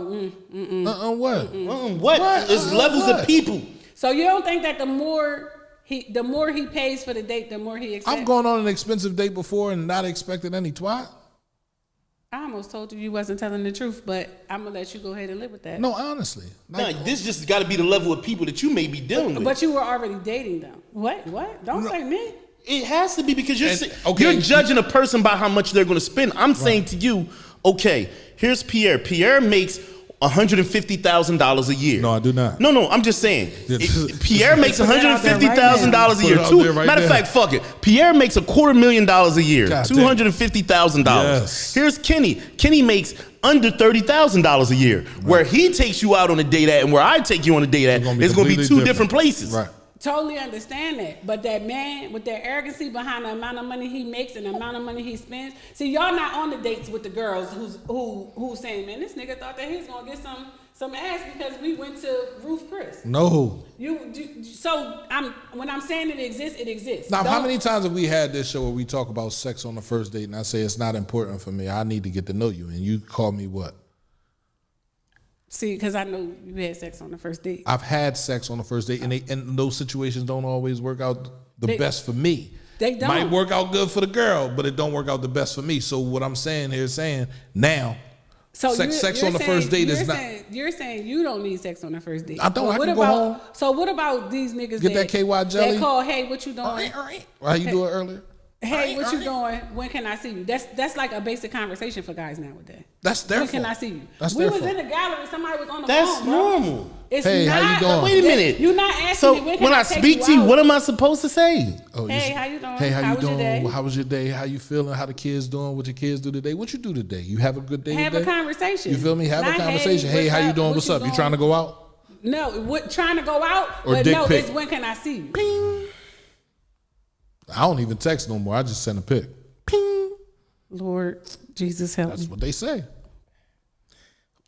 what? What? It's levels of people. So you don't think that the more he pays for the date, the more he expects? I've gone on an expensive date before and not expected any twat. I almost told you wasn't telling the truth, but I'm gonna let you go ahead and live with that. No, honestly. This just got to be the level of people that you may be dealing with. But you were already dating them. What? Don't say me. It has to be because you're judging a person by how much they're going to spend. I'm saying to you, okay, here's Pierre. Pierre makes $150,000 a year. No, I do not. No, I'm just saying. Pierre makes $150,000 a year. Matter of fact, fuck it. Pierre makes $250,000 a year. $250,000. Yes. Here's Kenny. Kenny makes under $30,000 a year. Right. Where he takes you out on a date at and where I take you on a date at is going to be two different places. Right. Totally understand that, but that man with that arrogancy behind the amount of money he makes and the amount of money he spends. See, y'all not on the dates with the girls who's saying, man, this nigga thought that he was gonna get some ass because we went to Ruth Chris. No. When I'm saying it exists. Now, how many times have we had this show where we talk about sex on the first date and I say it's not important for me, I need to get to know you, and you call me what? See, because I know you had sex on the first date. I've had sex on the first date, and those situations don't always work out the best for me. They don't. Might work out good for the girl, but it don't work out the best for me. So what I'm saying here is now, sex on the first date is not. You're saying you don't need sex on the first date. I don't. I can go home. So what about these niggas get that KY jelly? That call, hey, what you doing? How you do it earlier? Hey, what you doing? When can I see you? That's like a basic conversation for guys nowadays. That's their When fault. can I see you? That's we their was fault. in the gallery. Somebody was on the That's phone, bro. normal. It's Hey, not, how you doing? Wait a minute. You're not asking So me when I take speak to you, out? what am I supposed to say? Oh, Hey, how you doing? Hey, how you was your doing? day? How was your day? How you feeling? How the kids doing? What your kids do today? What you do today? You have a good day Have today? a conversation. You feel me? Have Not, a conversation. Hey, what's how you up? doing? What What's you up? You doing? trying to go out? No, trying to go out? Or but dick no, pic? it's when can I see you? I don't even text no more. I just send a pic. Lord Jesus help That's me. what they say.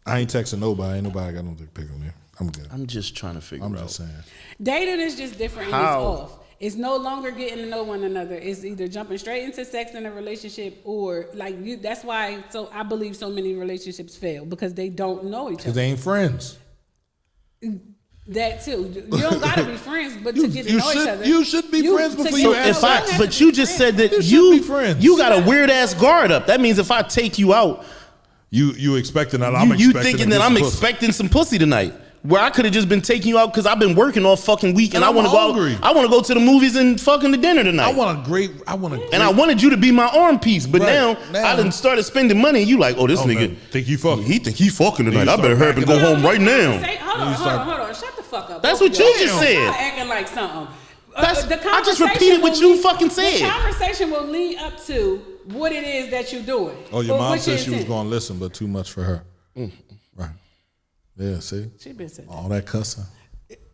I ain't texting nobody. Ain't nobody got no dick pic on me. I'm good. I'm just trying to figure I'm out. just saying. Dating is just different and How? it's off. It's no longer getting to know one another. It's either jumping straight into sex in a relationship or like you. That's why. So I believe so many relationships fail because they don't know each Because other. they ain't friends. That too. You don't gotta be friends, but to get to you know each should- other. you should be friends to before get you to ask know- If I, don't have but to you be just friends. said that should be friends. you got a weird ass guard up. That means if I take you out, You expecting that I'm you expecting thinking to that get I'm some pussy. expecting some pussy tonight. Where I could have just been taking you out because I've been working all fucking week and And I I'm want to go hungry. out. I want to go to the movies and fucking the dinner tonight. I want a great. And I wanted you to be my arm piece, but Right. now I done started spending money. And you like, oh, this nigga man, think he fucking. He think he fucking Then tonight. you I better start hurry up and go backing home right now. Hold on. Shut the fuck up. That's both what of you y'all. just said. Y'all acting like something. I just repeated what you fucking said. The conversation will lead up to what it is that you're doing. Oh, your or mom what said your she was intent. going to listen, but too much for her. Right. Yeah. See. She been saying that. All that cussing.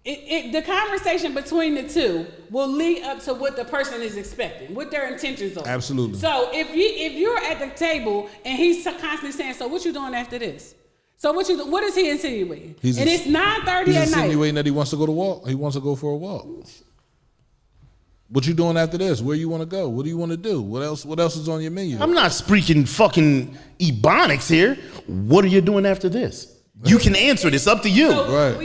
The conversation between the two will lead up to what the person is expecting, what their intentions are. Absolutely. So if you're at the table and he's constantly saying, "So what you doing after this?" So what is he insinuating? It's 9:30 He's at night. insinuating that he wants to go to walk. He wants to go for a walk. What you doing after this? Where you want to go? What do you want to do? What else is on your menu? I'm not speaking fucking ebonics here. What are you doing after this? You can answer it. It's up to you. Right.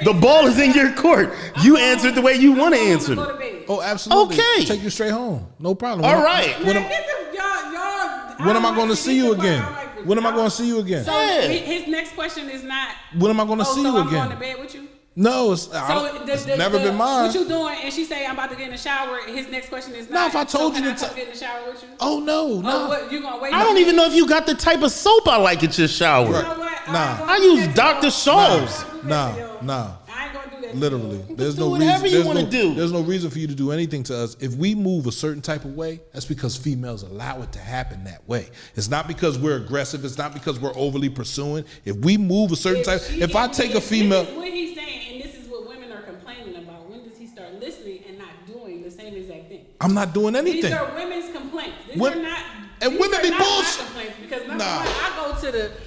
The ball is in your court. You answer it the way you want to answer it. Go to bed. Oh, absolutely. Okay. Take you straight home. No problem. All right. When Man, y'all, am I don't going to like see you this is again? why I like this. When am I going to see you again? So Yeah. his next question is not. When am I going to see you so I'm again? going to bed with you. No, it's never been mine. What you doing? And she say I'm about to get in the shower. His next question is not. Now, if I told so you can to I come get in the shower with you? Oh no, Oh, no. what you gonna wait? I don't even know if you got the type of soap I like at your shower. You know what? Nah. I use Dr. Shaw's. Nah. I ain't gonna do that. to Literally, you. there's Do no whatever reason. you wanna do. There's no reason for you to do anything to us. If we move a certain type of way, that's because females allow it to happen that way. It's not because we're aggressive. It's not because we're overly pursuing. If we move a certain type, if I take a female, This is what he's saying, and this is what women are complaining about. When does he start listening and not doing the same exact thing? I'm not doing These anything. are women's complaints. These Wom- are not. and these women are be not my bullshit. complaints because number Nah. one,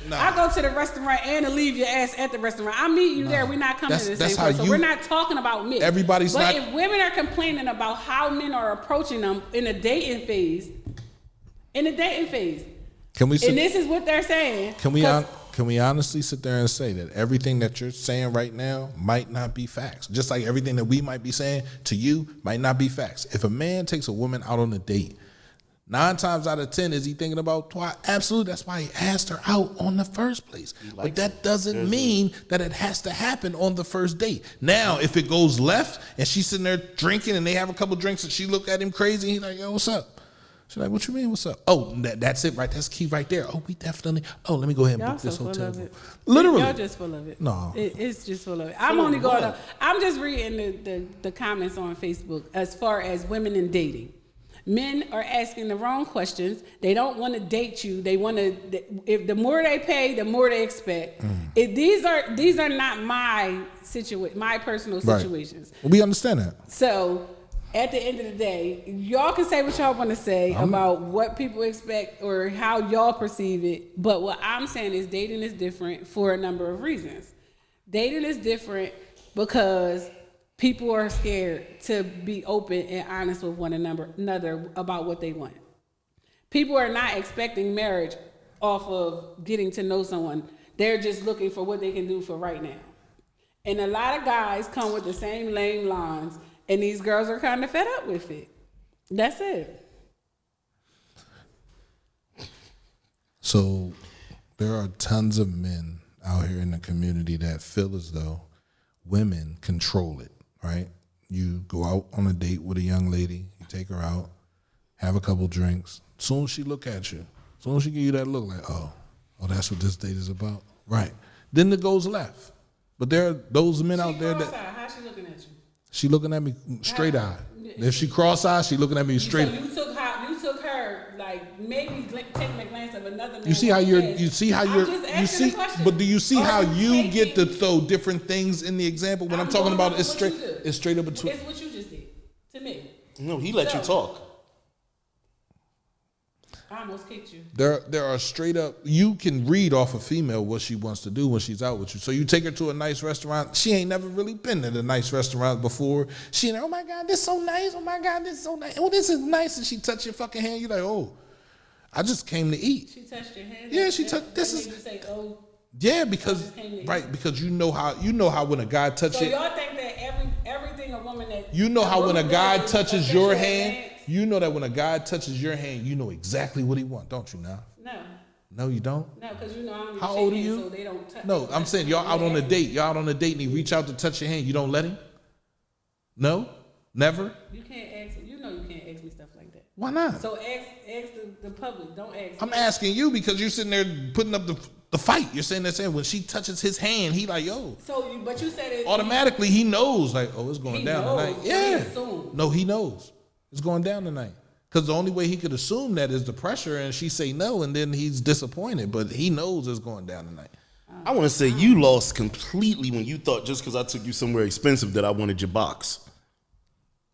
Nah. I go to the restaurant and to leave your ass at the restaurant. I meet you there. We're not coming to the That's same how place. So you- we're not talking about me. Everybody's but not- if women are complaining about how men are approaching them in a dating phase, Can we? and this is what they're saying. Can we honestly sit there and say that everything that you're saying right now might not be facts? Just like everything that we might be saying to you might not be facts. If a man takes a woman out on a date, 9 times out of 10 is he thinking about twice? Absolutely. That's why he asked her out on the first place. But that doesn't mean that it has to happen on the first date. Now, if it goes left and she's sitting there drinking and they have a couple drinks and she look at him crazy, he's like, yo, what's up? She's like, what you mean, what's up? Oh, that's it, right? That's key right there. Oh, we definitely. Oh, let me go ahead and Y'all book this so full hotel of room. it. Literally. Y'all just full of it. No. It's just full of it. I'm only going to, I'm just reading the comments on Facebook as far as women in dating. Men are asking the wrong questions. They don't want to date you. They want to, if the more they pay, the more they expect. These are not my personal situations. Right. We understand that. So at the end of the day, y'all can say what y'all want to say about what people expect or how y'all perceive it. But what I'm saying is dating is different for a number of reasons. Dating is different because people are scared to be open and honest with one another about what they want. People are not expecting marriage off of getting to know someone. They're just looking for what they can do for right now. And a lot of guys come with the same lame lines, and these girls are kind of fed up with it. That's it. So there are tons of men out here in the community that feel as though women control it, right? You go out on a date with a young lady, you take her out, have a couple drinks. Soon as she look at you, soon as she give you that look like, oh, that's what this date is about. Right. Then it goes left. But there are those men out there that... How's she looking at you? She looking at me straight eyed. If she cross-eyed, she looking at me straight. So you took her like maybe taking a glance of another man. You see how but do you see how you get to throw different things in the example? When I'm talking about it's straight up between. It's what you just did to me. No, he let you talk. I almost kicked you. There are straight up, you can read off a female what she wants to do when she's out with you. So you take her to a nice restaurant. She ain't never really been at a nice restaurant before. She ain't, oh my God, this is so nice. Oh my God, this is so nice. Oh, this is nice. And she touch your fucking hand. You like, oh, I just came to eat. She touched your hand? Yeah, she touched, this is. Say, oh, yeah, because, right, because you know how when a guy touches. So y'all think that everything a woman that. You know how when a guy touches your hand. You know that when a guy touches your hand, you know exactly what he wants, don't you now? No. No, you don't? No, because you know I don't even How old are hands, you? So they don't touch. No, I'm saying y'all out on a date. Y'all out on a date and he reach out to touch your hand. You don't let him? No? Never? You can't ask. You know you can't ask me stuff like that. Why not? So ask the public. Don't ask I'm me. asking you because you're sitting there putting up the fight. You're saying that saying when she touches his hand, he like, yo. So, but you said it. Automatically, he knows like, oh, it's going down tonight. Yeah. Assume. No, he knows. It's going down tonight. Because the only way he could assume that is the pressure, and she say no, and then he's disappointed. But he knows it's going down tonight. I want to say you lost completely when you thought just because I took you somewhere expensive that I wanted your box.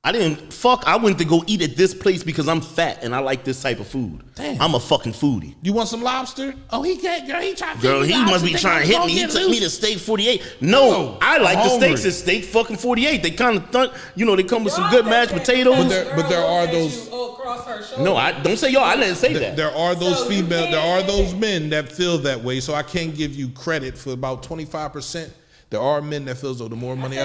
I didn't. I went to go eat at this place because I'm fat and I like this type of food. Damn. I'm a fucking foodie. You want some lobster? Oh, he can't. Girl, he trying to. Girl, he must be trying to hit me. He took me to steak 48. No, I like the steaks at steak fucking 48. They kind of they come with some good mashed potatoes. But there are those. No, I don't say y'all. I didn't say that. There are those female. There are those men that feel that way. So I can't give you credit for about 25%. There are men that feels though the more money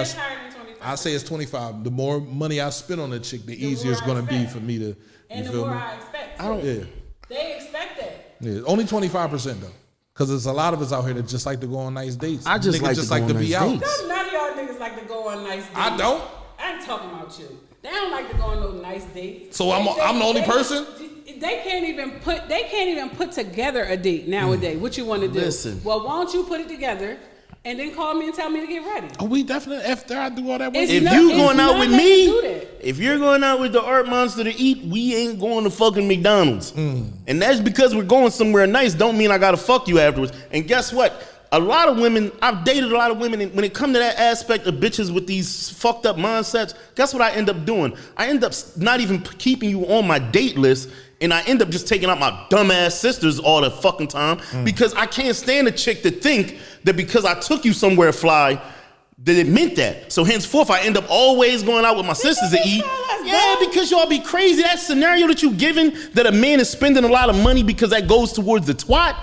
I say it's 25. The more money I spend on a chick, the easier it's gonna be for me to. And the more I expect. I don't. Yeah. They expect that. Yeah, only 25% though, because there's a lot of us out here that just like to go on nice dates. I just like to be out. None of y'all niggas like to go on nice dates. I don't. I ain't talking about you. They don't like to go on no nice dates. So I'm the only person. They can't even put together a date nowadays. What you want to do? Listen. Well, why don't you put it together? And then call me and tell me to get ready. Oh, we definitely after I do all that work. If you going out with me, if you're going out with the art monster to eat, we ain't going to fucking McDonald's. And that's because we're going somewhere nice. Don't mean I gotta fuck you afterwards. And guess what? A lot of women, I've dated a lot of women, and when it comes to that aspect of bitches with these fucked up mindsets, guess what I end up doing? I end up not even keeping you on my date list. And I end up just taking out my dumbass sisters all the fucking time because I can't stand a chick to think that because I took you somewhere fly, that it meant that. So henceforth, I end up always going out with my sisters to eat. Yeah, because y'all be crazy. That scenario that you given that a man is spending a lot of money because that goes towards the twat.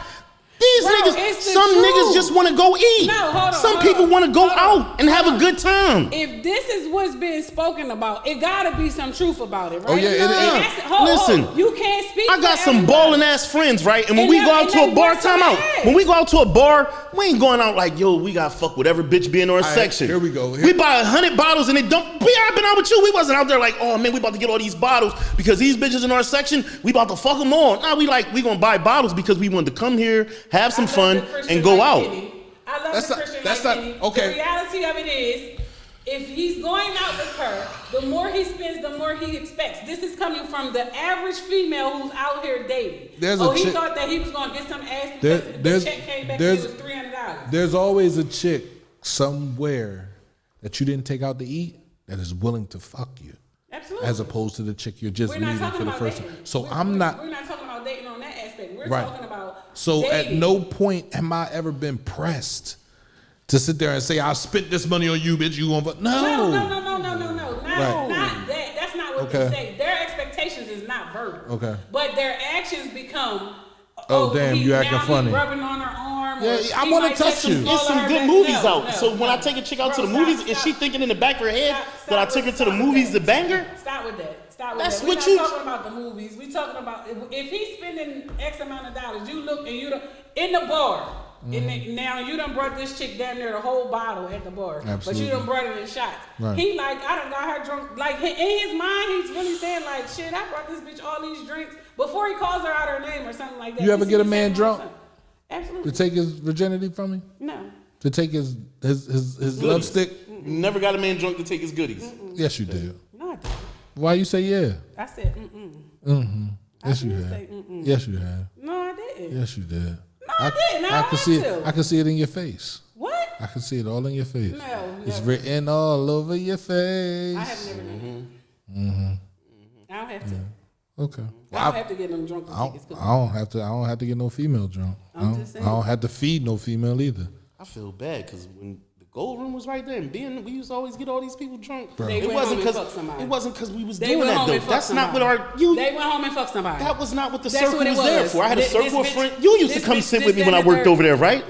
These niggas, some niggas just want to go eat. No, hold on. Some people want to go out and have a good time. If this is what's being spoken about, it gotta be some truth about it, right? Oh yeah, Listen, you can't speak. I got some balling ass friends, right? And when we go out to a bar, time out. When we go out to a bar, we ain't going out like, yo, we gotta fuck whatever bitch be in our section. Here we go. We buy 100 bottles and it don't. I've been out with you. We wasn't out there like, oh man, we about to get all these bottles because these bitches in our section, we about to fuck them all. Nah, we gonna buy bottles because we wanted to come here, have some fun, and go out. I love the Christian like Kenny. Okay. The reality of it is, if he's going out with her, the more he spends, the more he expects. This is coming from the average female who's out here dating. He thought that he was going to get some ass because the check came back and it was $300. There's always a chick somewhere that you didn't take out to eat that is willing to fuck you. Absolutely. As opposed to the chick you're just meeting for the first time. So we're not talking about dating on that aspect. We're talking about dating. At no point am I ever been pressed to sit there and say, I spent this money on you, bitch, you gonna fuck. No. No. Not that. That's not what they say. Their expectations is not verbal. Okay. But their actions become, damn, you acting funny. Rubbing on her arm. Yeah, I want to touch you. There's some good movies out. So when I take a chick out to the movies, is she thinking in the back of her head that I took her to the movies to bang her? Stop with that. That's We're what not you talking about the movies. We talking about if he's spending X amount of dollars, you look and you don't in the bar. And now you done brought this chick down there the whole bottle at the bar. Absolutely. But you done brought it in shots. Right. He like, I done got her drunk. Like in his mind, he's really saying like, shit, I brought this bitch all these drinks before he calls her out her name or something like that. You ever see get a me man saying drunk? Absolutely. To take his virginity from him? No. To take his love stick? You never got a man drunk to take his goodies. Yes, you did. No, I didn't. Why you say yeah? I said, Yes, you didn't have. say, Yes, you have. No, I didn't. Yes, you did. No, I didn't. I can had see to. it. I can see it in your face. What? I can see it all in your face. No, It's never. written all over your face. I have never done that. I don't have to. Okay. I don't have to get them drunk to take his cookies. I don't have to get no female drunk. I'm I just saying. don't have to feed no female either. I feel bad because when the gold room was right there and we used to always get all these people drunk. They It went wasn't home and fucked somebody. it wasn't because we was They doing went that home though. and fucked That's not what somebody. our They went home and fucked somebody. That was not what the That's circle what it was there was. for. I had a This circle of bitch- friends. You used to this come bitch- sit this with me when I bitch worked third- over there, right?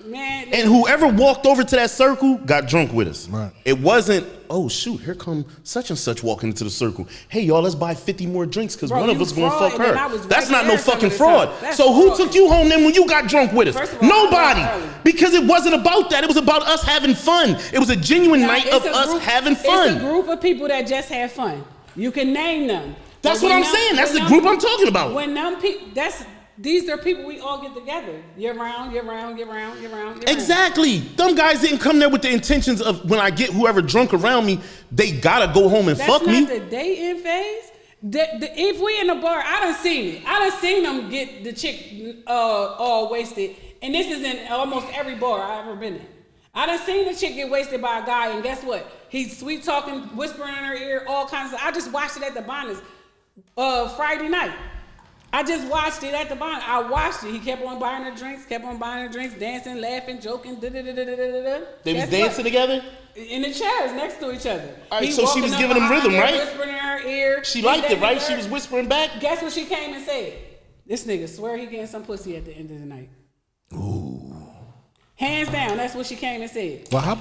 Man, And whoever walked over to that circle got drunk with us. Right. It wasn't, oh shoot, here come such and such walking into the circle. Hey y'all, let's buy 50 more drinks because Bro, one of you us gonna fraud, fuck and then I her. was That's right not no there some fucking of the fraud. time. That's So who fraud. took you home then when you got drunk with us? First of all, Nobody. I was early. Because it wasn't about that. It was about us having fun. It was a genuine night it's of a us group- having It's a fun. group of people that just have fun. You can name them. That's But what when I'm saying. That's when the group I'm talking about. When them people, these are people we all get together. Year round. Exactly. Them guys didn't come there with the intentions of when I get whoever drunk around me, they gotta go home and That's fuck not me. the dating phase. If we in the bar, I done seen it. I done seen them get the chick all wasted. And this is in almost every bar I ever been in. I done seen the chick get wasted by a guy, and guess what? He's sweet talking, whispering in her ear, all kinds of. I just watched it at the Bonners Friday night. I just watched it at the Bonners. I watched it. He kept on buying her drinks, dancing, laughing, joking. They was Guess dancing what? together? In the chairs next to each other. All right, He so she walking was up giving him behind rhythm, her, right? Whispering in her ear. She He liked it, dancing right? her. She was whispering back? Guess what she came and said? This nigga swear he getting some pussy at the end of the night. Ooh. Hands down, that's what she came and said. Well, how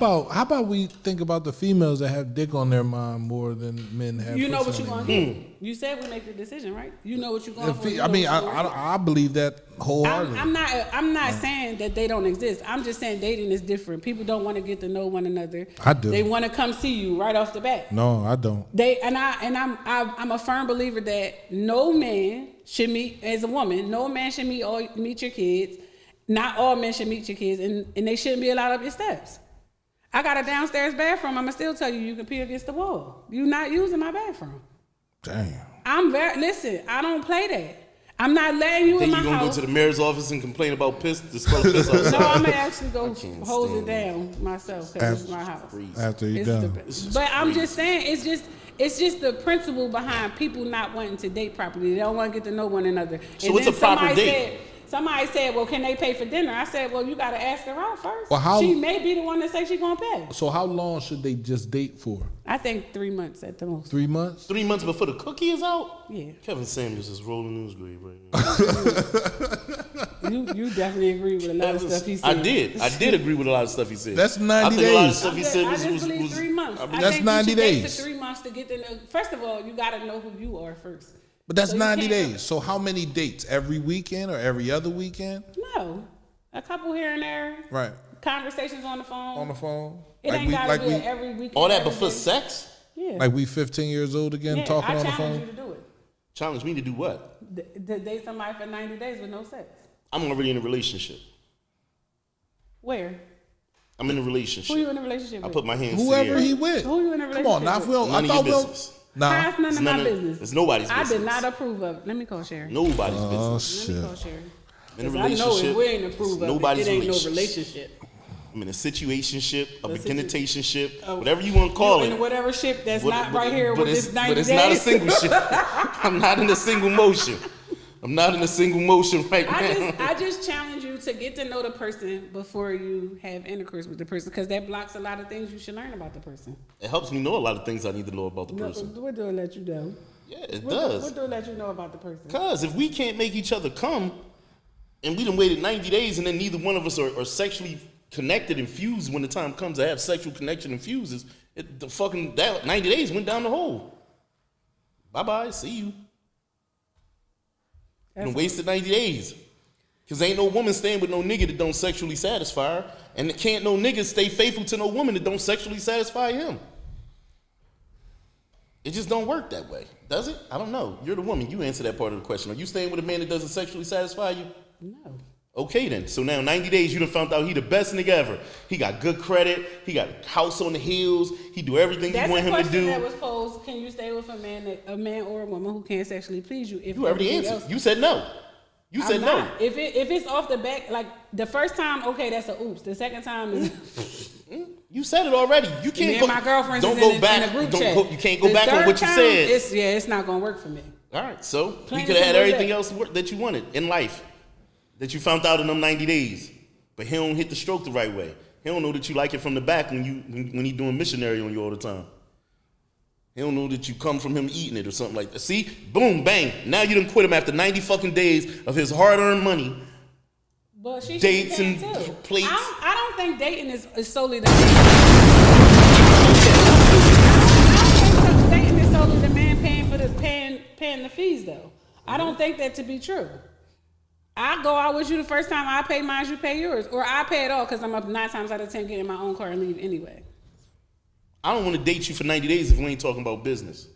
about we think about the females that have dick on their mind more than men have? You know what pussy you're on gonna their do. You said we make the decision, right? You know what you're going mind. for. You I know mean, what you're going for. I believe that wholeheartedly. I'm not saying that they don't exist. I'm just saying dating is different. People don't want to get to know one another. I do. They want to come see you right off the bat. No, I don't. I'm a firm believer that no man should meet as a woman. No man should meet your kids. Not all men should meet your kids, and they shouldn't be allowed up your steps. I got a downstairs bathroom. I'ma still tell you can pee against the wall. You not using my bathroom. Damn. Listen. I don't play that. I'm not letting you Then in my you gonna house. go to the mayor's office and complain about the smell of piss outside? No, I'm gonna actually go can't hose stand it down myself because it's my house. After you It's done. but I'm just saying, it's just the principle behind people not wanting to date properly. They don't want to get to know one another. So what's a proper date? Somebody said, well, can they pay for dinner? I said, well, you got to ask her out first. Well, she may be the one that say she's going to pay. So how long should they just date for? I think 3 months at the most. 3 months? 3 months before the cookie is out? Yeah. Kevin Samuels is rolling news grade right now. You definitely agree with a lot of stuff he said. I did agree with a lot of stuff he said. That's 90 I think a lot of days. stuff he said I was just believe 3 months. That's think 90 you should date days. for 3 months to get to know. First of all, you got to know who you are first. But that's So you 90 can't- days. So how many dates? Every weekend or every other weekend? No, a couple here and there. Right. Conversations on the phone. On the phone? It ain't gotta be every weekend. All that every before day. sex? Yeah. Like we 15 years old again Yeah, talking I on the challenge phone? you to do it. Challenge me to do what? To date somebody for 90 days with no sex. I'm already in a relationship. Where? I'm in a relationship. Who you in a relationship I with? put my hands Whoever to the he air. with. Who you in a relationship Come on, now if with? we don't, None I of thought your we'll. business. Nah. How's none of my business? It's nobody's I business. did not approve of it. Let me call Sharon. Nobody's Oh business. Let me shit. call Sharon. I'm in a 'Cause I know relationship. if we ain't approve of Nobody's it ain't no relationship. relationship. I'm in a situationship, a A beginnertationship, Oh. whatever you want to call You it. in whatever ship that's But- not but- right here but with it's- this 90 But it's days. not a single ship. I'm not in a single motion. I'm not in a single motion right now. I just challenge you to get to know the person before you have intercourse with the person, because that blocks a lot of things you should learn about the person. It helps me know a lot of things I need to know about the person. What do it let you know? Yeah, it What does. do it let you know about the person? Because if we can't make each other come, and we done waited 90 days, and then neither one of us are sexually connected and fused when the time comes to have sexual connection and fuses, that 90 days went down the hole. Bye-bye, see you. You done wasted 90 days. Because ain't no woman staying with no nigga that don't sexually satisfy her. And can't no nigga stay faithful to no woman that don't sexually satisfy him. It just don't work that way, does it? I don't know. You're the woman. You answer that part of the question. Are you staying with a man that doesn't sexually satisfy you? No. Okay then. So now 90 days, you done found out he the best nigga ever. He got good credit. He got a house on the hills. He do everything you want him to do. That was posed. Can you stay with a man or a woman who can't sexually please you? If you already answered. You said no. You said no. If it's off the back, like the first time, okay, that's a oops. The second time is. You said it already. You can't. Me and my girlfriends don't is go in back. a group don't chat. go, you can't go back on what you said. It's not gonna work for me. All right, so Plain we could have had simple as everything that. else that you wanted in life, that you found out in them 90 days. But he don't hit the stroke the right way. He don't know that you like it from the back when he doing missionary on you all the time. He don't know that you come from him eating it or something like that. See, boom, bang. Now you done quit him after 90 fucking days of his hard-earned money. But she Dates should be and paying too. plates. I don't think dating is solely the dating is solely the man paying the fees though. I don't think that to be true. I go out with you the first time, I pay mine, you pay yours, or I pay it all because I'm up 9 times out of 10 getting my own car and leave anyway. I don't want to date you for 90 days if we ain't talking about business.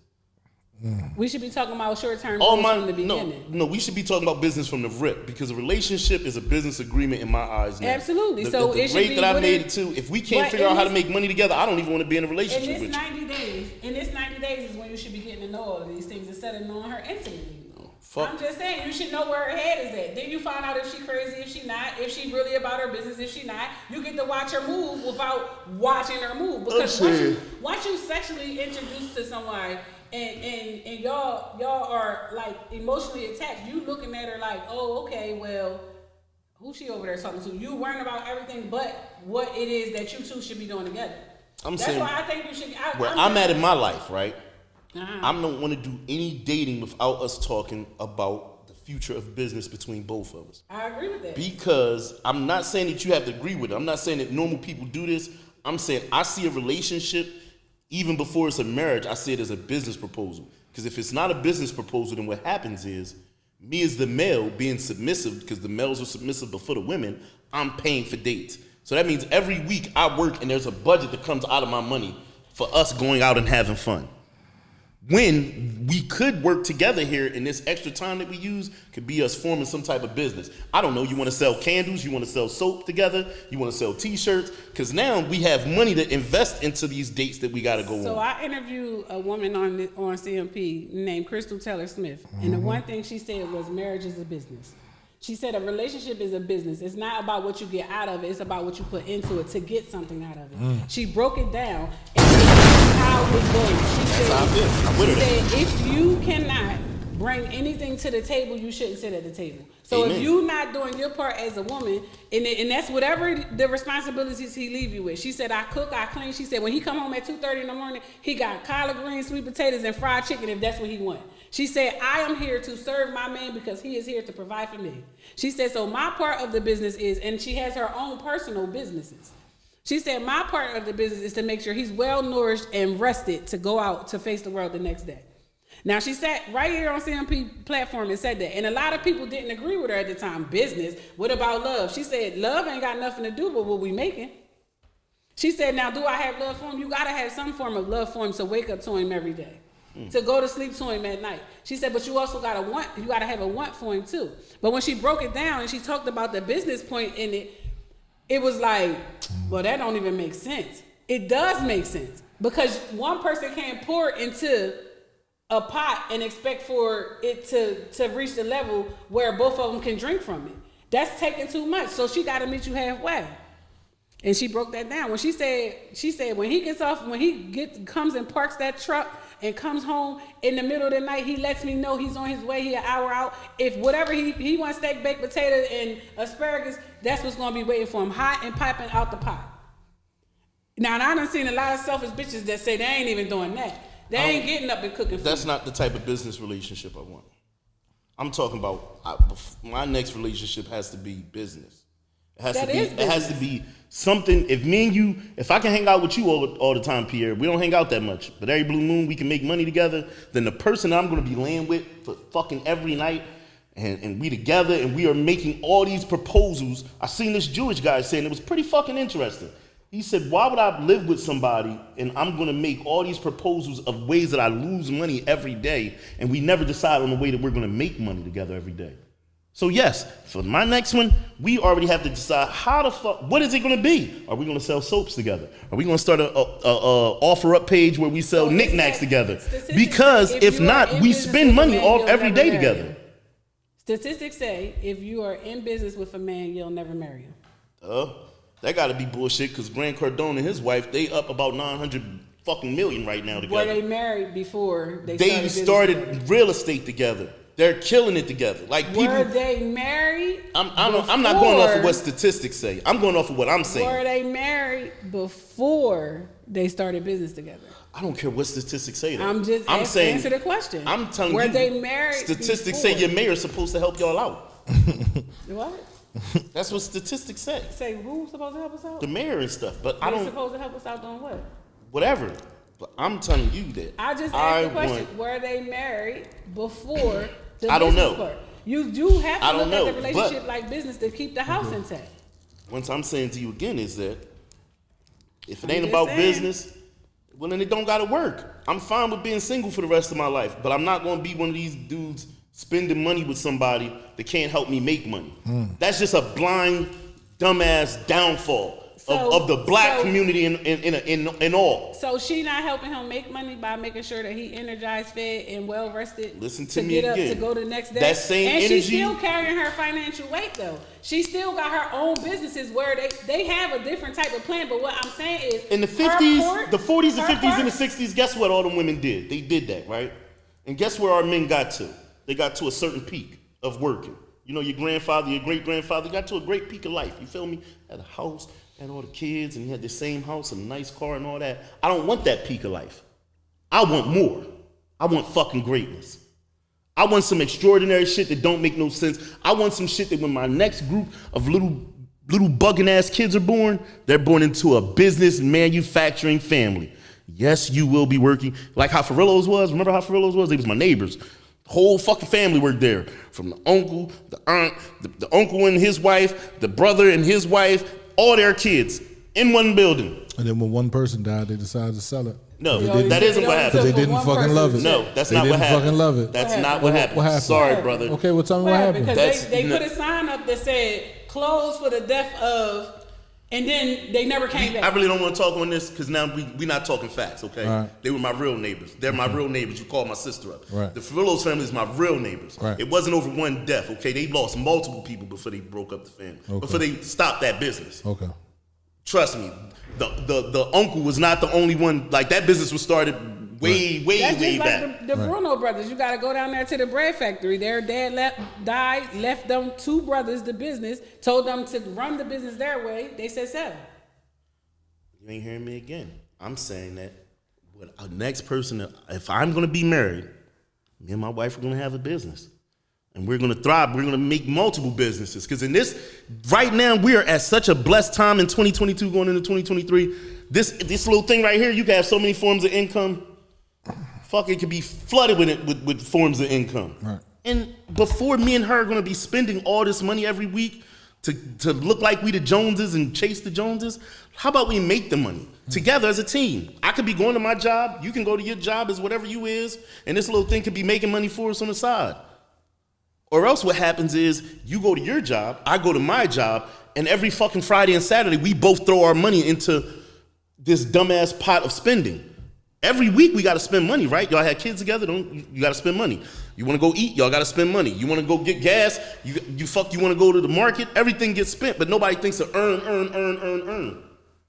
We should be talking about short-term goals from the beginning. No, we should be talking about business from the rip because a relationship is a business agreement in my eyes now. Absolutely. The It should rate be that I what made it- it to, if we can't But figure in out how to this- make money together, I don't even want to be in a relationship In with this you. 90 days is when you should be getting to know all of these things instead of knowing her intimately. Fuck. I'm just saying, you should know where her head is at. Then you find out if she crazy, if she not, if she really about her business, if she not. You get to watch her move without watching her move. Because once you sexually introduce to somebody and y'all are like emotionally attached, you looking at her like, oh, okay, well, who's she over there talking to? You worrying about everything but what it is that you two should be doing together. That's why I think you should. I'm at in my life, right? Uh-huh. I don't want to do any dating without us talking about the future of business between both of us. I agree with that. Because I'm not saying that you have to agree with it. I'm not saying that normal people do this. I'm saying I see a relationship, even before it's a marriage, I see it as a business proposal. Because if it's not a business proposal, then what happens is me as the male being submissive, because the males are submissive before the women, I'm paying for dates. So that means every week I work and there's a budget that comes out of my money for us going out and having fun. When we could work together here and this extra time that we use could be us forming some type of business. I don't know, you want to sell candles, you want to sell soap together, you want to sell t-shirts, because now we have money to invest into these dates that we got to go on. So I interviewed a woman on CMP named Crystal Taylor Smith, and the one thing she said was marriage is a business. She said a relationship is a business. It's not about what you get out of it. It's about what you put into it to get something out of it. She broke it down and how it goes. She said if you cannot bring anything to the table, you shouldn't sit at the table. So if you're not doing your part as a woman, and that's whatever the responsibilities he leave you with. She said, I cook, I clean. She said when he come home at 2:30 in the morning, he got collard greens, sweet potatoes, and fried chicken if that's what he wants. She said, I am here to serve my man because he is here to provide for me. She said, so my part of the business is, and she has her own personal businesses. She said, my part of the business is to make sure he's well nourished and rested to go out to face the world the next day. Now, she sat right here on CMP platform and said that. And a lot of people didn't agree with her at the time. Business, what about love? She said, love ain't got nothing to do with what we making. She said, now, do I have love for him? You got to have some form of love for him to wake up to him every day. To go to sleep to him at night. She said, but you also gotta have a want for him too. But when she broke it down and she talked about the business point in it, it was like, well, that don't even make sense. It does make sense because one person can't pour into a pot and expect for it to reach the level where both of them can drink from it. That's taking too much. So she gotta meet you halfway. And she broke that down. When she said when he gets off, when he comes and parks that truck and comes home in the middle of the night, he lets me know he's on his way, he an hour out. If whatever he wants steak, baked potato, and asparagus, that's what's gonna be waiting for him, hot and piping out the pot. Now, I done seen a lot of selfish bitches that say they ain't even doing that. They ain't getting up and cooking food. That's not the type of business relationship I want. I'm talking about my next relationship has to be business. It has to be something. If me and you, if I can hang out with you all the time, Pierre, we don't hang out that much, but every blue moon we can make money together, then the person I'm going to be laying with for fucking every night and we together and we are making all these proposals. I seen this Jewish guy saying it was pretty fucking interesting. He said, why would I live with somebody and I'm gonna make all these proposals of ways that I lose money every day and we never decide on the way that we're gonna make money together every day? So yes, for my next one, we already have to decide how the fuck, what is it gonna be? Are we gonna sell soaps together? Are we gonna start a offer up page where we sell knickknacks together? Because if not, we spend money every day together. Statistics say if you are in business with a man, you'll never marry him. That gotta be bullshit, because Grant Cardone and his wife, they up about 900 fucking million right now together. Were they married before they started real estate together? They're killing it together. Like people. Were they married? I'm not going off of what statistics say. I'm going off of what I'm saying. Were they married before they started business together? I don't care what statistics say. That. I'm saying answer the question. I'm telling you. Were they married? Statistics say your mayor's supposed to help y'all out. What? That's what statistics say. Say who's supposed to help us out? The mayor and stuff. But I don't. Supposed to help us out doing what? Whatever. But I'm telling you that. I just asked the question. Were they married before? I don't know. Part? You do have to look at the relationship like business to keep the house intact. What I'm saying to you again is that if it ain't about business, well then it don't gotta work. I'm fine with being single for the rest of my life, but I'm not gonna be one of these dudes spending money with somebody that can't help me make money. That's just a blind, dumbass downfall of the black community in all. So she not helping him make money by making sure that he energized, fed, and well rested. Listen to me again. To go to the next day. That same and energy. She's still carrying her financial weight though. She still got her own businesses where they have a different type of plan. But what I'm saying is, in the 50s, the 40s, the 50s, and the 60s, guess what all the women did? They did that, right? And guess where our men got to? They got to a certain peak of working. You know, your grandfather, your great-grandfather got to a great peak of life. You feel me? Had a house, had all the kids, and he had the same house and a nice car and all that. I don't want that peak of life. I want more. I want fucking greatness. I want some extraordinary shit that don't make no sense. I want some shit that when my next group of little bugging ass kids are born, they're born into a business manufacturing family. Yes, you will be working like how Ferrillo's was. Remember how Ferrillo's was? They was my neighbors. Whole fucking family worked there. From the uncle, the aunt, the uncle and his wife, the brother and his wife, all their kids in one building. And then when one person died, they decided to sell it. No, that isn't what happened. Because they didn't fucking love it. No, that's not what happened. They didn't fucking love it. That's not what happened. What happened? Sorry, brother. Okay, well tell me what happened. Because they put a sign up that said closed for the death of, and then they never came back. I really don't want to talk on this because now we not talking facts, okay? Right. They were my real neighbors. They're my real neighbors. You called my sister up. Right. The Ferrillo's family is my real neighbors. Right. It wasn't over one death, okay? They lost multiple people before they broke up the family. Okay. Before they stopped that business. Okay. Trust me, the uncle was not the only one. Like that business was started way back. The Bruno brothers. You got to go down there to the bread factory. Their dad died, left them two brothers the business, told them to run the business their way. They said sell. You ain't hearing me again. I'm saying that with a next person, if I'm going to be married, me and my wife are going to have a business. And we're going to thrive. We're going to make multiple businesses. Because in this, right now, we are at such a blessed time in 2022 going into 2023. This little thing right here, you can have so many forms of income. Fuck, it could be flooded with forms of income. Right. And before me and her are going to be spending all this money every week to look like we the Joneses and chase the Joneses, how about we make the money together as a team? I could be going to my job. You can go to your job as whatever you is. And this little thing could be making money for us on the side. Or else what happens is you go to your job, I go to my job, and every fucking Friday and Saturday, we both throw our money into this dumbass pot of spending. Every week we gotta spend money, right? Y'all had kids together, you gotta spend money. You wanna go eat, y'all gotta spend money. You wanna go get gas, you wanna go to the market, everything gets spent, but nobody thinks of earn.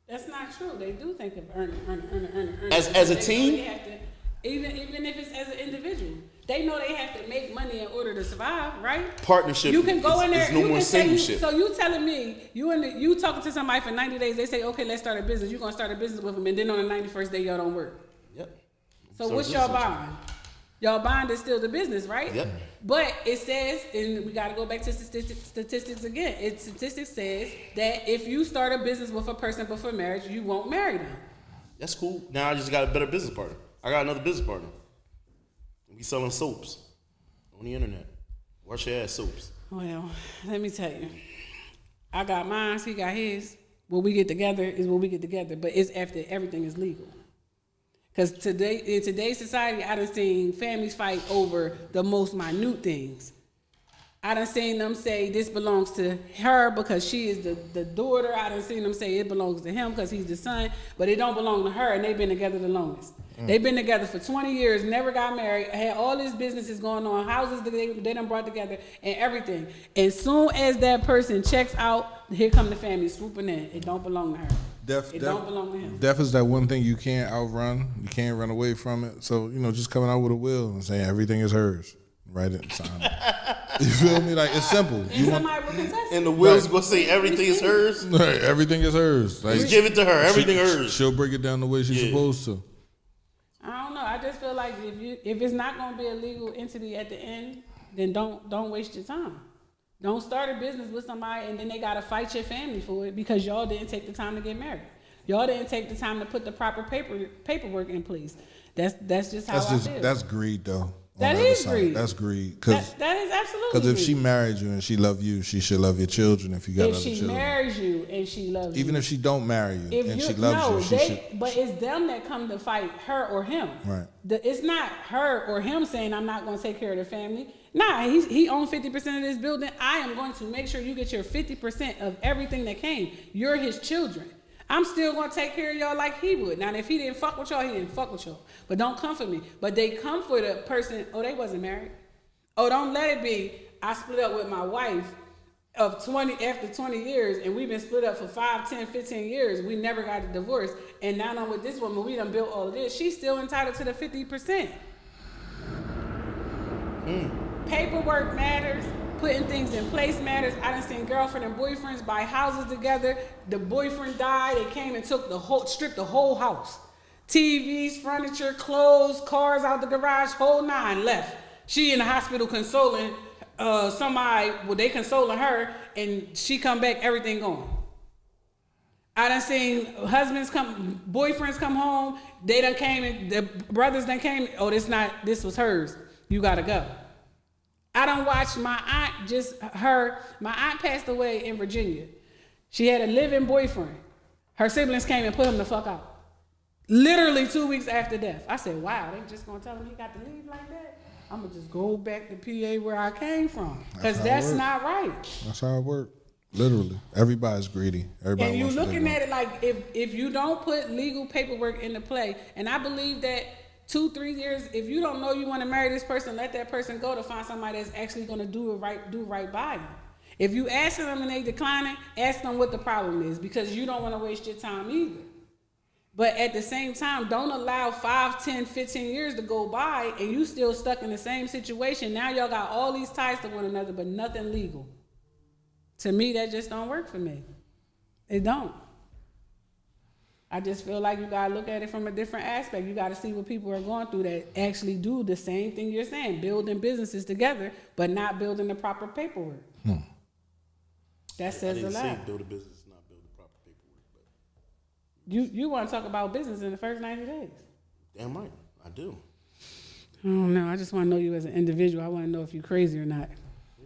That's not true. They do think of earn. As a team? Even if it's as an individual. They know they have to make money in order to survive, right? Partnership. You can go in there. No more single shit. So you telling me you talking to somebody for 90 days? They say, okay, let's start a business. You gonna start a business with them, and then on the 91st day, y'all don't work. Yep. So what's y'all bond? Y'all bond is still the business, right? Yep. But it says, and we got to go back to statistics again. Statistics says that if you start a business with a person before marriage, you won't marry them. That's cool. Now I just got a better business partner. I got another business partner. We selling soaps on the internet. Wash your ass soaps. Well, let me tell you. I got mine, he got his. When we get together is when we get together, but it's after everything is legal. Because today, in today's society, I done seen families fight over the most minute things. I done seen them say this belongs to her because she is the daughter. I done seen them say it belongs to him because he's the son, but it don't belong to her, and they've been together the longest. They've been together for 20 years, never got married, had all these businesses going on, houses that they done brought together, and everything. As soon as that person checks out, here come the family swooping in. It don't belong to her. It don't belong to him. Death is that one thing you can't outrun. You can't run away from it. So, just coming out with a will and saying everything is hers. Write it and sign it. You feel me? Like, it's simple. And somebody will contest it. And the will's going to say everything is hers? Right, everything is hers. Like, just give it to her. Everything hers. She'll break it down the way she's supposed to. I don't know. I just feel like if it's not going to be a legal entity at the end, then don't waste your time. Don't start a business with somebody and then they got to fight your family for it because y'all didn't take the time to get married. Y'all didn't take the time to put the proper paperwork in place. That's just how I feel. That's greed, though. That is greed. That's greed. That is absolutely Because if greed. she married you and she loved you, she should love your children if you got other If she children. marries you and she loves you. Even if she don't marry you and she loves you, she should. But it's them that come to fight her or him. Right. It's not her or him saying, I'm not going to take care of the family. Nah, he owns 50% of this building. I am going to make sure you get your 50% of everything that came. You're his children. I'm still going to take care of y'all like he would. Now, if he didn't fuck with y'all, he didn't fuck with y'all. But don't come for me. But they come for the person, they wasn't married. Oh, don't let it be, I split up with my wife after 20 years, and we've been split up for 5, 10, 15 years. We never got a divorce. And now I'm with this woman, we done built all of this. She's still entitled to the 50%. Paperwork matters. Putting things in place matters. I done seen girlfriend and boyfriends buy houses together. The boyfriend died. They came and stripped the whole house. TVs, furniture, clothes, cars out the garage, whole 9 left. She in the hospital consoling somebody. Well, they consoling her, and she come back, everything gone. I done seen boyfriends come home. They done came, and the brothers done came. Oh, this was hers. You gotta go. I done watched my aunt passed away in Virginia. She had a living boyfriend. Her siblings came and put him the fuck out. Literally 2 weeks after death. I said, wow, they just gonna tell him he got to leave like that? I'm gonna just go back to PA where I came from. Because that's not right. That's how it works. Literally. Everybody's greedy. Everybody and you wants looking at it like if you don't put legal paperwork into play, and I believe that 2-3 years, if you don't know you want to marry this person, let that person go to find somebody that's actually going to do right by you. If you ask them and they declining, ask them what the problem is, because you don't want to waste your time either. But at the same time, don't allow 5, 10, 15 years to go by and you still stuck in the same situation. Now y'all got all these ties to one another, but nothing legal. To me, that just don't work for me. It don't. I just feel like you gotta look at it from a different aspect. You gotta see what people are going through that actually do the same thing you're saying, building businesses together, but not building the proper paperwork. That says a lot. I didn't say build a business, not build the proper paperwork. But you want to talk about business in the first 90 days? Damn right, I do. I don't know. I just want to know you as an individual. I want to know if you're crazy or not.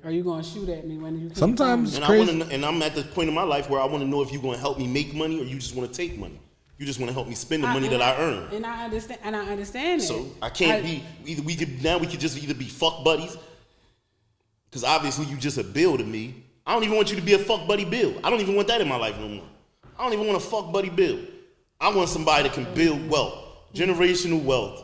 Are you going to shoot at me when you can't Sometimes and crazy. and I'm at the point in my life where I want to know if you're going to help me make money or you just want to take money. You just want to help me spend the money that I earn. And I understand that. So I can't be either. We could just either be fuck buddies, because obviously you just a bill to me. I don't even want you to be a fuck buddy bill. I don't even want that in my life no more. I don't even want a fuck buddy bill. I want somebody that can build wealth, generational wealth,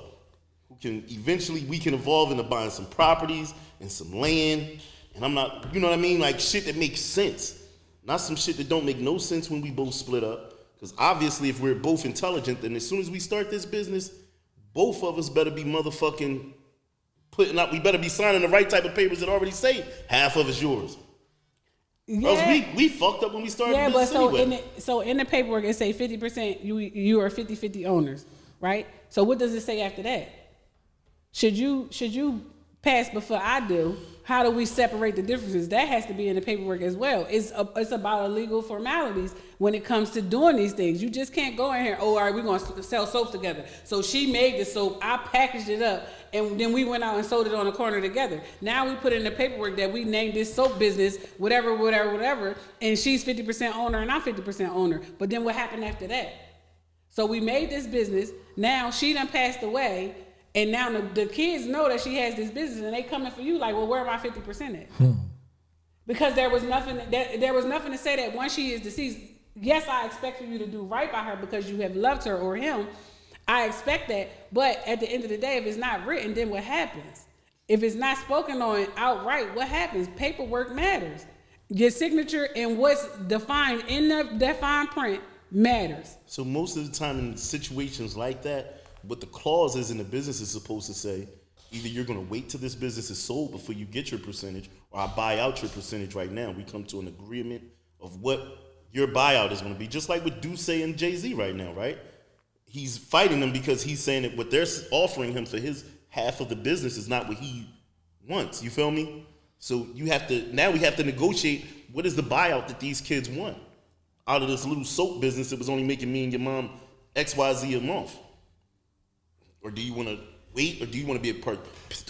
who can eventually we can evolve into buying some properties and some land. And I'm not, you know what I mean? Like shit that makes sense. Not some shit that don't make no sense when we both split up. Because obviously if we're both intelligent, then as soon as we start this business, both of us better be motherfucking putting up, we better be signing the right type of papers that already say half of it's yours. Yeah. We fucked up when we started the business anyway. So in the paperwork it say 50% you are 50-50 owners, right? So what does it say after that? Should you pass before I do, how do we separate the differences? That has to be in the paperwork as well. It's about illegal formalities when it comes to doing these things. You just can't go in here, oh, all right, we're going to sell soaps together. So she made the soap, I packaged it up, and then we went out and sold it on the corner together. Now we put in the paperwork that we named this soap business, whatever, and she's 50% owner and I'm 50% owner. But then what happened after that? So we made this business, now she done passed away, and now the kids know that she has this business, and they coming for you like, well, where am I 50% at? Because there was nothing to say that once she is deceased, yes, I expect for you to do right by her because you have loved her or him. I expect that. But at the end of the day, if it's not written, then what happens? If it's not spoken on outright, what happens? Paperwork matters. Your signature and what's defined in the fine print matters. So most of the time in situations like that, what the clause is in the business is supposed to say, either you're going to wait till this business is sold before you get your percentage, or I buy out your percentage right now. We come to an agreement of what your buyout is going to be. Just like with Duce and Jay-Z right now, right? He's fighting them because he's saying that what they're offering him for his half of the business is not what he wants. You feel me? So we have to negotiate what is the buyout that these kids want out of this little soap business that was only making me and your mom XYZ a month. Or do you want to wait, or do you want to be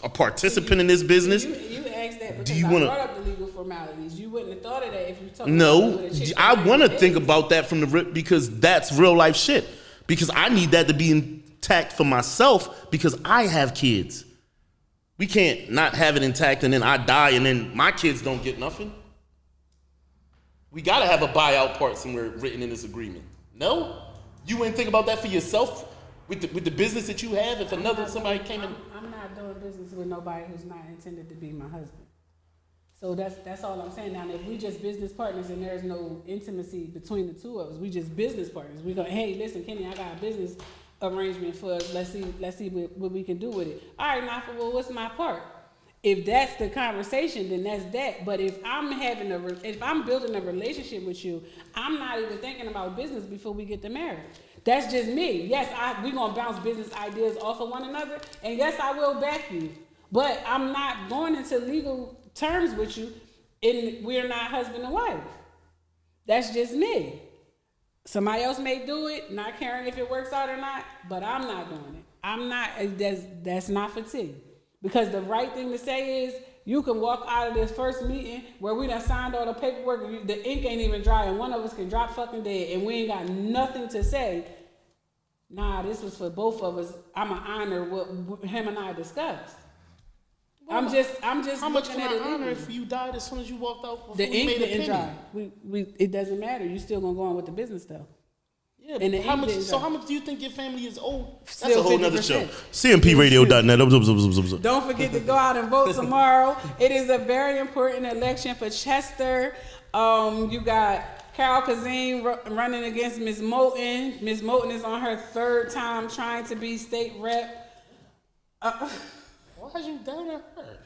a participant in this business? You asked that because I brought up the legal formalities. You wouldn't have thought of that if you told me. No, I want to think about that from the rip because that's real life shit. Because I need that to be intact for myself because I have kids. We can't not have it intact and then I die and then my kids don't get nothing. We got to have a buyout part somewhere written in this agreement. No? You wouldn't think about that for yourself? With the business that you have, if somebody came in. I'm not doing business with nobody who's not intended to be my husband. So that's all I'm saying. Now, if we just business partners and there's no intimacy between the two of us, we just business partners. We go, hey, listen, Kenny, I got a business arrangement for us. Let's see what we can do with it. All right, Nafa, well, what's my part? If that's the conversation, then that's that. But if I'm building a relationship with you, I'm not even thinking about business before we get to marriage. That's just me. Yes, we're going to bounce business ideas off of one another. And yes, I will back you. But I'm not going into legal terms with you and we're not husband and wife. That's just me. Somebody else may do it, not caring if it works out or not, but I'm not doing it. I'm not, that's not for tea. Because the right thing to say is, you can walk out of this first meeting where we done signed all the paperwork, and the ink ain't even dry, and one of us can drop fucking dead, and we ain't got nothing to say. Nah, this was for both of us. I'ma honor what him and I discussed. Well, I'm just. How much can I honor if you died as soon as you walked out? The ink didn't dry. It doesn't matter. You still gonna go on with the business though. Yeah, and how much do you think your family is owed? That's Still a whole 50%. nother show. CMPRadio.net. Don't forget to go out and vote tomorrow. It is a very important election for Chester. You got Carol Kazim running against Ms. Moulton. Ms. Moulton is on her third time trying to be state rep. Why are you down at her?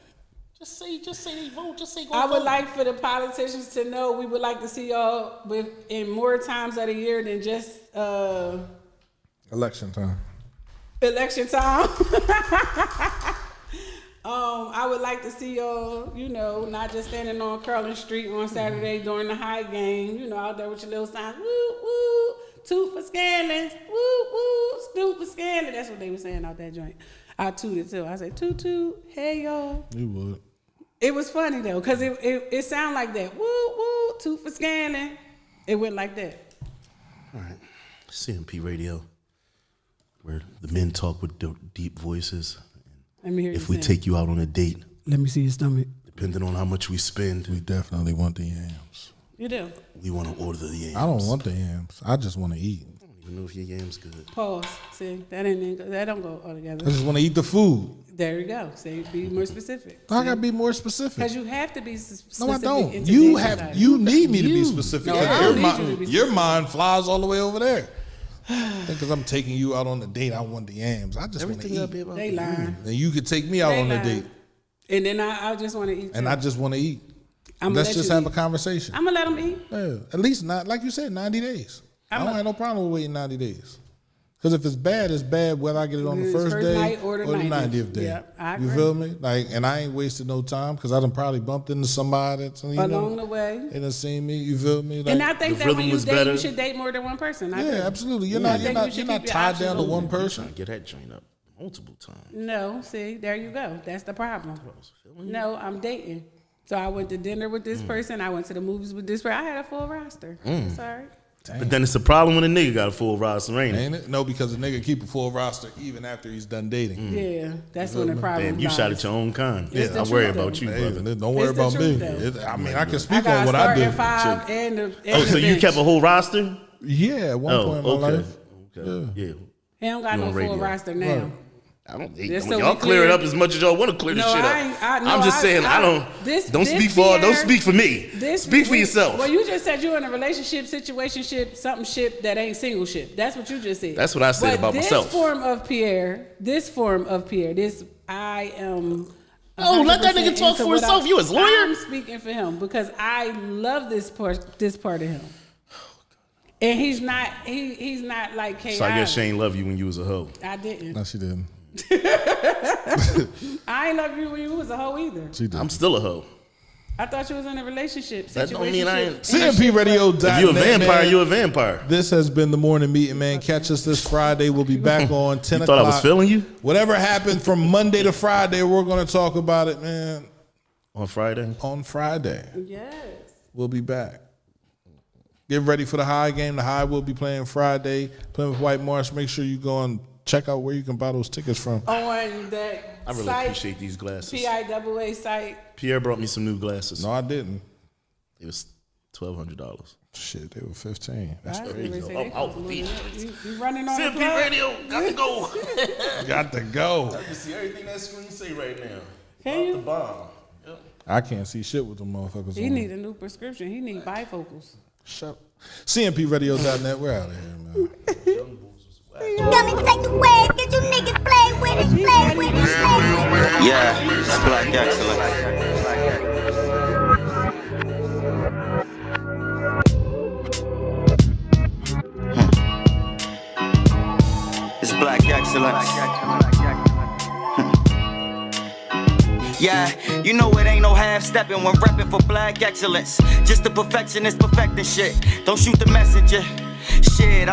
Just say they vote. Just say go I vote. would like for the politicians to know we would like to see y'all in more times of the year than just election time. Election time. I would like to see y'all, not just standing on Curling Street on Saturday during the high game, out there with your little signs, woo, woo, toot for Scanlon, woo, woo, stoop for Scanlon. That's what they were saying out that joint. I tooted too. I said, toot, toot, hey, y'all. You would. It was funny, though, because it sounded like that. Woo, woo, toot for Scanlon. It went like that. All right. CMP Radio, where the men talk with deep voices. Let me hear if we take you out on a date. Let me see your stomach. Depending on how much we spend. We definitely want the yams. You do? We want to order the yams. I don't want the yams. I just want to eat. I don't even know if your yams good. Pause. See, that don't go all together. I just want to eat the food. There you go. See, be more specific. I gotta be more specific. Because you have to be specific. No, I don't. You need me to be specific. No, your mind flies all the way over there. Because I'm taking you out on a date, I want the yams. I just want to eat. They lying. And you could take me out on a date. And then I just want to eat. And I just want to eat. Let's just have a conversation. I'm going to let them eat. Yeah, at least not, like you said, 90 days. I don't have no problem with waiting 90 days. Because if it's bad whether I get it on the first day night or the 90th day. Yep, I you agree. feel me? Like, and I ain't wasted no time because I done probably bumped into somebody that's Along the way. They done seen me. You feel me? Like, And I think the that when rhythm you was date, better. you should date more than one person. I do. absolutely. You're I not think you should keep your tied down to options one open. person. Trying to get that joint up multiple times. No, see, there you go. That's the problem. No, I'm dating. So I went to dinner with this person. I went to the movies with this person. I had a full roster. Sorry. But then it's a problem when a nigga got a full roster, ain't it? Ain't it? No, because the nigga keep a full roster even after he's done dating. Yeah, that's when the problem Damn, you lies. shot at your own kind. It's the I worry truth, about though. you, Hey, brother. don't worry It's the about me. truth, though. I mean, I can I speak got on what I start did. at 5 and the Oh, so you bench. kept a whole roster? Yeah, at one point in my okay. life. Okay. Yeah. He don't got You no on full radio. roster now. Right. I don't. Just so Y'all we clear it clear- up as much as y'all want to clear this No, shit up. I ain't- I'm just saying. I don't. Don't speak for. Don't speak for me. Speak for yourself. Well, you just said you're in a relationship, situationship, something ship that ain't single ship. That's what you just said. That's what I said But about myself. This form of Pierre, I am. Oh, let that 100% nigga talk into for what himself. You his lawyer? I'm speaking for him because I love this part of him. And he's not. He's not like K. So I guess Shane loved you when you was a hoe. I didn't. No, she didn't. I ain't love you when you was a hoe either. She did. I'm still a hoe. I thought you was in a relationship. That don't mean I ain't. CMPRadio.net. If you a vampire, man. you a vampire. This has been the morning meeting, man. Catch us this Friday. We'll be back on 10 You o'clock. thought I was feeling you Whatever happened from Monday to Friday, we're going to talk about it, man. on Friday? On Friday. Yes. We'll be back. Get ready for the High game. The High will be playing Friday. Playing with White Marsh. Make sure you go and check out where you can buy those tickets from. On that I really site, appreciate these glasses. PIAA site. Pierre brought me some new glasses. No, I didn't. It was $1,200. Shit, they were 15. That's I crazy. didn't say they Oh, cost more than that. You running on the CMP plug? Radio, got to go. Got to go. I can see everything that screen say right now. Can Off you? the bomb. Yep. I can't see shit with them motherfuckers He on. need a new prescription. He need bifocals. Shut up. CMPRadio.net. We're out of here, man. Come and take the wave, get you niggas play with it, play with it, play with it. Yeah, it's Black Excellence. It's Black Excellence. Yeah, you know it ain't no half-stepping when repping for Black Excellence. Just the perfectionist perfecting shit. Don't shoot the messenger. Shit,